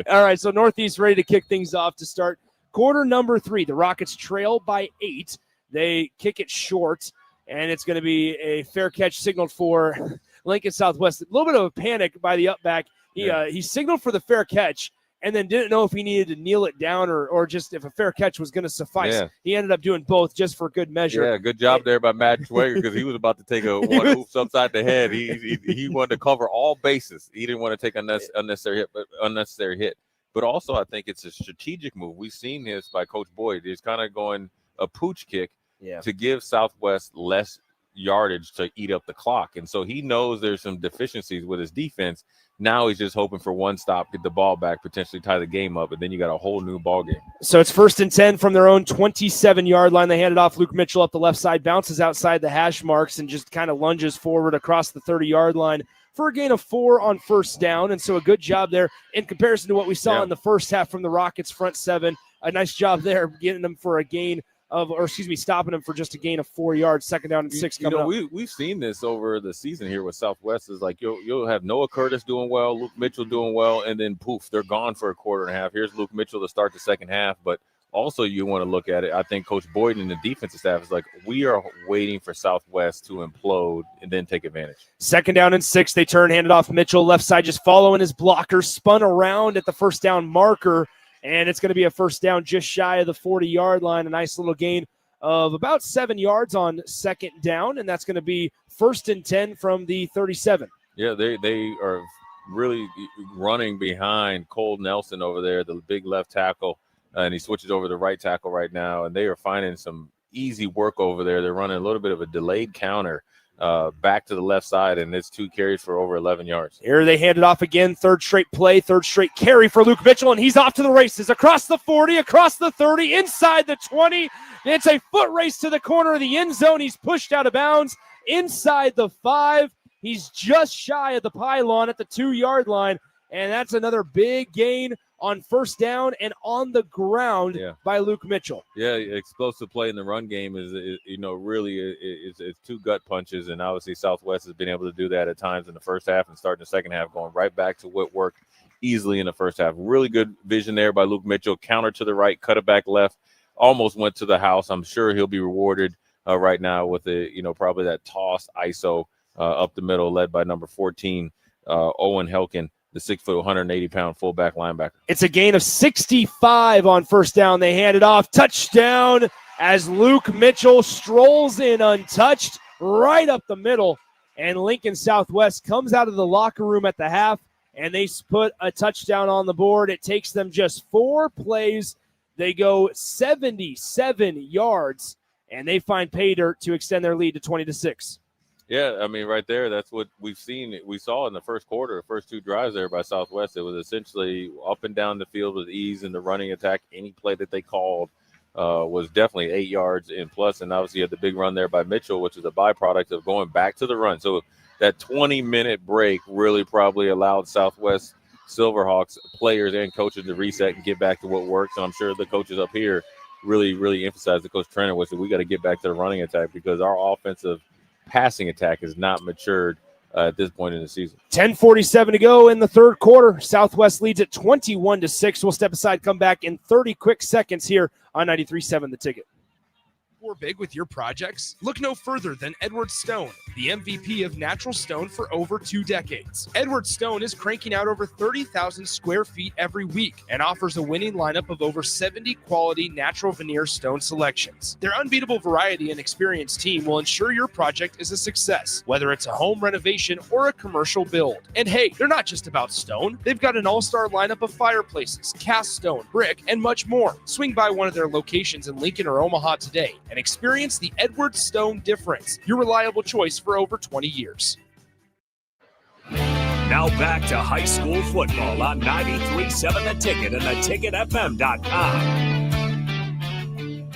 All right, so Northeast ready to kick things off to start quarter number 3. The Rockets trail by 8. They kick it short. And it's going to be a fair catch signaled for Lincoln Southwest. A little bit of a panic by the up back. He signaled for the fair catch and then didn't know if he needed to kneel it down or just if a fair catch was going to suffice. Yeah. He ended up doing both just for good measure. Yeah, good job there by Matt Schwager because he was about to take one oops upside the head. He wanted to cover all bases. He didn't want to take unnecessary hit. But also I think it's a strategic move. We've seen this by Coach Boyd. He's kind of going a pooch kick. Yeah. To give Southwest less yardage to eat up the clock. And so he knows there's some deficiencies with his defense. Now he's just hoping for one stop, get the ball back, potentially tie the game up, and then you got a whole new ball game. So it's 1st and 10 from their own 27-yard line. They hand it off. Luke Mitchell up the left side, bounces outside the hash marks, and just kind of lunges forward across the 30-yard line for a gain of 4 on first down. And so a good job there in comparison to what we saw in the first half from the Rockets front 7. A nice job there getting them for a gain stopping him for just a gain of 4 yards, 2nd down and 6 coming up. We've seen this over the season here with Southwest. Is like you'll have Noah Curtis doing well, Luke Mitchell doing well, and then poof, they're gone for a quarter and a half. Here's Luke Mitchell to start the second half. But also you want to look at it. I think Coach Boyd and the defensive staff is like, we are waiting for Southwest to implode and then take advantage. 2nd down and 6. They turn, handed off Mitchell, left side just following his blocker, spun around at the first down marker. And it's going to be a first down just shy of the 40-yard line. A nice little gain of about 7 yards on 2nd down. And that's going to be 1st and 10 from the 37. Yeah, they are really running behind Cole Nelson over there, the big left tackle. And he switches over to right tackle right now. And they are finding some easy work over there. They're running a little bit of a delayed counter back to the left side, and it's 2 carries for over 11 yards. Here they hand it off again. 3rd straight play, 3rd straight carry for Luke Mitchell, and he's off to the races. Across the 40, across the 30, inside the 20. It's a foot race to the corner of the end zone. He's pushed out of bounds inside the 5. He's just shy of the pylon at the 2-yard line, and that's another big gain on first down and on the ground by Luke Mitchell. Yeah, explosive play in the run game is really is two gut punches, and obviously Southwest has been able to do that at times in the first half and starting the second half, going right back to what worked easily in the first half. Really good vision there by Luke Mitchell. Counter to the right, cut it back left, almost went to the house. I'm sure he'll be rewarded right now with probably that toss ISO up the middle, led by number 14, Owen Helkin, the 6', 180-pound fullback linebacker. It's a gain of 65 on first down. They hand it off. Touchdown as Luke Mitchell strolls in untouched right up the middle. And Lincoln Southwest comes out of the locker room at the half, and they put a touchdown on the board. It takes them just 4 plays. They go 77 yards, and they find pay dirt to extend their lead to 20-6. Yeah, I mean, right there, that's what we saw in the first quarter, the first 2 drives there by Southwest. It was essentially up and down the field with ease in the running attack. Any play that they called was definitely 8 yards in plus. And obviously you had the big run there by Mitchell, which is a byproduct of going back to the run. So that 20-minute break really probably allowed Southwest Silverhawks players and coaches to reset and get back to what works. And I'm sure the coaches up here really emphasized, the coach trainer was that we got to get back to the running attack because our offensive passing attack has not matured at this point in the season. 10:47 to go in the third quarter. Southwest leads at 21-6. We'll step aside, come back in 30 quick seconds here on 93.7 The Ticket. Big with your projects? Look no further than Edward Stone, the MVP of natural stone for over 2 decades. Edward Stone is cranking out over 30,000 square feet every week and offers a winning lineup of over 70 quality natural veneer stone selections. Their unbeatable variety and experienced team will ensure your project is a success, whether it's a home renovation or a commercial build. And hey, they're not just about stone. They've got an all-star lineup of fireplaces, cast stone, brick, and much more. Swing by one of their locations in Lincoln or Omaha today and experience the Edward Stone difference, your reliable choice for over 20 years. Now back to high school football on 93.7 The Ticket and theticketfm.com.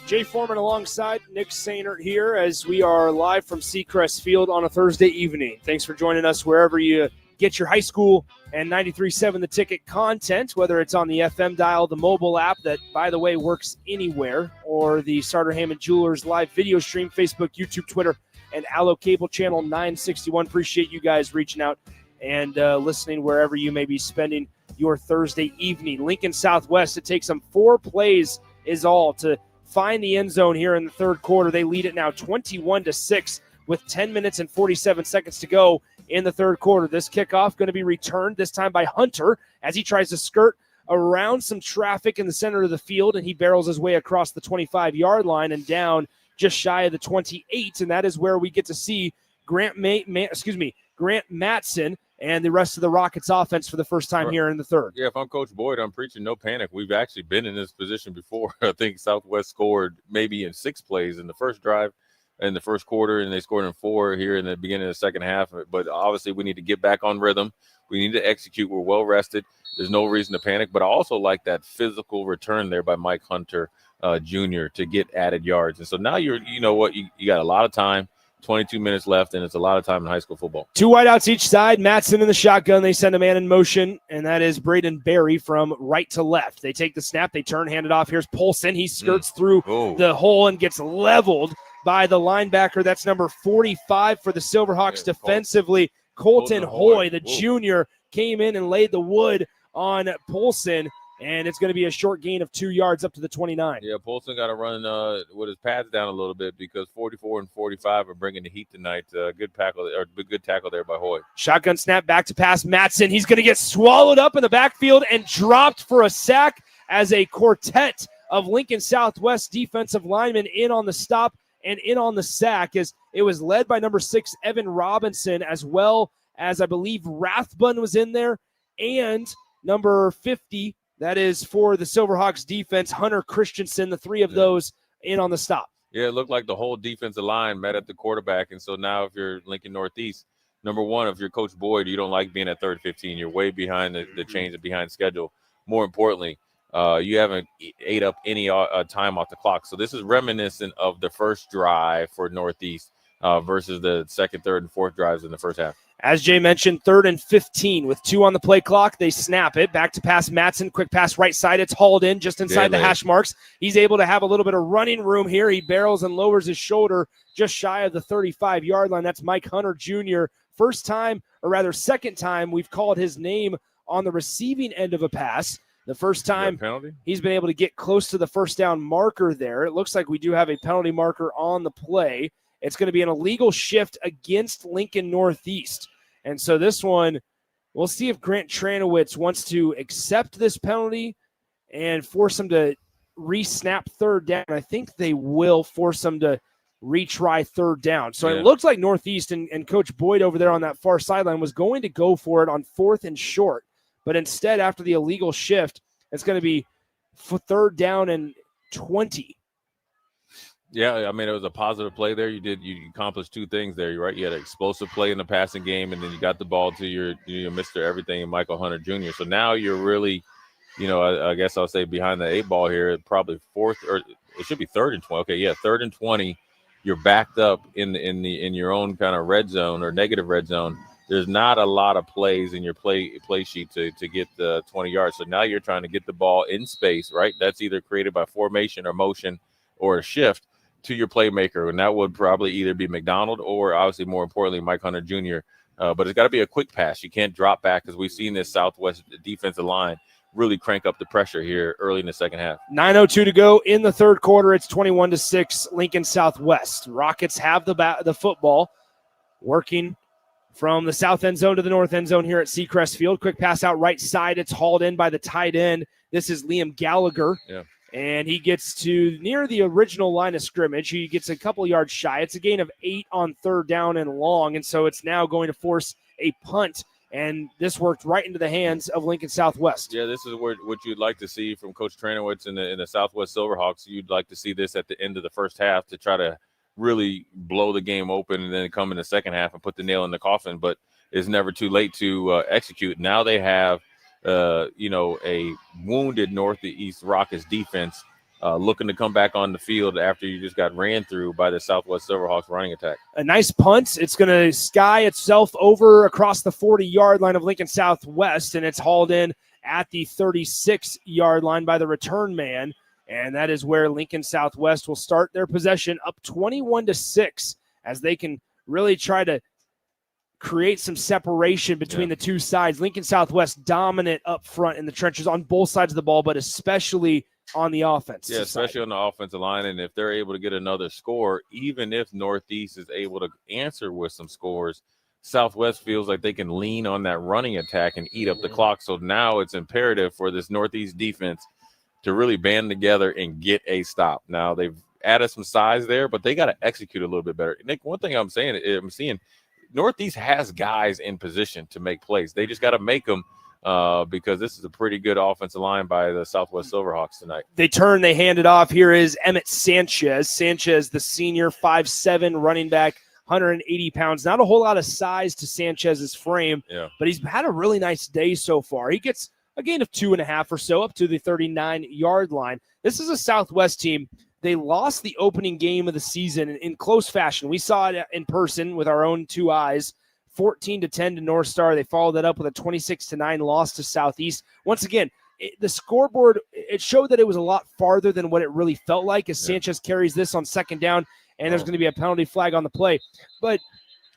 Jay Foreman alongside Nick Sainert here as we are live from Seacrest Field on a Thursday evening. Thanks for joining us wherever you get your high school and 93.7 The Ticket content, whether it's on the FM dial, the mobile app that, by the way, works anywhere, or the Starter Hammond Jewelers live video stream, Facebook, YouTube, Twitter, and Allo Cable Channel 961. Appreciate you guys reaching out and listening wherever you may be spending your Thursday evening. Lincoln Southwest, it takes them 4 plays is all to find the end zone here in the third quarter. They lead it now 21-6 with 10 minutes and 47 seconds to go in the third quarter. This kickoff going to be returned this time by Hunter as he tries to skirt around some traffic in the center of the field, and he barrels his way across the 25-yard line and down just shy of the 28, and that is where we get to see Grant Matson and the rest of the Rockets offense for the first time here in the third. Yeah, if I'm Coach Boyd, I'm preaching no panic. We've actually been in this position before. I think Southwest scored maybe in 6 plays in the first drive in the first quarter, and they scored in 4 here in the beginning of the second half. But obviously we need to get back on rhythm. We need to execute. We're well rested. There's no reason to panic. But I also like that physical return there by Mike Hunter Jr. to get added yards. And so now you got a lot of time, 22 minutes left, and it's a lot of time in high school football. 2 wideouts each side. Matson in the shotgun. They send a man in motion, and that is Braden Berry from right to left. They take the snap. They turn, hand it off. Here's Polson. He skirts through the hole and gets leveled by the linebacker. That's number 45 for the Silverhawks defensively. Colton Hoy, the junior, came in and laid the wood on Polson, and it's going to be a short gain of 2 yards up to the 29. Yeah, Polson got to run with his pads down a little bit because 44 and 45 are bringing the heat tonight. Good tackle there by Hoy. Shotgun snap, back to pass. Matson, he's going to get swallowed up in the backfield and dropped for a sack as a quartet of Lincoln Southwest defensive linemen in on the stop and in on the sack, as it was led by number 6, Evan Robinson, as well as I believe Rathbun was in there, and number 50, that is for the Silverhawks defense, Hunter Christensen, the 3 of those in on the stop. Yeah, it looked like the whole defensive line met at the quarterback, and so now if you're Lincoln Northeast, number one, if you're Coach Boyd, you don't like being at 3rd 15. You're way behind the chains and behind schedule. More importantly, you haven't ate up any time off the clock. So this is reminiscent of the first drive for Northeast versus the second, third, and fourth drives in the first half. As Jay mentioned, 3rd and 15 with 2 on the play clock. They snap it. Back to pass Matson. Quick pass right side. It's hauled in just inside the hash marks. He's able to have a little bit of running room here. He barrels and lowers his shoulder just shy of the 35-yard line. That's Mike Hunter Jr. First time, or rather second time, we've called his name on the receiving end of a pass. The first time he's been able to get close to the first down marker there. It looks like we do have a penalty marker on the play. It's going to be an illegal shift against Lincoln Northeast. And so this one, we'll see if Grant Tranowitz wants to accept this penalty and force him to re-snap third down. I think they will force him to retry third down. So it looks like Northeast and Coach Boyd over there on that far sideline was going to go for it on 4th and short. But instead, after the illegal shift, it's going to be for third down and 20. Yeah, I mean, it was a positive play there. You accomplished 2 things there, right? You had an explosive play in the passing game, and then you got the ball to your Mr. Everything and Michael Hunter Jr. So now you're really, I guess I'll say behind the 8 ball here, probably 4th, or it should be 3rd and 20. Okay, yeah, 3rd and 20. You're backed up in your own kind of red zone or negative red zone. There's not a lot of plays in your play sheet to get the 20 yards. So now you're trying to get the ball in space, right? That's either created by formation or motion or a shift to your playmaker, and that would probably either be McDonald or, obviously, more importantly, Mike Hunter Jr. But it's got to be a quick pass. You can't drop back, because we've seen this Southwest defensive line really crank up the pressure here early in the second half. 9:02 to go in the third quarter. It's 21-6 Lincoln Southwest. Rockets have the football, working from the south end zone to the north end zone here at Seacrest Field. Quick pass out right side. It's hauled in by the tight end. This is Liam Gallagher. Yeah. And he gets to near the original line of scrimmage. He gets a couple yards shy. It's a gain of 8 on third down and long, and so it's now going to force a punt. And this worked right into the hands of Lincoln Southwest. Yeah, this is what you'd like to see from Coach Tranowitz in the Southwest Silverhawks. You'd like to see this at the end of the first half to try to really blow the game open and then come in the second half and put the nail in the coffin. But it's never too late to execute. Now they have a wounded Northeast Rockets defense looking to come back on the field after you just got ran through by the Southwest Silverhawks running attack. A nice punt. It's going to sky itself over across the 40-yard line of Lincoln Southwest, and it's hauled in at the 36-yard line by the return man. And that is where Lincoln Southwest will start their possession up 21-6 as they can really try to create some separation between the two sides. Lincoln Southwest dominant up front in the trenches on both sides of the ball, but especially on the offense. Yeah, especially on the offensive line. And if they're able to get another score, even if Northeast is able to answer with some scores, Southwest feels like they can lean on that running attack and eat up the clock. So now it's imperative for this Northeast defense to really band together and get a stop. Now they've added some size there, but they got to execute a little bit better. Nick, one thing I'm seeing Northeast has guys in position to make plays. They just got to make them because this is a pretty good offensive line by the Southwest Silverhawks tonight. They hand it off. Here is Emmett Sanchez. Sanchez, the senior, 5'7", running back, 180 pounds. Not a whole lot of size to Sanchez's frame, but he's had a really nice day so far. He gets a gain of 2.5 or so up to the 39-yard line. This is a Southwest team. They lost the opening game of the season in close fashion. We saw it in person with our own 2 eyes, 14-10 to North Star. They followed that up with a 26-9 loss to Southeast. Once again, the scoreboard, it showed that it was a lot farther than what it really felt like as Sanchez carries this on second down, and there's going to be a penalty flag on the play. But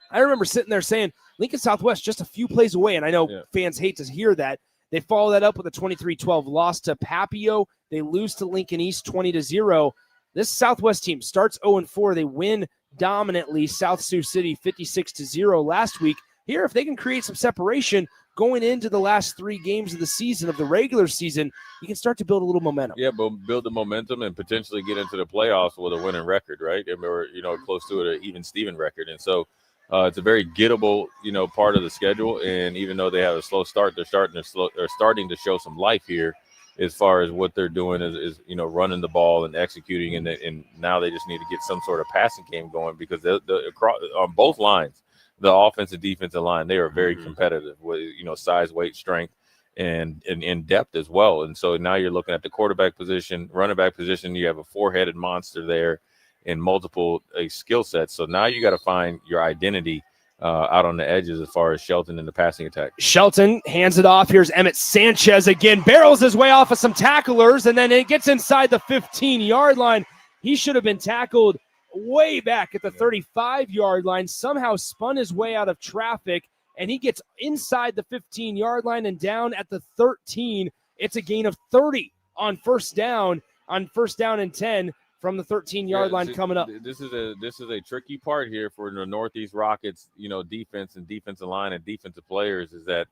I remember sitting there saying, Lincoln Southwest just a few plays away, and I know fans hate to hear that. They follow that up with a 23-12 loss to Papio. They lose to Lincoln East 20-0. This Southwest team starts 0-4. They win dominantly South Sioux City 56-0 last week. Here, if they can create some separation going into the last 3 games of the season, of the regular season, you can start to build a little momentum. Yeah, but build the momentum and potentially get into the playoffs with a winning record, right? Or, close to it, an even Steven record. And so it's a very gettable, part of the schedule. And even though they have a slow start, they're starting to show some life here as far as what they're doing is running the ball and executing. And now they just need to get some sort of passing game going because on both lines, the offensive defensive line, they are very competitive with, size, weight, strength, and in depth as well. And so now you're looking at the quarterback position, running back position. You have a 4-headed monster there in multiple skill sets. So now you got to find your identity out on the edges as far as Shelton in the passing attack. Shelton hands it off. Here's Emmett Sanchez again, barrels his way off of some tacklers, and then it gets inside the 15-yard line. He should have been tackled way back at the 35-yard line, somehow spun his way out of traffic, and he gets inside the 15-yard line and down at the 13. It's a gain of 30 on first down and 10 from the 13-yard line coming up. This is a tricky part here for the Northeast Rockets, defense and defensive line and defensive players is that,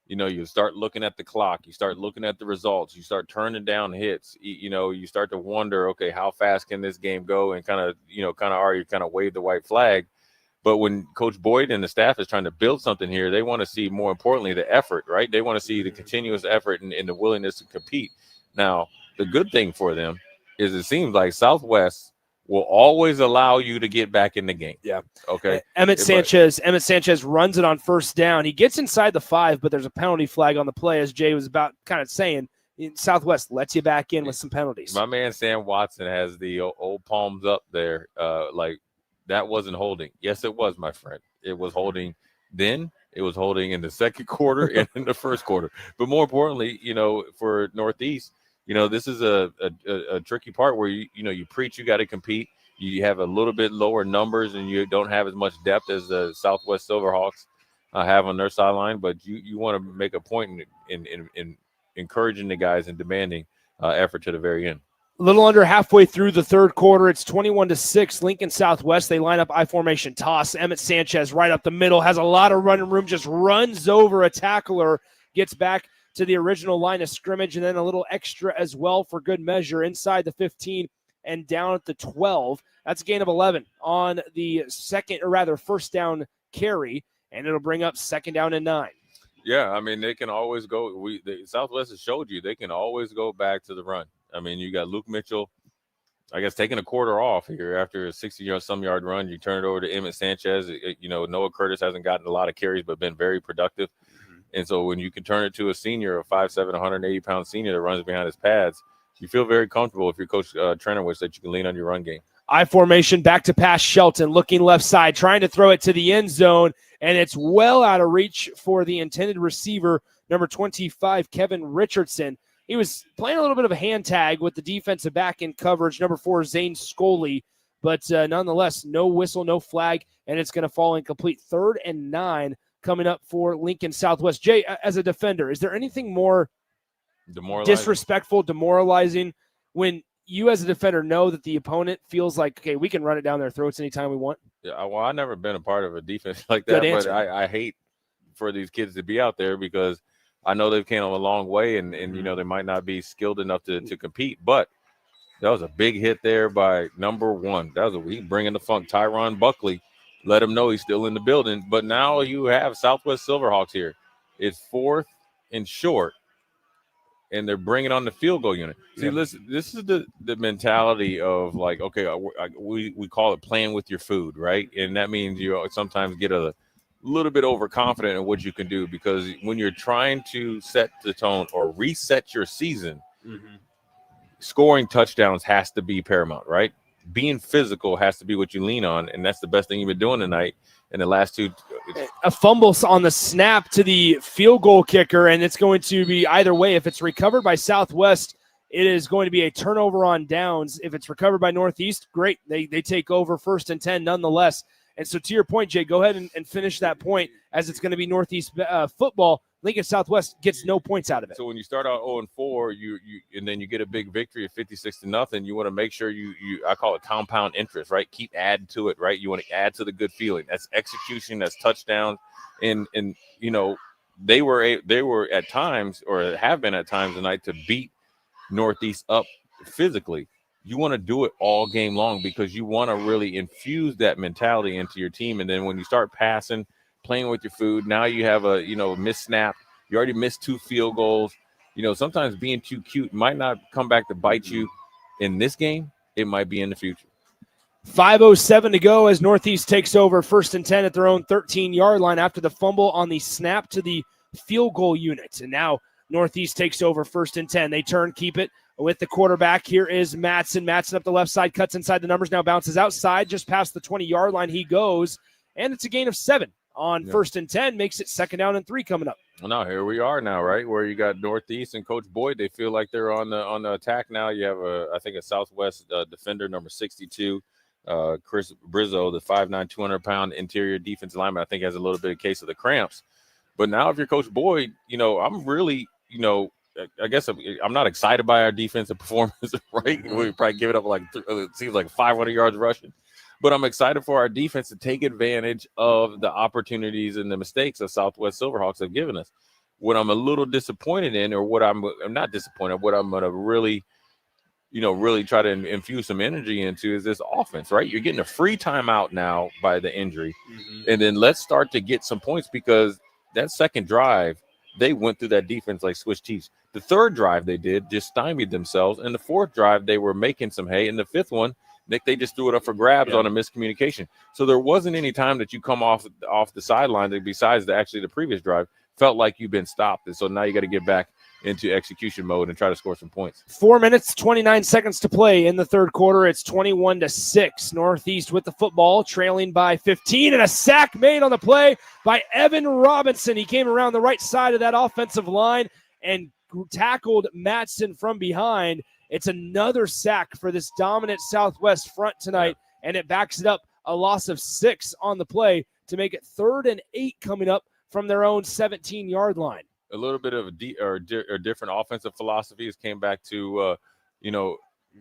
you start looking at the clock, you start looking at the results, you start turning down hits, you start to wonder, okay, how fast can this game go, and kind of wave the white flag. But when Coach Boyd and the staff is trying to build something here, they want to see, more importantly, the effort, right? They want to see the continuous effort and the willingness to compete. Now, the good thing for them is it seems like Southwest will always allow you to get back in the game. Yeah. Okay. Emmett Sanchez runs it on first down. He gets inside the 5, but there's a penalty flag on the play, as Jay was about kind of saying. Southwest lets you back in with some penalties. My man Sam Watson has the old palms up there. Like that wasn't holding. Yes, it was, my friend. It was holding then. It was holding in the second quarter and in the first quarter. But more importantly, for Northeast, this is a tricky part where you preach you got to compete. You have a little bit lower numbers and you don't have as much depth as the Southwest Silverhawks have on their sideline, but you want to make a point in encouraging the guys and demanding effort to the very end. A little under halfway through the third quarter, it's 21-6. Lincoln Southwest, they line up I-formation toss. Emmett Sanchez right up the middle, has a lot of running room, just runs over a tackler, gets back to the original line of scrimmage, and then a little extra as well for good measure inside the 15 and down at the 12. That's a gain of 11 on the first down carry, and it'll bring up second down and 9. Yeah, I mean, they can always go. Southwest has showed you they can always go back to the run. I mean, you got Luke Mitchell, I guess, taking a quarter off here after a 60-some-yard run. You turn it over to Emmett Sanchez. Noah Curtis hasn't gotten a lot of carries but been very productive. And so when you can turn it to a senior, a 5'7", 180-pound senior that runs behind his pads, you feel very comfortable if you're Coach Trenowich that you can lean on your run game. I-formation, back to pass Shelton, looking left side, trying to throw it to the end zone, and it's well out of reach for the intended receiver, number 25, Kevin Richardson. He was playing a little bit of a hand tag with the defensive back in coverage, number 4, Zane Scully, but nonetheless, no whistle, no flag, and it's going to fall incomplete. 3rd and 9 coming up for Lincoln Southwest. Jay, as a defender, is there anything more disrespectful, demoralizing when you as a defender know that the opponent feels like, okay, we can run it down their throats anytime we want? Yeah, well, I've never been a part of a defense like that, but I hate for these kids to be out there because I know they've came a long way and they might not be skilled enough to compete, but that was a big hit there by number 1. He bringing the funk. Tyron Buckley, let him know he's still in the building, but now you have Southwest Silverhawks here. It's 4th and short, and they're bringing on the field goal unit. See, listen, this is the mentality of like, okay, we call it playing with your food, right? And that means you sometimes get a little bit overconfident in what you can do because when you're trying to set the tone or reset your season, scoring touchdowns has to be paramount, right? Being physical has to be what you lean on, and that's the best thing you've been doing tonight. In the last 2, a fumble on the snap to the field goal kicker, and it's going to be either way. If it's recovered by Southwest, it is going to be a turnover on downs. If it's recovered by Northeast, great. They take over 1st and 10 nonetheless. And so to your point, Jay, go ahead and finish that point as it's going to be Northeast football. Lincoln Southwest gets no points out of it. So when you start out 0-4, you and then you get a big victory of 56-0, you want to make sure you I call it compound interest, right? Keep adding to it, right? You want to add to the good feeling. That's execution, that's touchdowns, and they were at times or have been at times tonight to beat Northeast up physically. You want to do it all game long because you want to really infuse that mentality into your team, and then when you start passing, playing with your food, now you have a missed snap. You already missed 2 field goals. Sometimes being too cute might not come back to bite you in this game. It might be in the future. 5:07 to go as Northeast takes over 1st and 10 at their own 13-yard line after the fumble on the snap to the field goal unit. And now Northeast takes over 1st and 10. They turn, keep it with the quarterback. Here is Matson. Matson up the left side, cuts inside the numbers, now bounces outside, just past the 20-yard line he goes, and it's a gain of 7 on 1st and 10, makes it 2nd down and 3 coming up. Well, now here we are now, right, where you got Northeast and Coach Boyd. They feel like they're on the attack now. You have I think a Southwest defender, number 62, Chris Brizzo, the 5'9", 200-pound interior defensive lineman. I think has a little bit of case of the cramps. But now if you're Coach Boyd, I'm really, I guess I'm not excited by our defensive performance, right? We probably give it up it seems like 500 yards rushing. But I'm excited for our defense to take advantage of the opportunities and the mistakes that Southwest Silverhawks have given us. What I'm a little disappointed in, or what I'm not disappointed, what I'm going to really try to infuse some energy into is this offense, right? You're getting a free timeout now by the injury. And then let's start to get some points, because that second drive, they went through that defense like Swiss cheese. The third drive they did just stymied themselves. And the fourth drive, they were making some hay. And the fifth one, Nick, they just threw it up for grabs on a miscommunication. So there wasn't any time that you come off the sideline that, besides the previous drive, felt like you've been stopped. And so now you got to get back into execution mode and try to score some points. 4 minutes, 29 seconds to play in the third quarter. It's 21-6. Northeast with the football, trailing by 15, and a sack made on the play by Evan Robinson. He came around the right side of that offensive line and tackled Matson from behind. It's another sack for this dominant Southwest front tonight, and it backs it up, a loss of 6 on the play to make it 3rd and 8 coming up from their own 17-yard line. A little bit of a different offensive philosophies came back to,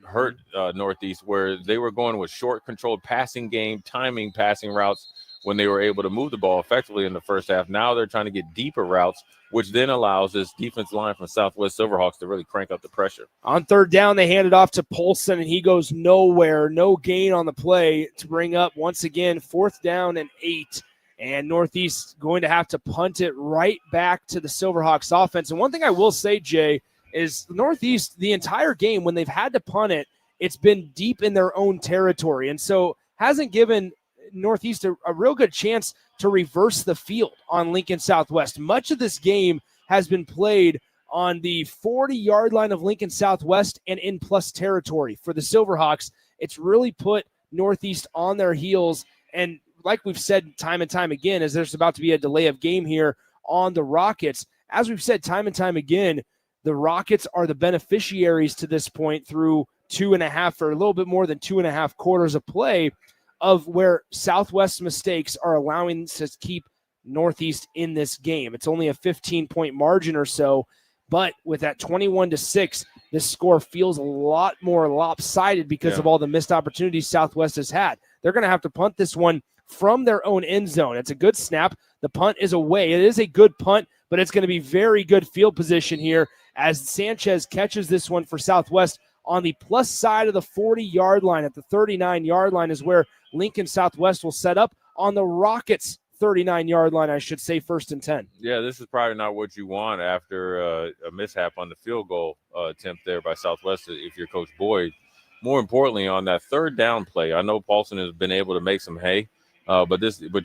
hurt Northeast, where they were going with short, controlled passing game, timing passing routes when they were able to move the ball effectively in the first half. Now they're trying to get deeper routes, which then allows this defense line from Southwest Silverhawks to really crank up the pressure. On 3rd down, they hand it off to Polson, and he goes nowhere. No gain on the play to bring up, once again, 4th down and 8. And Northeast going to have to punt it right back to the Silverhawks offense. And one thing I will say, Jay, is Northeast, the entire game, when they've had to punt it, it's been deep in their own territory. And so hasn't given Northeast a real good chance to reverse the field on Lincoln Southwest. Much of this game has been played on the 40-yard line of Lincoln Southwest and in plus territory. For the Silverhawks, it's really put Northeast on their heels. And like we've said time and time again, as there's about to be a delay of game here on the Rockets, as we've said time and time again, the Rockets are the beneficiaries to this point through 2.5 or a little bit more than 2.5 quarters of play of where Southwest mistakes are allowing to keep Northeast in this game. It's only a 15-point margin or so, but with that 21-6, this score feels a lot more lopsided because of all the missed opportunities Southwest has had. They're going to have to punt this one from their own end zone. It's a good snap. The punt is away. It is a good punt, but it's going to be very good field position here as Sanchez catches this one for Southwest on the plus side of the 40-yard line. At the 39-yard line is where Lincoln Southwest will set up on the Rockets' 39-yard line, I should say, 1st and 10. Yeah, this is probably not what you want after a mishap on the field goal attempt there by Southwest if you're Coach Boyd. More importantly, on that 3rd down play, I know Paulson has been able to make some hay, but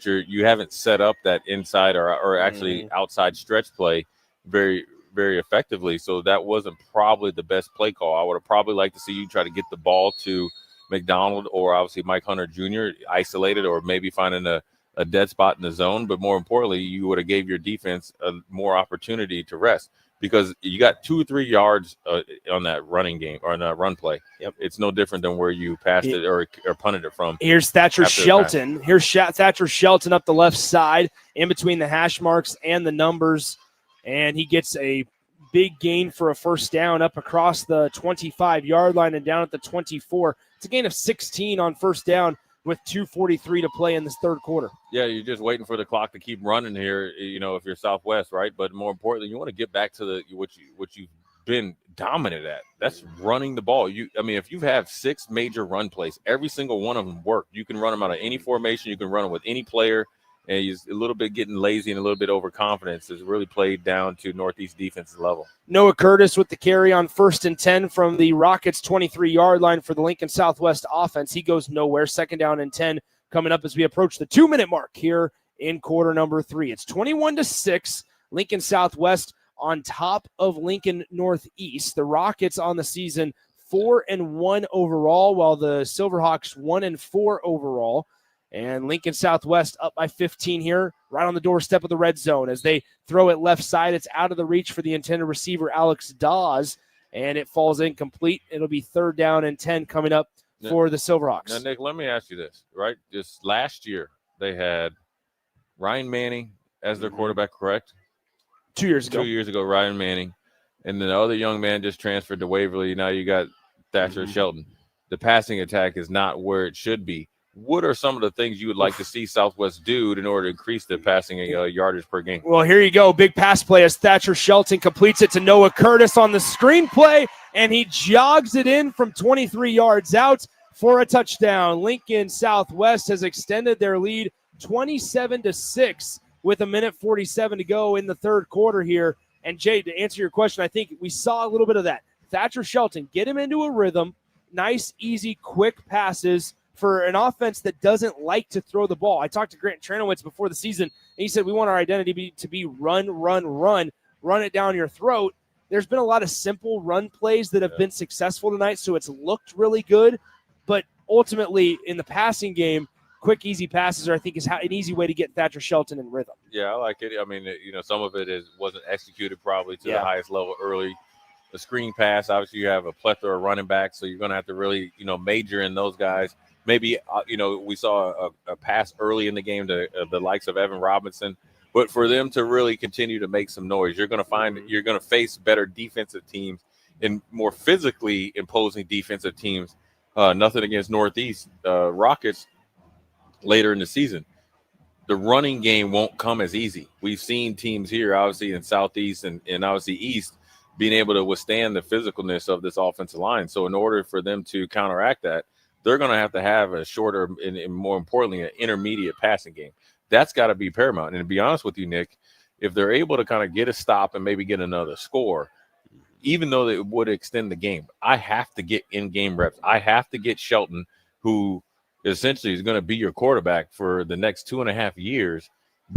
you haven't set up that inside or actually outside stretch play very, very effectively. So that wasn't probably the best play call. I would have probably liked to see you try to get the ball to McDonald or obviously Mike Hunter Jr. isolated, or maybe finding a dead spot in the zone. But more importantly, you would have gave your defense more opportunity to rest, because you got 2 or 3 yards on that running game or on that run play. Yep. It's no different than where you passed it or punted it from. Here's Thatcher Shelton. Thatcher Shelton up the left side in between the hash marks and the numbers. And he gets a big gain for a 1st down up across the 25-yard line and down at the 24. It's a gain of 16 on 1st down with 2:43 to play in this 3rd quarter. Yeah, you're just waiting for the clock to keep running here, if you're Southwest, right? But more importantly, you want to get back to what you've been dominant at. That's running the ball. If you have 6 major run plays, every single one of them work. You can run them out of any formation. You can run them with any player. And he's a little bit getting lazy and a little bit overconfidence has really played down to Northeast defense's level. Noah Curtis with the carry on 1st and 10 from the Rockets' 23-yard line for the Lincoln Southwest offense. He goes nowhere. 2nd down and 10 coming up as we approach the 2-minute mark here in quarter number 3. It's 21-6. Lincoln Southwest on top of Lincoln Northeast. The Rockets on the season 4-1 overall, while the Silverhawks 1-4 overall. And Lincoln Southwest up by 15 here, right on the doorstep of the red zone. As they throw it left side, it's out of the reach for the intended receiver, Alex Dawes, and it falls incomplete. It'll be 3rd down and 10 coming up for the Silverhawks. Now, Nick, let me ask you this, right? Just last year, they had Ryan Manning as their quarterback, correct? 2 years ago. 2 years ago, Ryan Manning. And then the other young man just transferred to Waverly. Now you got Thatcher Shelton. The passing attack is not where it should be. What are some of the things you would like to see Southwest do in order to increase the passing yardage per game? Well, here you go. Big pass play as Thatcher Shelton completes it to Noah Curtis on the screenplay, and he jogs it in from 23 yards out for a touchdown. Lincoln Southwest has extended their lead 27-6 with 1:47 to go in the third quarter here. And, Jay, to answer your question, I think we saw a little bit of that. Thatcher Shelton, get him into a rhythm, nice, easy, quick passes for an offense that doesn't like to throw the ball. I talked to Grant Tranowitz before the season, and he said we want our identity to be run it down your throat. There's been a lot of simple run plays that have been successful tonight, so it's looked really good. But ultimately, in the passing game, quick, easy passes I think is an easy way to get Thatcher Shelton in rhythm. Yeah, I like it. I mean, some of it wasn't executed probably to the highest level early. The screen pass, obviously, you have a plethora of running backs, so you're going to have to really, major in those guys. Maybe, we saw a pass early in the game to the likes of Evan Robinson. But for them to really continue to make some noise, you're going to face better defensive teams and more physically imposing defensive teams. Nothing against Northeast Rockets later in the season. The running game won't come as easy. We've seen teams here, obviously, in Southeast and obviously East, being able to withstand the physicalness of this offensive line. So in order for them to counteract that, they're going to have a shorter and more importantly, an intermediate passing game. That's got to be paramount. And to be honest with you, Nick, if they're able to kind of get a stop and maybe get another score, even though it would extend the game, I have to get in-game reps. I have to get Shelton, who essentially is going to be your quarterback for the next 2.5 years,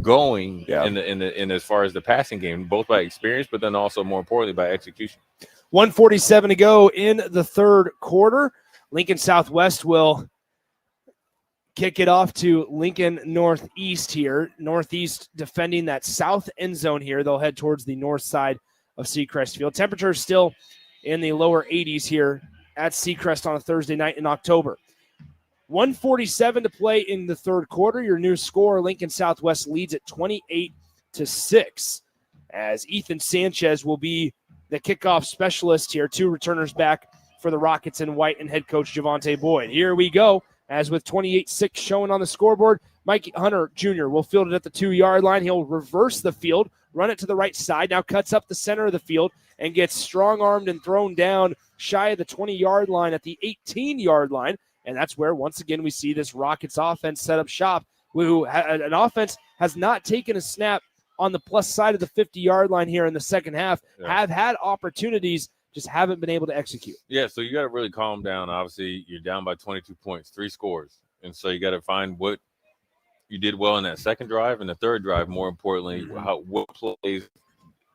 going in as far as the passing game, both by experience, but then also more importantly by execution. 1:47 to go in the third quarter. Lincoln Southwest will kick it off to Lincoln Northeast here. Northeast defending that south end zone here. They'll head towards the north side of Seacrest Field. Temperatures still in the lower 80s here at Seacrest on a Thursday night in October. 1:47 to play in the third quarter. Your new score, Lincoln Southwest leads at 28-6 as Ethan Sanchez will be the kickoff specialist here. 2 returners back for the Rockets in white and head coach Javante Boyd. Here we go. As with 28-6 showing on the scoreboard, Mike Hunter Jr. will field it at the 2-yard line. He'll reverse the field, run it to the right side, now cuts up the center of the field and gets strong-armed and thrown down shy of the 20-yard line at the 18-yard line. And that's where, once again, we see this Rockets offense set up shop, who an offense has not taken a snap on the plus side of the 50-yard line here in the second half, have had opportunities, just haven't been able to execute. Yeah, so you got to really calm down. Obviously, you're down by 22 points, 3 scores. And so you got to find what you did well in that second drive and the third drive, more importantly, what plays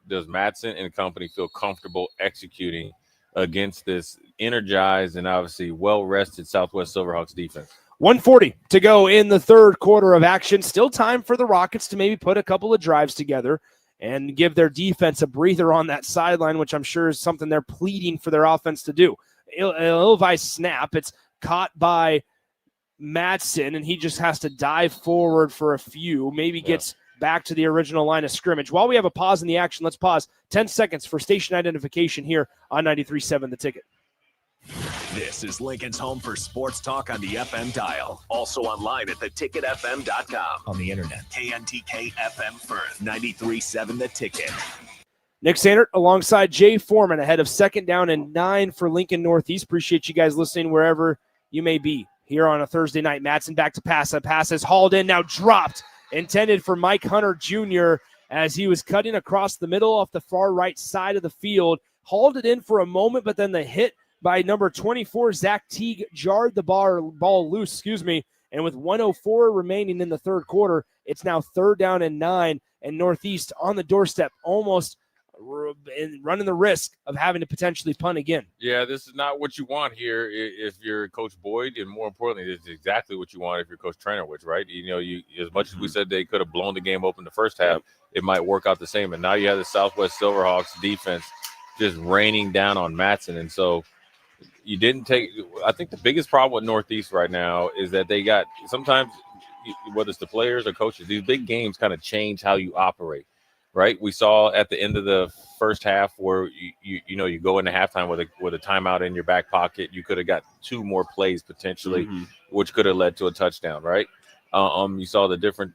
does Madsen and company feel comfortable executing against this energized and obviously well-rested Southwest Silverhawks defense. 1:40 to go in the third quarter of action. Still time for the Rockets to maybe put a couple of drives together and give their defense a breather on that sideline, which I'm sure is something they're pleading for their offense to do. Ill-advised snap. It's caught by Madsen, and he just has to dive forward for a few, maybe gets back to the original line of scrimmage. While we have a pause in the action, let's pause 10 seconds for station identification here on 93.7 The Ticket. This is Lincoln's home for sports talk on the FM dial. Also online at theticketfm.com. On the internet, KNTK FM Firth, 93.7 The Ticket. Nick Sandert alongside Jay Foreman ahead of 2nd down and 9 for Lincoln Northeast. Appreciate you guys listening wherever you may be here on a Thursday night. Madsen back to pass. A pass is hauled in, now dropped. Intended for Mike Hunter Jr. as he was cutting across the middle off the far right side of the field. Hauled it in for a moment, but then the hit by number 24, Zach Teague, jarred the ball loose, and with 1:04 remaining in the third quarter, it's now 3rd down and 9, and Northeast on the doorstep, almost and running the risk of having to potentially punt again. Yeah, this is not what you want here if you're Coach Boyd, and more importantly, this is exactly what you want if you're Coach Trenowich, right? You as much as we said they could have blown the game open the first half, it might work out the same. And now you have the Southwest Silverhawks defense just raining down on Matson, and so you didn't take. I think the biggest problem with Northeast right now is that they got sometimes, whether it's the players or coaches, these big games kind of change how you operate. Right, we saw at the end of the first half where you go into halftime with a timeout in your back pocket. You could have got 2 more plays potentially, which could have led to a touchdown. Right, you saw the different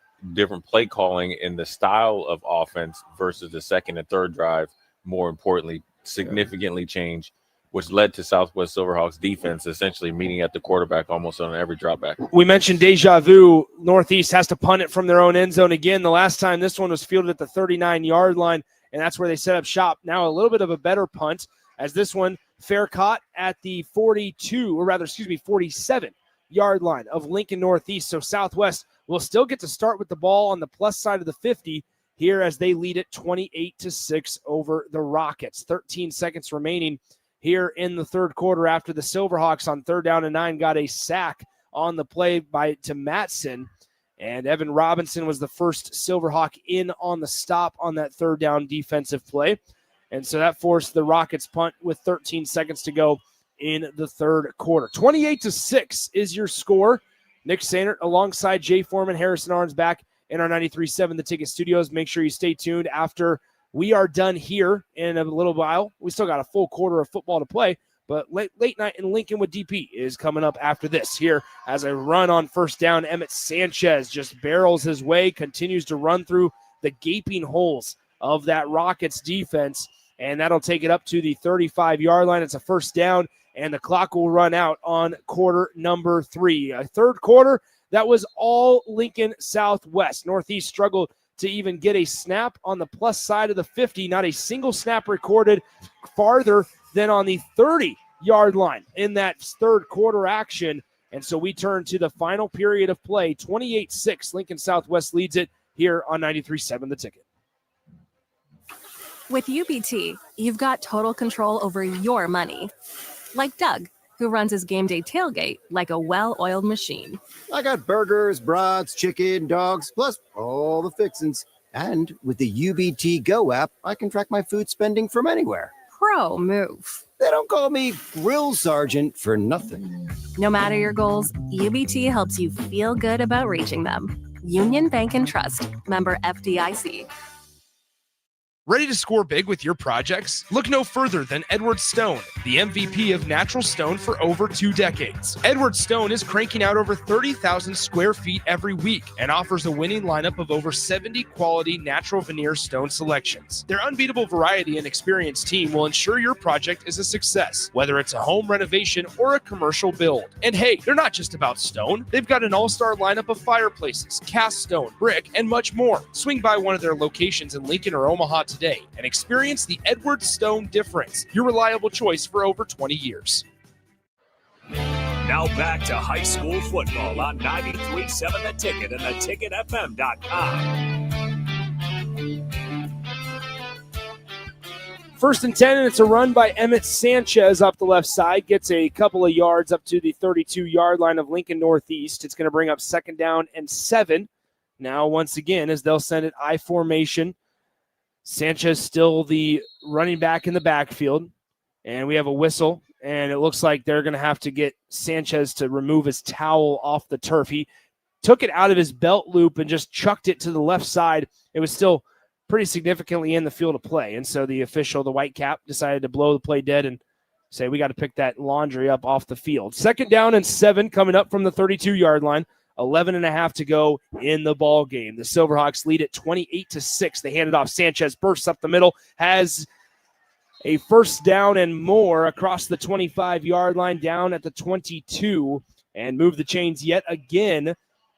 play calling in the style of offense versus the second and third drive. More importantly, significantly changed, which led to Southwest Silverhawks defense essentially meeting at the quarterback almost on every drop back. We mentioned deja vu. Northeast has to punt it from their own end zone again. The last time this one was fielded at the 39-yard line, and that's where they set up shop. Now a little bit of a better punt as this one fair caught at the 47-yard line of Lincoln Northeast. So Southwest will still get to start with the ball on the plus side of the 50 here as they lead it 28-6 over the Rockets. 13 seconds remaining here in the third quarter after the Silverhawks on 3rd down and 9 got a sack on the play to Matson. And Evan Robinson was the first Silverhawk in on the stop on that 3rd down defensive play. And so that forced the Rockets punt with 13 seconds to go in the third quarter. 28-6 is your score. Nick Sainert alongside Jay Foreman, Harrison Arns back in our 93.7 The Ticket Studios. Make sure you stay tuned after we are done here in a little while. We still got a full quarter of football to play, but late night in Lincoln with DP is coming up after this. Here as a run on 1st down, Emmett Sanchez just barrels his way, continues to run through the gaping holes of that Rockets defense, and that'll take it up to the 35-yard line. It's a 1st down, and the clock will run out on quarter number 3. A third quarter, that was all Lincoln Southwest. Northeast struggled to even get a snap on the plus side of the 50. Not a single snap recorded farther than on the 30-yard line in that third quarter action. And so we turn to the final period of play. 28-6, Lincoln Southwest leads it here on 93.7 The Ticket. With UBT, you've got total control over your money. Like Doug, who runs his game day tailgate like a well-oiled machine. I got burgers, brats, chicken, dogs, plus all the fixins. And with the UBT Go app, I can track my food spending from anywhere. Pro move. They don't call me Grill Sergeant for nothing. No matter your goals, UBT helps you feel good about reaching them. Union Bank and Trust. Member FDIC. Ready to score big with your projects? Look no further than Edward Stone, the MVP of natural stone for over 2 decades. Edward Stone is cranking out over 30,000 square feet every week and offers a winning lineup of over 70 quality natural veneer stone selections. Their unbeatable variety and experienced team will ensure your project is a success, whether it's a home renovation or a commercial build. And hey, they're not just about stone. They've got an all-star lineup of fireplaces, cast stone, brick, and much more. Swing by one of their locations in Lincoln or Omaha today and experience the Edward Stone difference, your reliable choice for over 20 years. Now back to high school football on 93.7 The Ticket and theticketfm.com. 1st and 10, and it's a run by Emmett Sanchez up the left side. Gets a couple of yards up to the 32-yard line of Lincoln Northeast. It's going to bring up 2nd down and 7. Now, once again, as they'll send it I formation. Sanchez still the running back in the backfield, and we have a whistle, and it looks like they're going to have to get Sanchez to remove his towel off the turf. He took it out of his belt loop and just chucked it to the left side. It was still pretty significantly in the field of play, and so the official, the white cap, decided to blow the play dead and say, we got to pick that laundry up off the field. 2nd down and 7 coming up from the 32-yard line. 11.5 to go in the ball game. The Silverhawks lead it 28-6. They hand it off. Sanchez bursts up the middle, has a 1st down and more across the 25-yard line down at the 22, and move the chains yet again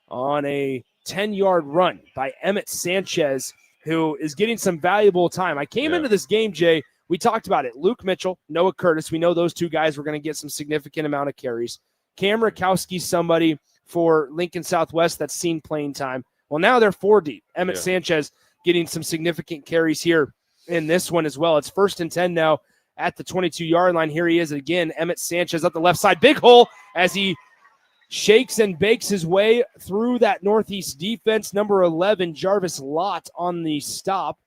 on a 10-yard run by Emmett Sanchez, who is getting some valuable time. I came into this game, Jay, we talked about it. Luke Mitchell, Noah Curtis, we know those 2 guys were going to get some significant amount of carries. Cam Rakowski's somebody for Lincoln Southwest that's seen playing time. Well, now they're 4 deep. Emmett Sanchez getting some significant carries here in this one as well. It's 1st and 10 now at the 22-yard line. Here he is again. Emmett Sanchez up the left side. Big hole as he shakes and bakes his way through that Northeast defense. Number 11, Jarvis Lott on the stop.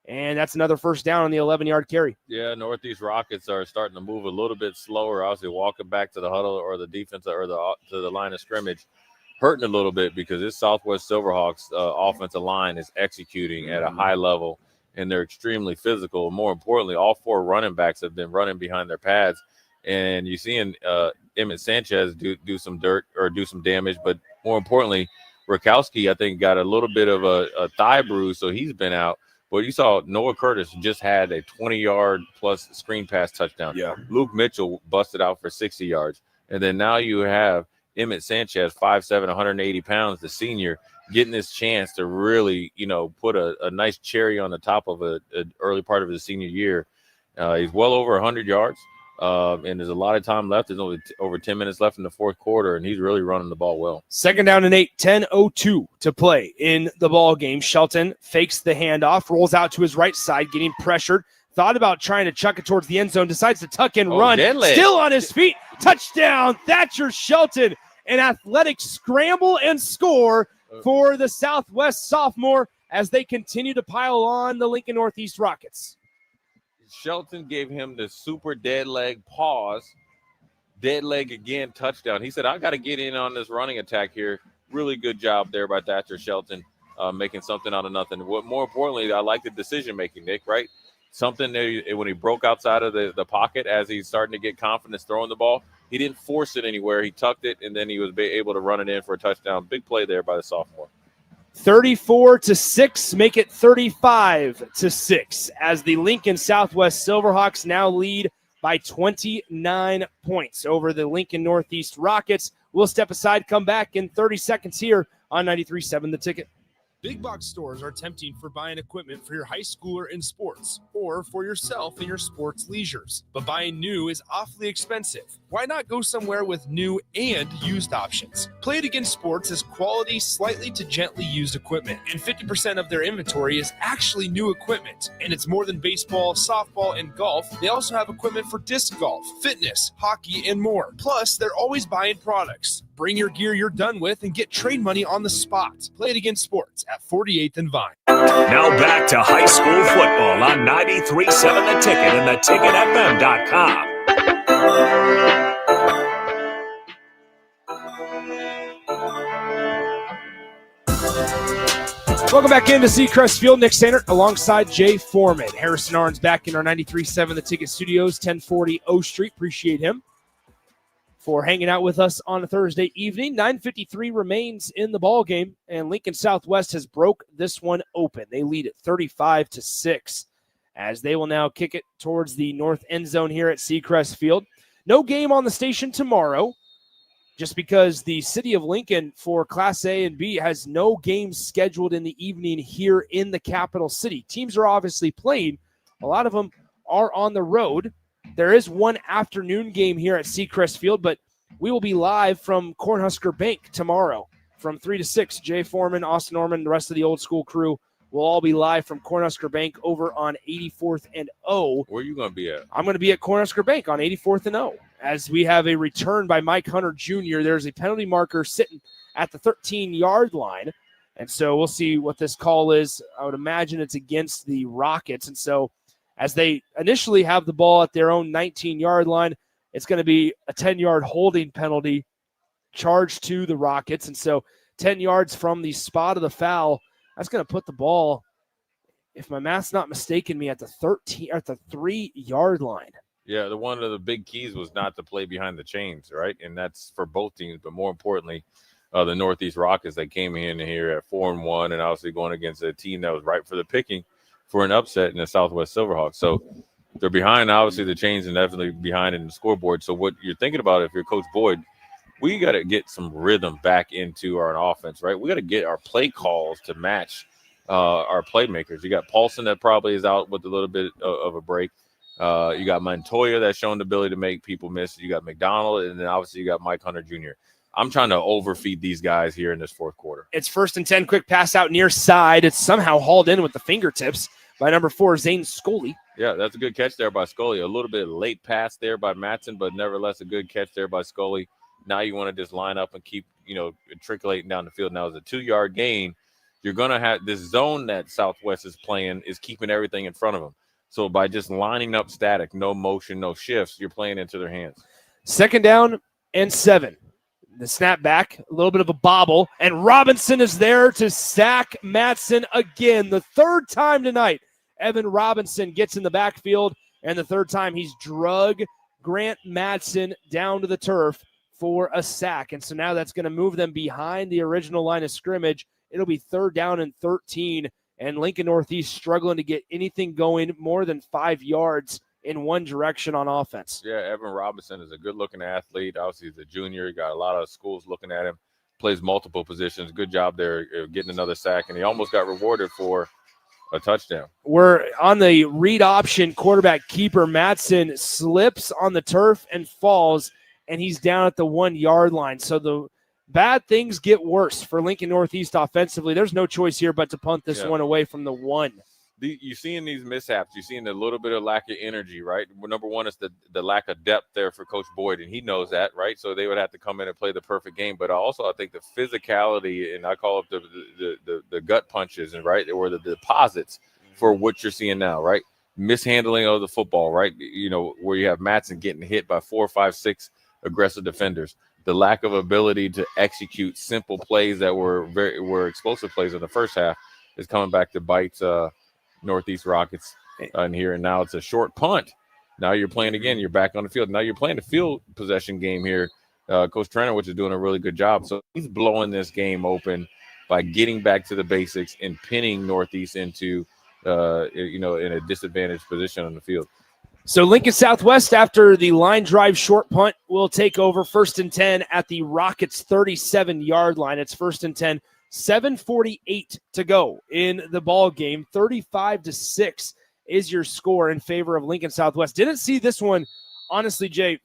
And that's another first down on the 11-yard carry. Yeah, Northeast Rockets are starting to move a little bit slower. Obviously, walking back to the huddle or the defense or to the line of scrimmage, hurting a little bit because this Southwest Silverhawks offensive line is executing at a high level, and they're extremely physical. More importantly, all 4 running backs have been running behind their pads, and you're seeing Emmett Sanchez do some dirt or do some damage, but more importantly, Rakowski, I think, got a little bit of a thigh bruise, so he's been out. But you saw Noah Curtis just had a 20-yard plus screen pass touchdown. Yeah. Luke Mitchell busted out for 60 yards. And then now you have Emmett Sanchez, 5'7", 180 pounds, the senior, getting this chance to really, put a nice cherry on the top of an early part of his senior year. He's well over 100 yards, and there's a lot of time left. There's only over 10 minutes left in the fourth quarter, and he's really running the ball well. 2nd down and 8, 10:02 to play in the ball game. Shelton fakes the handoff, rolls out to his right side, getting pressured. Thought about trying to chuck it towards the end zone, decides to tuck and run. Still on his feet. Touchdown, Thatcher Shelton. An athletic scramble and score for the Southwest sophomore as they continue to pile on the Lincoln Northeast Rockets. Shelton gave him the super dead leg pause, dead leg again, touchdown. He said, I got to get in on this running attack here. Really good job there by Thatcher Shelton, making something out of nothing. What more importantly, I like the decision-making, Nick, right? Something there when he broke outside of the pocket as he's starting to get confidence throwing the ball. He didn't force it anywhere. He tucked it, and then he was able to run it in for a touchdown. Big play there by the sophomore. 34-6, make it 35-6 as the Lincoln Southwest Silverhawks now lead by 29 points over the Lincoln Northeast Rockets. We'll step aside, come back in 30 seconds here on 93.7 The Ticket. Big box stores are tempting for buying equipment for your high schooler in sports or for yourself in your sports leisures. But buying new is awfully expensive. Why not go somewhere with new and used options? Play It Again Sports is quality, slightly to gently used equipment, and 50% of their inventory is actually new equipment. And it's more than baseball, softball, and golf. They also have equipment for disc golf, fitness, hockey, and more. Plus, they're always buying products. Bring your gear you're done with and get trade money on the spot. Play It Again Sports at 48th and Vine. Now back to high school football on 93.7 The Ticket and theticketfm.com. Welcome back into Seacrest Field. Nick Sainert alongside Jay Foreman. Harrison Arns back in our 93.7 The Ticket studios, 1040 O Street. Appreciate him for hanging out with us on a Thursday evening. 9:53 remains in the ball game, and Lincoln Southwest has broke this one open. They lead it 35-6 as they will now kick it towards the north end zone here at Seacrest Field. No game on the station tomorrow, just because the city of Lincoln for Class A and B has no games scheduled in the evening here in the capital city. Teams are obviously playing. A lot of them are on the road. There is one afternoon game here at Seacrest Field, but we will be live from Cornhusker Bank tomorrow from 3 to 6. Jay Foreman, Austin Norman, the rest of the old school crew will all be live from Cornhusker Bank over on 84th and O. Where are you going to be at? I'm going to be at Cornhusker Bank on 84th and O as we have a return by Mike Hunter Jr. There's a penalty marker sitting at the 13-yard line, and so we'll see what this call is. I would imagine it's against the Rockets, and so as they initially have the ball at their own 19-yard line, it's going to be a 10-yard holding penalty charged to the Rockets. And so 10 yards from the spot of the foul, that's going to put the ball, if my math's not mistaken me, at the 3-yard line. Yeah, one of the big keys was not to play behind the chains, right? And that's for both teams. But more importantly, the Northeast Rockets, they came in here at 4-1 and obviously going against a team that was ripe for the picking for an upset in the Southwest Silverhawks. So they're behind, obviously, the chains and definitely behind in the scoreboard. So what you're thinking about if you're Coach Boyd, we got to get some rhythm back into our offense, right? We got to get our play calls to match our playmakers. You got Paulson that probably is out with a little bit of a break. You got Montoya that's shown the ability to make people miss. You got McDonald, and then obviously you got Mike Hunter Jr. I'm trying to overfeed these guys here in this fourth quarter. It's 1st and 10, quick pass out near side. It's somehow hauled in with the fingertips by number 4, Zane Scully. Yeah, that's a good catch there by Scully. A little bit late pass there by Matson, but nevertheless a good catch there by Scully. Now you want to just line up and keep, trickulating down the field. Now it's a 2-yard gain. You're going to have this zone that Southwest is playing is keeping everything in front of them. So by just lining up static, no motion, no shifts, you're playing into their hands. 2nd down and 7. The snap back, a little bit of a bobble, and Robinson is there to sack Matson again. The 3rd time tonight, Evan Robinson gets in the backfield, and the 3rd time he's drug Grant Matson down to the turf for a sack. And so now that's going to move them behind the original line of scrimmage. It'll be 3rd down and 13, and Lincoln Northeast struggling to get anything going more than 5 yards in one direction on offense. Yeah, Evan Robinson is a good-looking athlete. Obviously, he's a junior. He got a lot of schools looking at him. Plays multiple positions. Good job there getting another sack, and he almost got rewarded for a touchdown. We're on the read option quarterback keeper. Matson slips on the turf and falls, and he's down at the 1-yard line. So the bad things get worse for Lincoln Northeast offensively. There's no choice here but to punt this one away from the 1. You're seeing these mishaps. You're seeing a little bit of lack of energy, right? Number one is the lack of depth there for Coach Boyd, and he knows that, right? So they would have to come in and play the perfect game. But also, I think the physicality, and I call it the gut punches, and right, or the deposits for what you're seeing now, right? Mishandling of the football, right? Where you have Matson getting hit by 4, 5, 6 aggressive defenders. The lack of ability to execute simple plays that were explosive plays in the first half is coming back to bite Northeast Rockets in here. And now it's a short punt. Now you're playing again. You're back on the field. Now you're playing a field possession game here. Coach Trenowich is doing a really good job. So he's blowing this game open by getting back to the basics and pinning Northeast into, in a disadvantaged position on the field. So Lincoln Southwest, after the line drive short punt, will take over 1st and 10 at the Rockets' 37-yard line. It's 1st and 10. 7:48 to go in the ball game. 35-6 is your score in favor of Lincoln Southwest. Didn't see this one, honestly, Jay,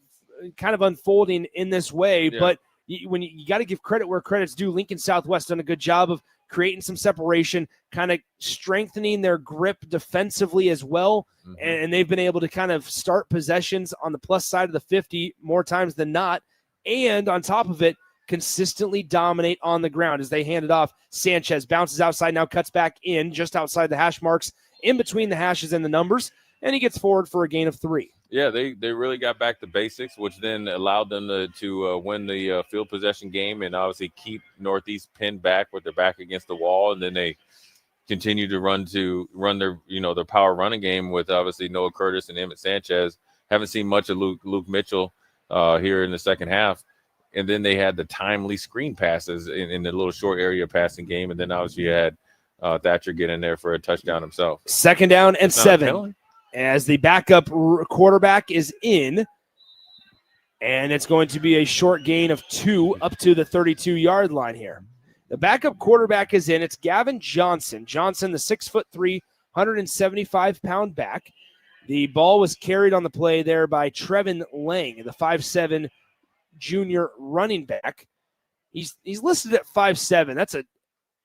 kind of unfolding in this way, but you got to give credit where credit's due. Lincoln Southwest done a good job of creating some separation, kind of strengthening their grip defensively as well, and they've been able to kind of start possessions on the plus side of the 50 more times than not, and on top of it, consistently dominate on the ground as they hand it off. Sanchez bounces outside, now cuts back in just outside the hash marks, in between the hashes and the numbers, and he gets forward for a gain of 3. Yeah, they really got back to basics, which then allowed them to win the field possession game and obviously keep Northeast pinned back with their back against the wall. And then they continue to run their their power running game with obviously Noah Curtis and Emmett Sanchez. Haven't seen much of Luke Mitchell here in the second half. And then they had the timely screen passes in the little short area passing game. And then obviously you had Thatcher get in there for a touchdown himself. 2nd down and 7 as the backup quarterback is in. And it's going to be a short gain of 2 up to the 32-yard line here. The backup quarterback is in. It's Gavin Johnson. Johnson, the 6'3", 175-pound back. The ball was carried on the play there by Trevin Lang, the 5'7" junior running back. He's listed at 5'7". That's a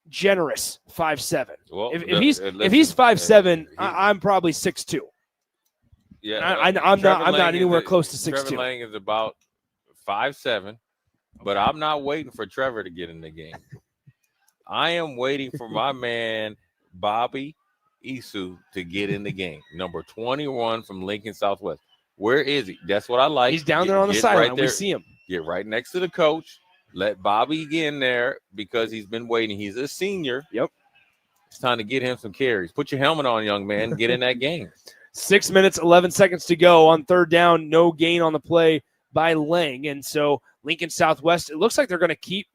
generous 5'7". Well, if he's 5'7", I'm probably 6'2". Yeah, I'm not anywhere close to 6'2". Trevor Lang is about 5'7", but I'm not waiting for Trevor to get in the game. I am waiting for my man Bobby Isu to get in the game. Number 21 from Lincoln Southwest. Where is he? That's what I like. He's down there on the sideline. We see him. Get right next to the coach. Let Bobby get in there because he's been waiting. He's a senior. Yep. It's time to get him some carries. Put your helmet on, young man. Get in that game. 6 minutes, 11 seconds to go on 3rd down. No gain on the play by Lang. And so Lincoln Southwest, it looks like they're going to keep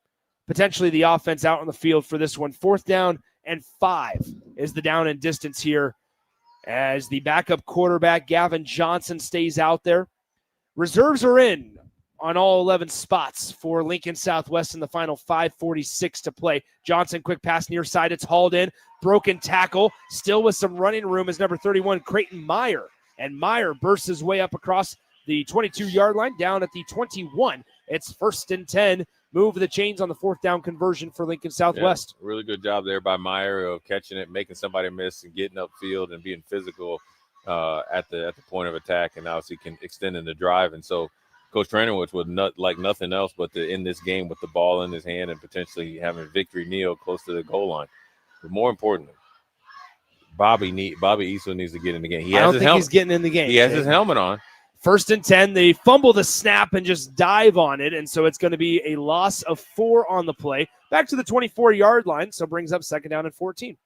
potentially the offense out on the field for this one. 4th down and 5 is the down and distance here as the backup quarterback, Gavin Johnson, stays out there. Reserves are in on all 11 spots for Lincoln Southwest in the final 5:46 to play. Johnson, quick pass near side. It's hauled in. Broken tackle. Still with some running room is number 31, Creighton Meyer. And Meyer bursts his way up across the 22-yard line down at the 21. It's 1st and 10 move the chains on the 4th down conversion for Lincoln Southwest. Yeah, really good job there by Meyer of catching it, making somebody miss, and getting upfield and being physical at the point of attack, and obviously can extend in the drive. And so Coach Tranowitz would not like nothing else but to end this game with the ball in his hand and potentially having victory kneel close to the goal line. But more importantly, Bobby Eastwood needs to get in the game. I don't think he's getting in the game. He has his helmet on. 1st and 10. They fumble the snap and just dive on it, and so it's going to be a loss of 4 on the play. Back to the 24-yard line, so brings up 2nd down and 14.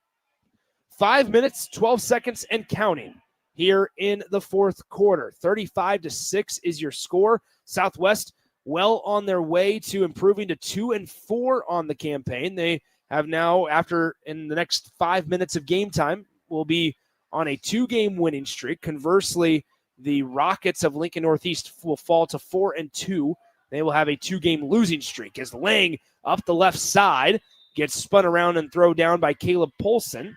5 minutes, 12 seconds, and counting here in the 4th quarter. 35-6 is your score. Southwest well on their way to improving to 2-4 on the campaign. They have now, in the next 5 minutes of game time, will be on a 2-game winning streak. Conversely, the Rockets of Lincoln Northeast will fall to 4-2. They will have a 2-game losing streak as Lang up the left side gets spun around and thrown down by Caleb Polson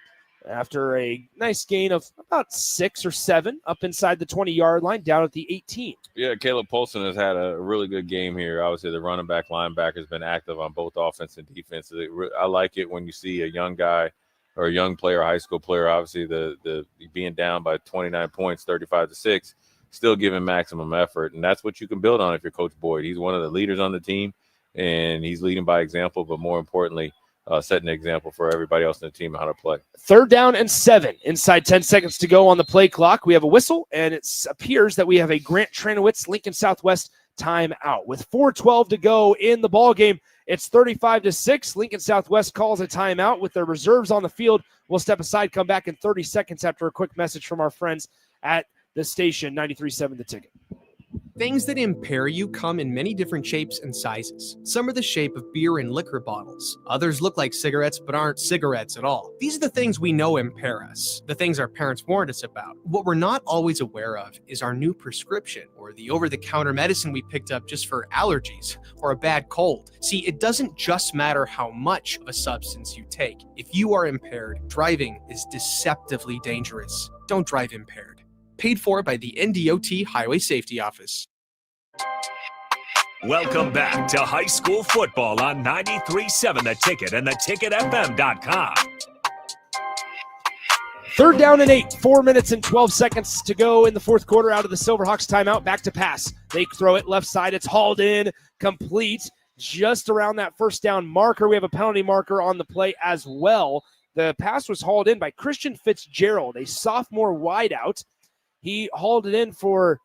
after a nice gain of about 6 or 7 up inside the 20-yard line down at the 18. Yeah, Caleb Polson has had a really good game here. Obviously, the running back linebacker has been active on both offense and defense. I like it when you see a young guy or a young player, a high school player, obviously the being down by 29 points, 35-6, still giving maximum effort. And that's what you can build on if you're Coach Boyd. He's one of the leaders on the team, and he's leading by example, but more importantly, setting an example for everybody else in the team how to play. 3rd down and 7. Inside 10 seconds to go on the play clock. We have a whistle, and it appears that we have a Grant Tranowitz Lincoln Southwest timeout. With 4:12 to go in the ball game, it's 35-6. Lincoln Southwest calls a timeout with their reserves on the field. We'll step aside, come back in 30 seconds after a quick message from our friends at the station, 93.7 The Ticket. Things that impair you come in many different shapes and sizes. Some are the shape of beer and liquor bottles. Others look like cigarettes but aren't cigarettes at all. These are the things we know impair us, the things our parents warned us about. What we're not always aware of is our new prescription or the over-the-counter medicine we picked up just for allergies or a bad cold. See, it doesn't just matter how much of a substance you take. If you are impaired, driving is deceptively dangerous. Don't drive impaired. Paid for by the NDOT Highway Safety Office. Welcome back to high school football on 93.7 The Ticket and theticketfm.com. 3rd down and 8, 4 minutes and 12 seconds to go in the 4th quarter out of the Silverhawks timeout. Back to pass. They throw it left side. It's hauled in, complete, just around that 1st down marker. We have a penalty marker on the play as well. The pass was hauled in by Christian Fitzgerald, a sophomore wideout. He hauled it in for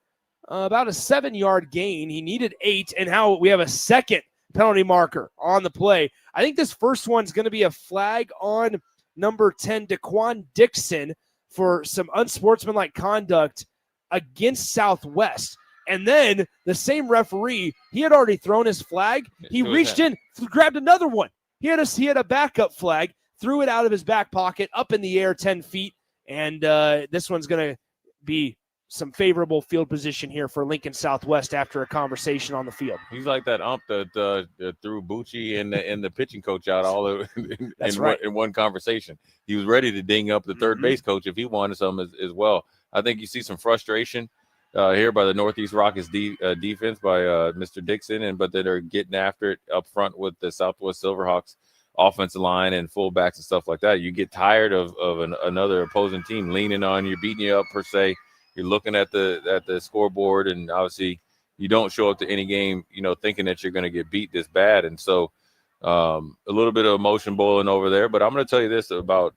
about a 7-yard gain. He needed 8, and now we have a second penalty marker on the play. I think this first one's going to be a flag on number 10, Daquan Dixon, for some unsportsmanlike conduct against Southwest. And then the same referee, he had already thrown his flag. He reached in, grabbed another one. He had a backup flag, threw it out of his back pocket, up in the air 10 feet, and this one's going to be some favorable field position here for Lincoln Southwest after a conversation on the field. He's like that ump that threw Bucci and the pitching coach out all in one conversation. He was ready to ding up the third base coach if he wanted some as well. I think you see some frustration here by the Northeast Rockets defense by Mr. Dixon, but that are getting after it up front with the Southwest Silverhawks offensive line and fullbacks and stuff like that. You get tired of another opposing team leaning on you, beating you up per se. You're looking at the scoreboard, and obviously you don't show up to any game, thinking that you're going to get beat this bad. And so a little bit of emotion boiling over there. But I'm going to tell you this about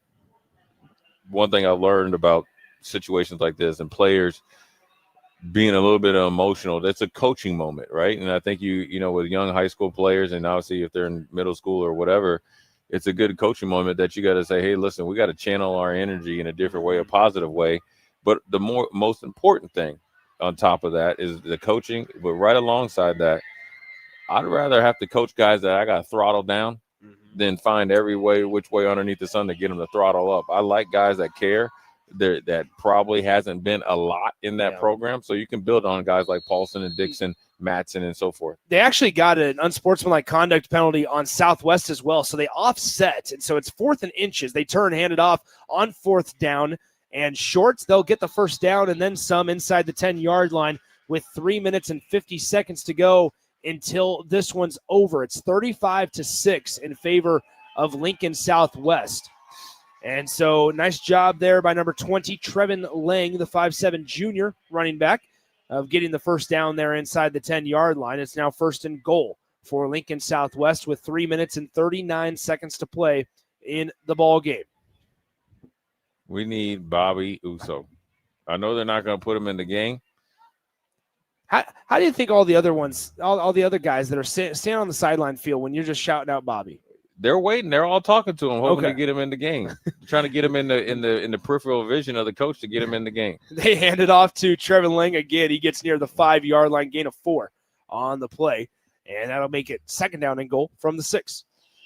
one thing I've learned about situations like this and players being a little bit emotional. That's a coaching moment, right? And I think with young high school players, and obviously if they're in middle school or whatever, it's a good coaching moment that you got to say, hey, listen, we got to channel our energy in a different way, a positive way. But the most important thing on top of that is the coaching. But right alongside that, I'd rather have to coach guys that I got throttled down than find every which way underneath the sun to get them to throttle up. I like guys that care. That probably hasn't been a lot in that program. So you can build on guys like Paulson and Dixon, Matson, and so forth. They actually got an unsportsmanlike conduct penalty on Southwest as well. So they offset. And so it's 4th and inches. They turn, hand it off on 4th down and shorts. They'll get the 1st down and then some inside the 10-yard line with 3 minutes and 50 seconds to go until this one's over. It's 35-6 in favor of Lincoln Southwest. And so nice job there by number 20, Trevin Lang, the 5'7 junior running back, of getting the first down there inside the 10-yard line. It's now 1st and goal for Lincoln Southwest with 3 minutes and 39 seconds to play in the ball game. We need Bobby Uso. I know they're not going to put him in the game. How do you think all the other ones, all the other guys that are standing on the sideline feel when you're just shouting out Bobby? They're waiting. They're all talking to him, hoping Okay. to get him in the game. Trying to get him in the peripheral vision of the coach to get him in the game. They hand it off to Trevin Lang again. He gets near the 5-yard line, gain of 4 on the play, and that'll make it 2nd down and goal from the 6.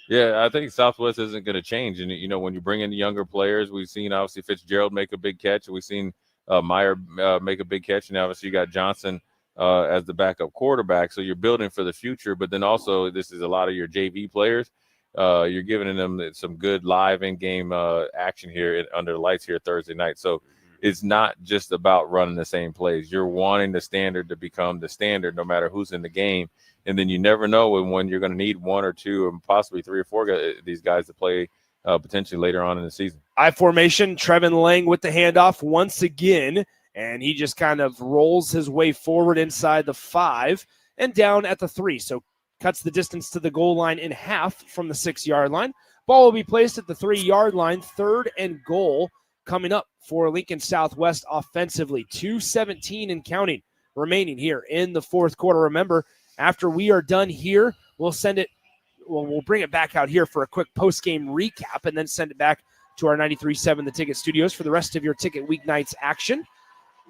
Yeah, I think Southwest isn't going to change. And, when you bring in the younger players, we've seen, obviously, Fitzgerald make a big catch. We've seen Meyer make a big catch. And obviously, you got Johnson as the backup quarterback. So you're building for the future. But then also, this is a lot of your JV players. You're giving them some good live in-game action here under the lights here Thursday night. So it's not just about running the same plays. You're wanting the standard to become the standard no matter who's in the game. And then you never know when you're going to need 1 or 2 and possibly 3 or 4 these guys to play potentially later on in the season. I formation, Trevin Lang with the handoff once again, and he just kind of rolls his way forward inside the 5 and down at the 3. So cuts the distance to the goal line in half from the 6-yard line. Ball will be placed at the 3-yard line, 3rd and goal coming up for Lincoln Southwest offensively. 2:17 and counting remaining here in the 4th quarter. Remember, after we are done here, we'll bring it back out here for a quick post-game recap and then send it back to our 93.7 The Ticket studios for the rest of your Ticket Weeknights action.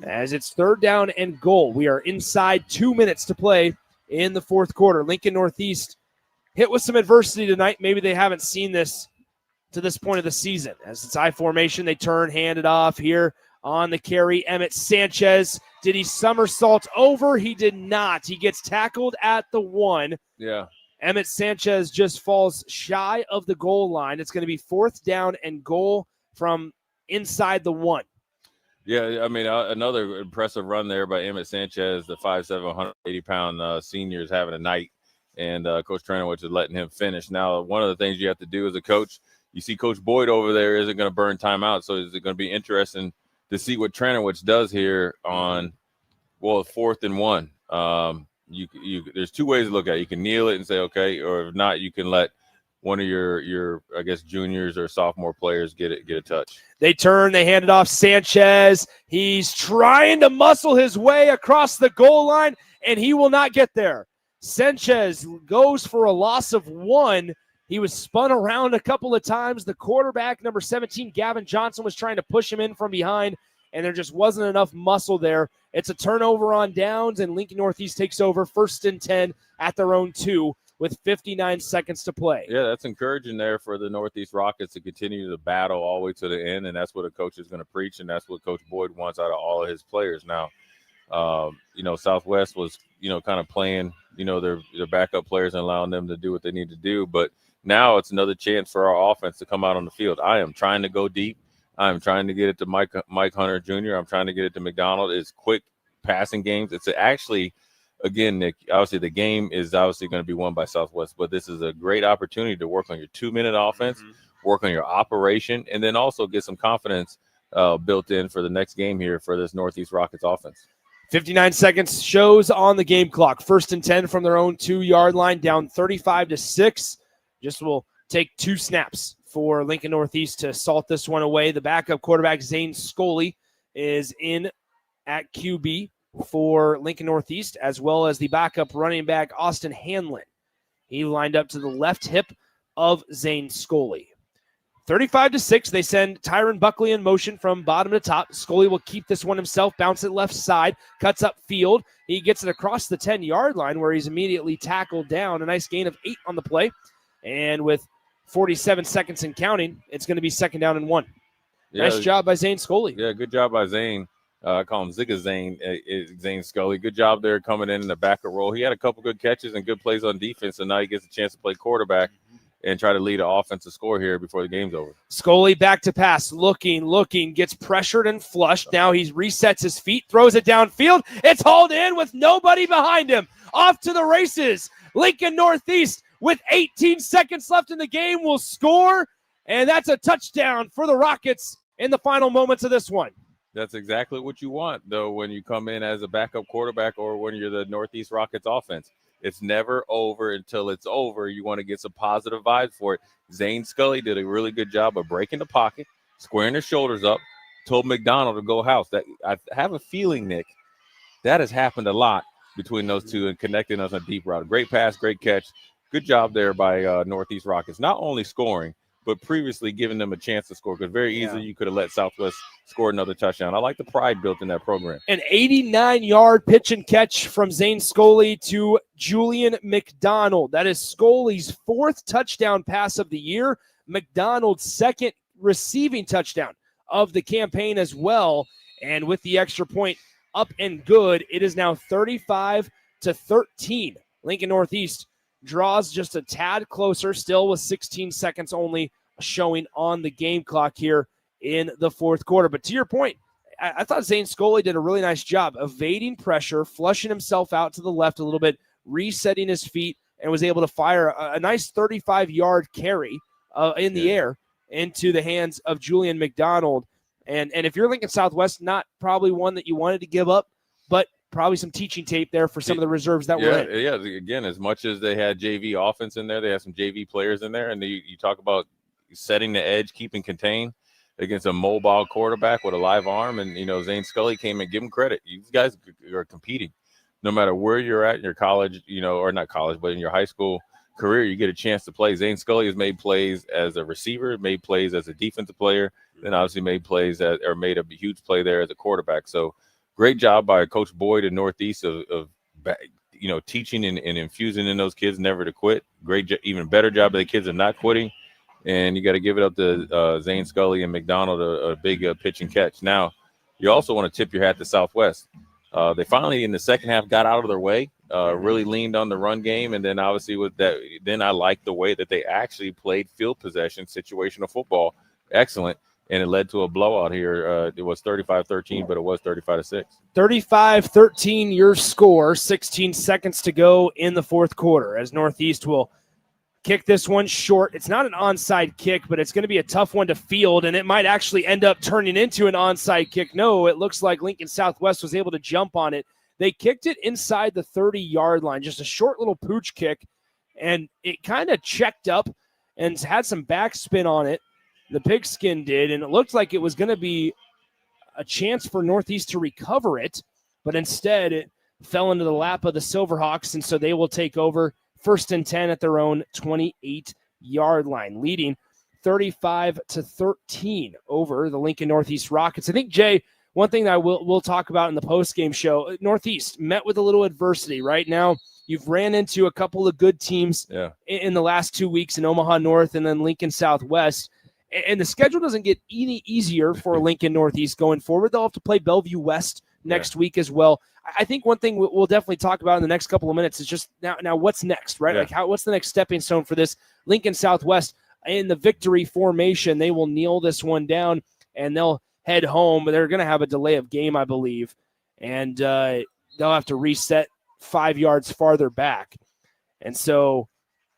As it's 3rd down and goal. We are inside 2 minutes to play in the 4th quarter. Lincoln Northeast hit with some adversity tonight. Maybe they haven't seen this to this point of the season. As it's I formation, they turn, hand it off here on the carry. Emmett Sanchez, did he somersault over? He did not. He gets tackled at the 1. Yeah. Emmett Sanchez just falls shy of the goal line. It's going to be 4th down and goal from inside the 1. Yeah, I mean, another impressive run there by Emmett Sanchez, the 5'7", 180-pound senior is having a night, and Coach Tranowich is letting him finish. Now, one of the things you have to do as a coach, you see Coach Boyd over there isn't going to burn timeout, so is it going to be interesting to see what Tranowich does here on, 4th and 1. There's 2 ways to look at it. You can kneel it and say, okay, or if not, you can let one of your I guess juniors or sophomore players get a touch. They turn, they hand it off. Sanchez, he's trying to muscle his way across the goal line, and he will not get there. Sanchez goes for a loss of 1. He was spun around a couple of times. The quarterback, number 17, Gavin Johnson, was trying to push him in from behind, and there just wasn't enough muscle there. It's a turnover on downs, and Lincoln Northeast takes over 1st and 10 at their own 2 with 59 seconds to play. Yeah, that's encouraging there for the Northeast Rockets to continue to battle all the way to the end, and that's what a coach is going to preach, and that's what Coach Boyd wants out of all of his players. Now, Southwest was, kind of playing, their backup players and allowing them to do what they need to do, but now it's another chance for our offense to come out on the field. I am trying to go deep. I'm trying to get it to Mike Hunter Jr. I'm trying to get it to McDonald. It's quick passing games. It's actually – again, Nick, obviously the game is obviously going to be won by Southwest, but this is a great opportunity to work on your 2-minute offense, work on your operation, and then also get some confidence built in for the next game here for this Northeast Rockets offense. 59 seconds shows on the game clock. 1st and 10 from their own 2-yard line, down 35-6. Just will take 2 snaps for Lincoln Northeast to salt this one away. The backup quarterback, Zane Scully, is in at QB for Lincoln Northeast, as well as the backup running back, Austin Hanlon. He lined up to the left hip of Zane Scully. 35-6, they send Tyron Buckley in motion from bottom to top. Scully will keep this one himself, bounce it left side, cuts up field. He gets it across the 10-yard line where he's immediately tackled down. A nice gain of 8 on the play. And with 47 seconds and counting, it's going to be 2nd down and 1. Yeah, nice job by Zane Scully. Yeah, good job by Zane. I call him Zigga Zane, Zane Scully. Good job there coming in the backup role. He had a couple good catches and good plays on defense, and now he gets a chance to play quarterback and try to lead an offensive score here before the game's over. Scully back to pass, looking, gets pressured and flushed. Now he resets his feet, throws it downfield. It's hauled in with nobody behind him. off to the races. Lincoln Northeast with 18 seconds left in the game will score, and that's a touchdown for the Rockets in the final moments of this one. That's exactly what you want, though, when you come in as a backup quarterback or when you're the Northeast Rockets offense. It's never over until it's over. You want to get some positive vibes for it. Zane Scully did a really good job of breaking the pocket, squaring his shoulders up, told McDonald to go house. That I have a feeling, Nick, that has happened a lot between those two and connecting us on a deep route. Great pass, great catch. Good job there by Northeast Rockets. Not only scoring, but previously giving them a chance to score, because very easily you could have let Southwest score another touchdown. I like the pride built in that program. An 89-yard pitch and catch from Zane Scully to Julian McDonald. That is Scully's 4th touchdown pass of the year. McDonald's 2nd receiving touchdown of the campaign as well. And with the extra point up and good, it is now 35-13. Lincoln Northeast draws just a tad closer, still with 16 seconds only showing on the game clock here in the 4th quarter. But to your point, I thought Zane Scully did a really nice job evading pressure, flushing himself out to the left a little bit, resetting his feet, and was able to fire a nice 35-yard carry in the air into the hands of Julian McDonald. And if you're Lincoln Southwest, not probably one that you wanted to give up, but probably some teaching tape there for some of the reserves that were in. Yeah, again, as much as they had JV offense in there, they had some JV players in there, and you talk about setting the edge, keeping contained against a mobile quarterback with a live arm, and, Zane Scully came and give him credit. You guys are competing. No matter where you're at in your college, or not college, but in your high school career, you get a chance to play. Zane Scully has made plays as a receiver, made plays as a defensive player, then obviously made a huge play there as a quarterback. So great job by Coach Boyd in Northeast of teaching and infusing in those kids never to quit. Even better job by the kids of not quitting. And you got to give it up to Zane Scully and McDonald, a big pitch and catch. Now, you also want to tip your hat to Southwest. They finally, in the second half, got out of their way, really leaned on the run game. And then obviously with that, then I liked the way that they actually played field possession, situational football. Excellent. And it led to a blowout here. It was 35-13, but it was 35-6. 35-13, your score. 16 seconds to go in the 4th quarter as Northeast will kick this one short. It's not an onside kick, but it's going to be a tough one to field, and it might actually end up turning into an onside kick. No, it looks like Lincoln Southwest was able to jump on it. They kicked it inside the 30-yard line, just a short little pooch kick, and it kind of checked up and had some backspin on it. The Pigskin did, and it looked like it was going to be a chance for Northeast to recover it, but instead it fell into the lap of the Silverhawks, and so they will take over 1st and 10 at their own 28-yard line, leading 35-13 over the Lincoln Northeast Rockets. I think, Jay, one thing that we'll talk about in the post-game show, Northeast met with a little adversity. Right now, you've ran into a couple of good teams in the last 2 weeks in Omaha North and then Lincoln Southwest. And the schedule doesn't get any easier for Lincoln Northeast going forward. They'll have to play Bellevue West next week as well. I think one thing we'll definitely talk about in the next couple of minutes is just now what's next, right? Like what's the next stepping stone for this Lincoln Southwest in the victory formation? They will kneel this one down and they'll head home. They're going to have a delay of game, I believe, and they'll have to reset 5 yards farther back. And so,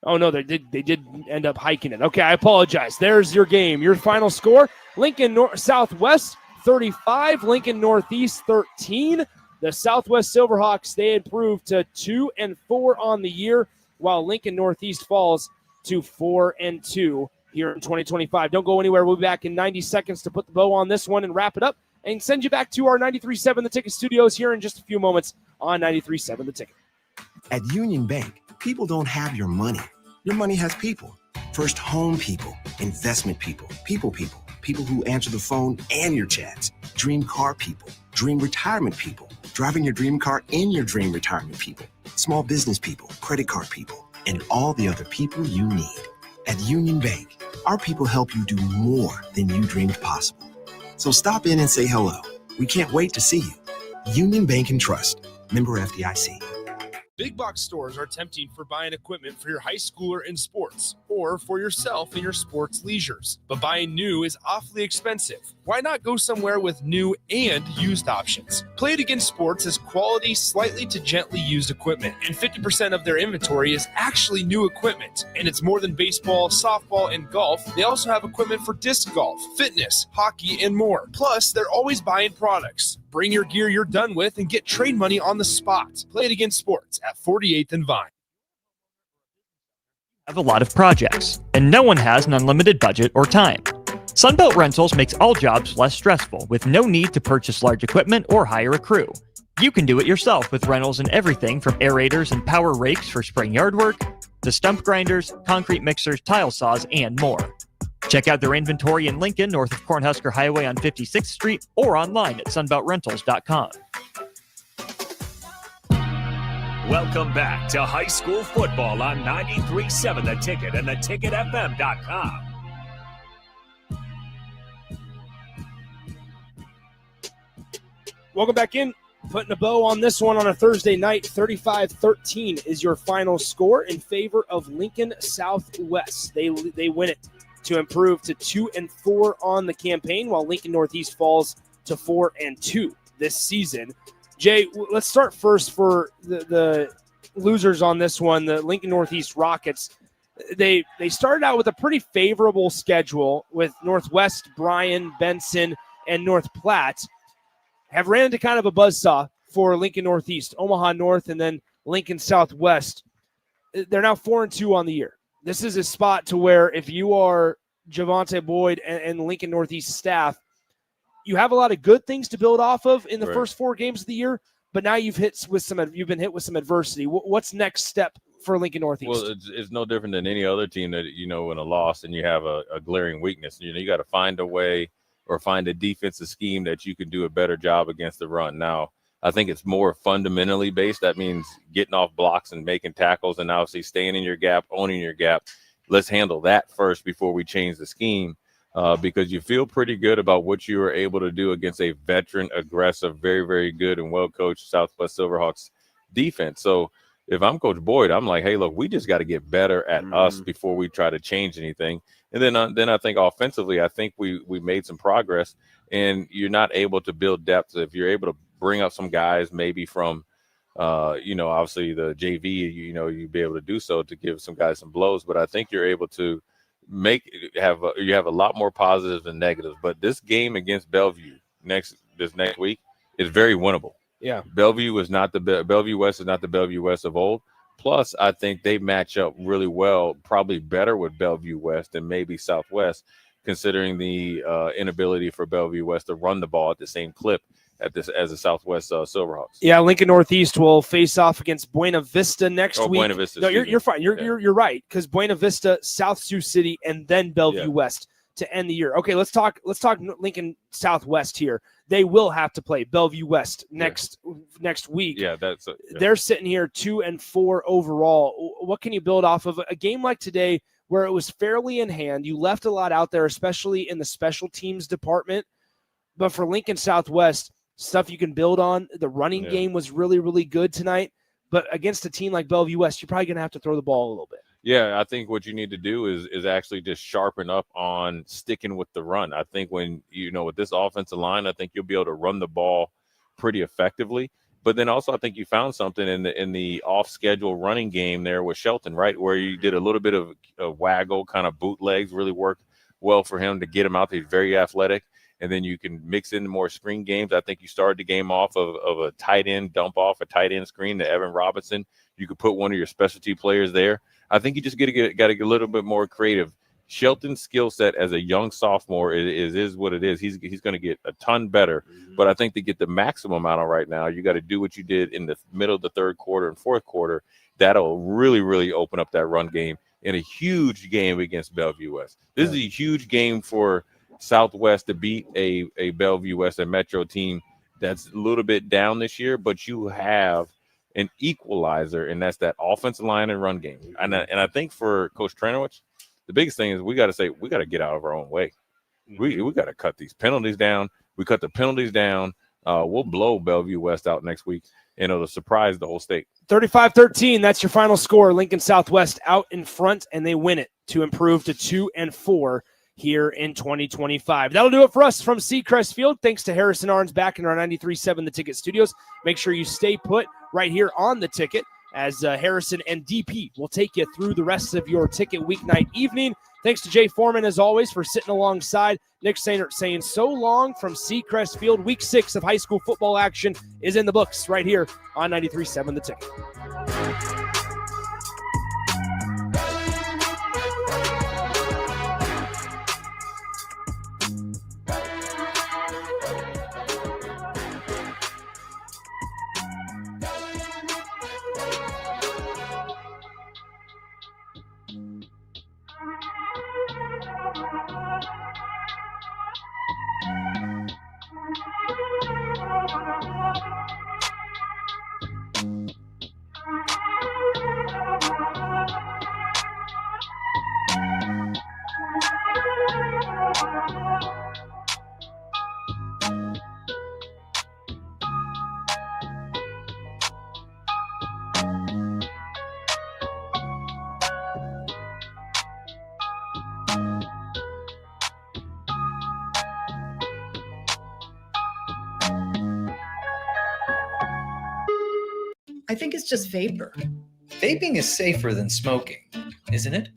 oh no, they did end up hiking it. Okay, I apologize. There's your game. Your final score: Lincoln Southwest 35, Lincoln Northeast 13. The Southwest Silverhawks, they improved to 2-4 on the year, while Lincoln Northeast falls to 4-2 here in 2025. Don't go anywhere. We'll be back in 90 seconds to put the bow on this one and wrap it up and send you back to our 93.7 The Ticket studios here in just a few moments on 93.7 The Ticket. At Union Bank, people don't have your money. Your money has people. First home people, investment people, people who answer the phone and your chats, dream car people, dream retirement people, driving your dream car in your dream retirement people, small business people, credit card people, and all the other people you need. At Union Bank, our people help you do more than you dreamed possible. So stop in and say hello. We can't wait to see you. Union Bank and Trust. Member FDIC. Big box stores are tempting for buying equipment for your high schooler in sports or for yourself in your sports leisures. But buying new is awfully expensive. Why not go somewhere with new and used options? Play It Again Sports has quality, slightly to gently used equipment, and 50% of their inventory is actually new equipment. And it's more than baseball, softball, and golf. They also have equipment for disc golf, fitness, hockey, and more. Plus, they're always buying products. Bring your gear you're done with and get trade money on the spot. Play It Again Sports at 48th and Vine. Have a lot of projects, and no one has an unlimited budget or time. Sunbelt Rentals makes all jobs less stressful with no need to purchase large equipment or hire a crew. You can do it yourself with rentals and everything from aerators and power rakes for spring yard work to stump grinders, concrete mixers, tile saws, and more. Check out their inventory in Lincoln, north of Cornhusker Highway on 56th Street, or online at sunbeltrentals.com. Welcome back to high school football on 93.7 The Ticket and theticketfm.com. Welcome back in. Putting a bow on this one on a Thursday night. 35-13 is your final score in favor of Lincoln Southwest. They win it to improve to 2-4 on the campaign, while Lincoln Northeast falls to 4-2 this season. Jay, let's start first for the losers on this one, the Lincoln Northeast Rockets. They started out with a pretty favorable schedule with Northwest, Bryan, Benson, and North Platte. Have ran into kind of a buzzsaw for Lincoln Northeast, Omaha North, and then Lincoln Southwest. They're now 4-2 on the year. This is a spot to where if you are Javante Boyd and Lincoln Northeast staff, you have a lot of good things to build off of in the first 4 games of the year, but now you've been hit with some adversity. What's next step for Lincoln Northeast? Well, it's no different than any other team that, in a loss and you have a glaring weakness. You got to find a way or find a defensive scheme that you can do a better job against the run. Now, I think it's more fundamentally based. That means getting off blocks and making tackles and obviously staying in your gap, owning your gap. Let's handle that first before we change the scheme, because you feel pretty good about what you were able to do against a veteran, aggressive, very, very good and well-coached Southwest Silverhawks defense. So if I'm Coach Boyd, I'm like, hey, look, we just got to get better at us before we try to change anything. And then I think offensively, I think we made some progress, and you're not able to build depth. If you're able to bring up some guys maybe from, obviously the JV, you'd be able to do so to give some guys some blows. But I think you're able to you have a lot more positives than negatives. But this game against Bellevue this next week is very winnable. Yeah, Bellevue West is not the Bellevue West of old. Plus, I think they match up really well, probably better with Bellevue West than maybe Southwest, considering the inability for Bellevue West to run the ball at the same clip as the Southwest Silverhawks. Yeah, Lincoln Northeast will face off against Buena Vista next week. Buena Vista. No, you're fine. You're right, because Buena Vista, South Sioux City, and then Bellevue West to end the year. Okay, let's talk Lincoln Southwest here. They will have to play Bellevue West next week. Yeah, they're sitting here 2-4 overall. What can you build off of a game like today where it was fairly in hand? You left a lot out there, especially in the special teams department. But for Lincoln Southwest, stuff you can build on. The running game was really, really good tonight. But against a team like Bellevue West, you're probably going to have to throw the ball a little bit. Yeah, I think what you need to do is actually just sharpen up on sticking with the run. I think when, with this offensive line, I think you'll be able to run the ball pretty effectively. But then also I think you found something in the off-schedule running game there with Shelton, right, where you did a little bit of a waggle, kind of bootlegs, really worked well for him to get him out. He's very athletic. And then you can mix in more screen games. I think you started the game off of a tight end dump off, a tight end screen to Evan Robinson. You could put one of your specialty players there. I think you just got to get a little bit more creative. Shelton's skill set as a young sophomore is what it is. He's going to get a ton better. But I think to get the maximum out of right now, you got to do what you did in the middle of the third quarter and fourth quarter. That'll really, really open up that run game in a huge game against Bellevue West. This is a huge game for Southwest to beat a Bellevue West and Metro team that's a little bit down this year, but you have an equalizer, and that's that offensive line and run game. And I think for Coach Trenowich, the biggest thing is we got to get out of our own way. We got to cut these penalties down. We cut the penalties down. We'll blow Bellevue West out next week. to surprise the whole state. 35-13, that's your final score. Lincoln Southwest out in front, and they win it to improve to 2-4 here in 2025. That'll do it for us from Seacrest Field. Thanks to Harrison Arns back in our 93.7 The Ticket studios. Make sure you stay put right here on The Ticket as Harrison and DP will take you through the rest of your Ticket weeknight evening. Thanks to Jay Foreman, as always, for sitting alongside. Nick Sainert saying so long from Seacrest Field. Week 6 of high school football action is in the books right here on 93.7 The Ticket. I think it's just vapor. Vaping is safer than smoking, isn't it?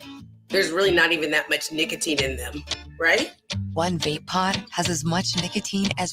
There's really not even that much nicotine in them, right? One vape pod has as much nicotine as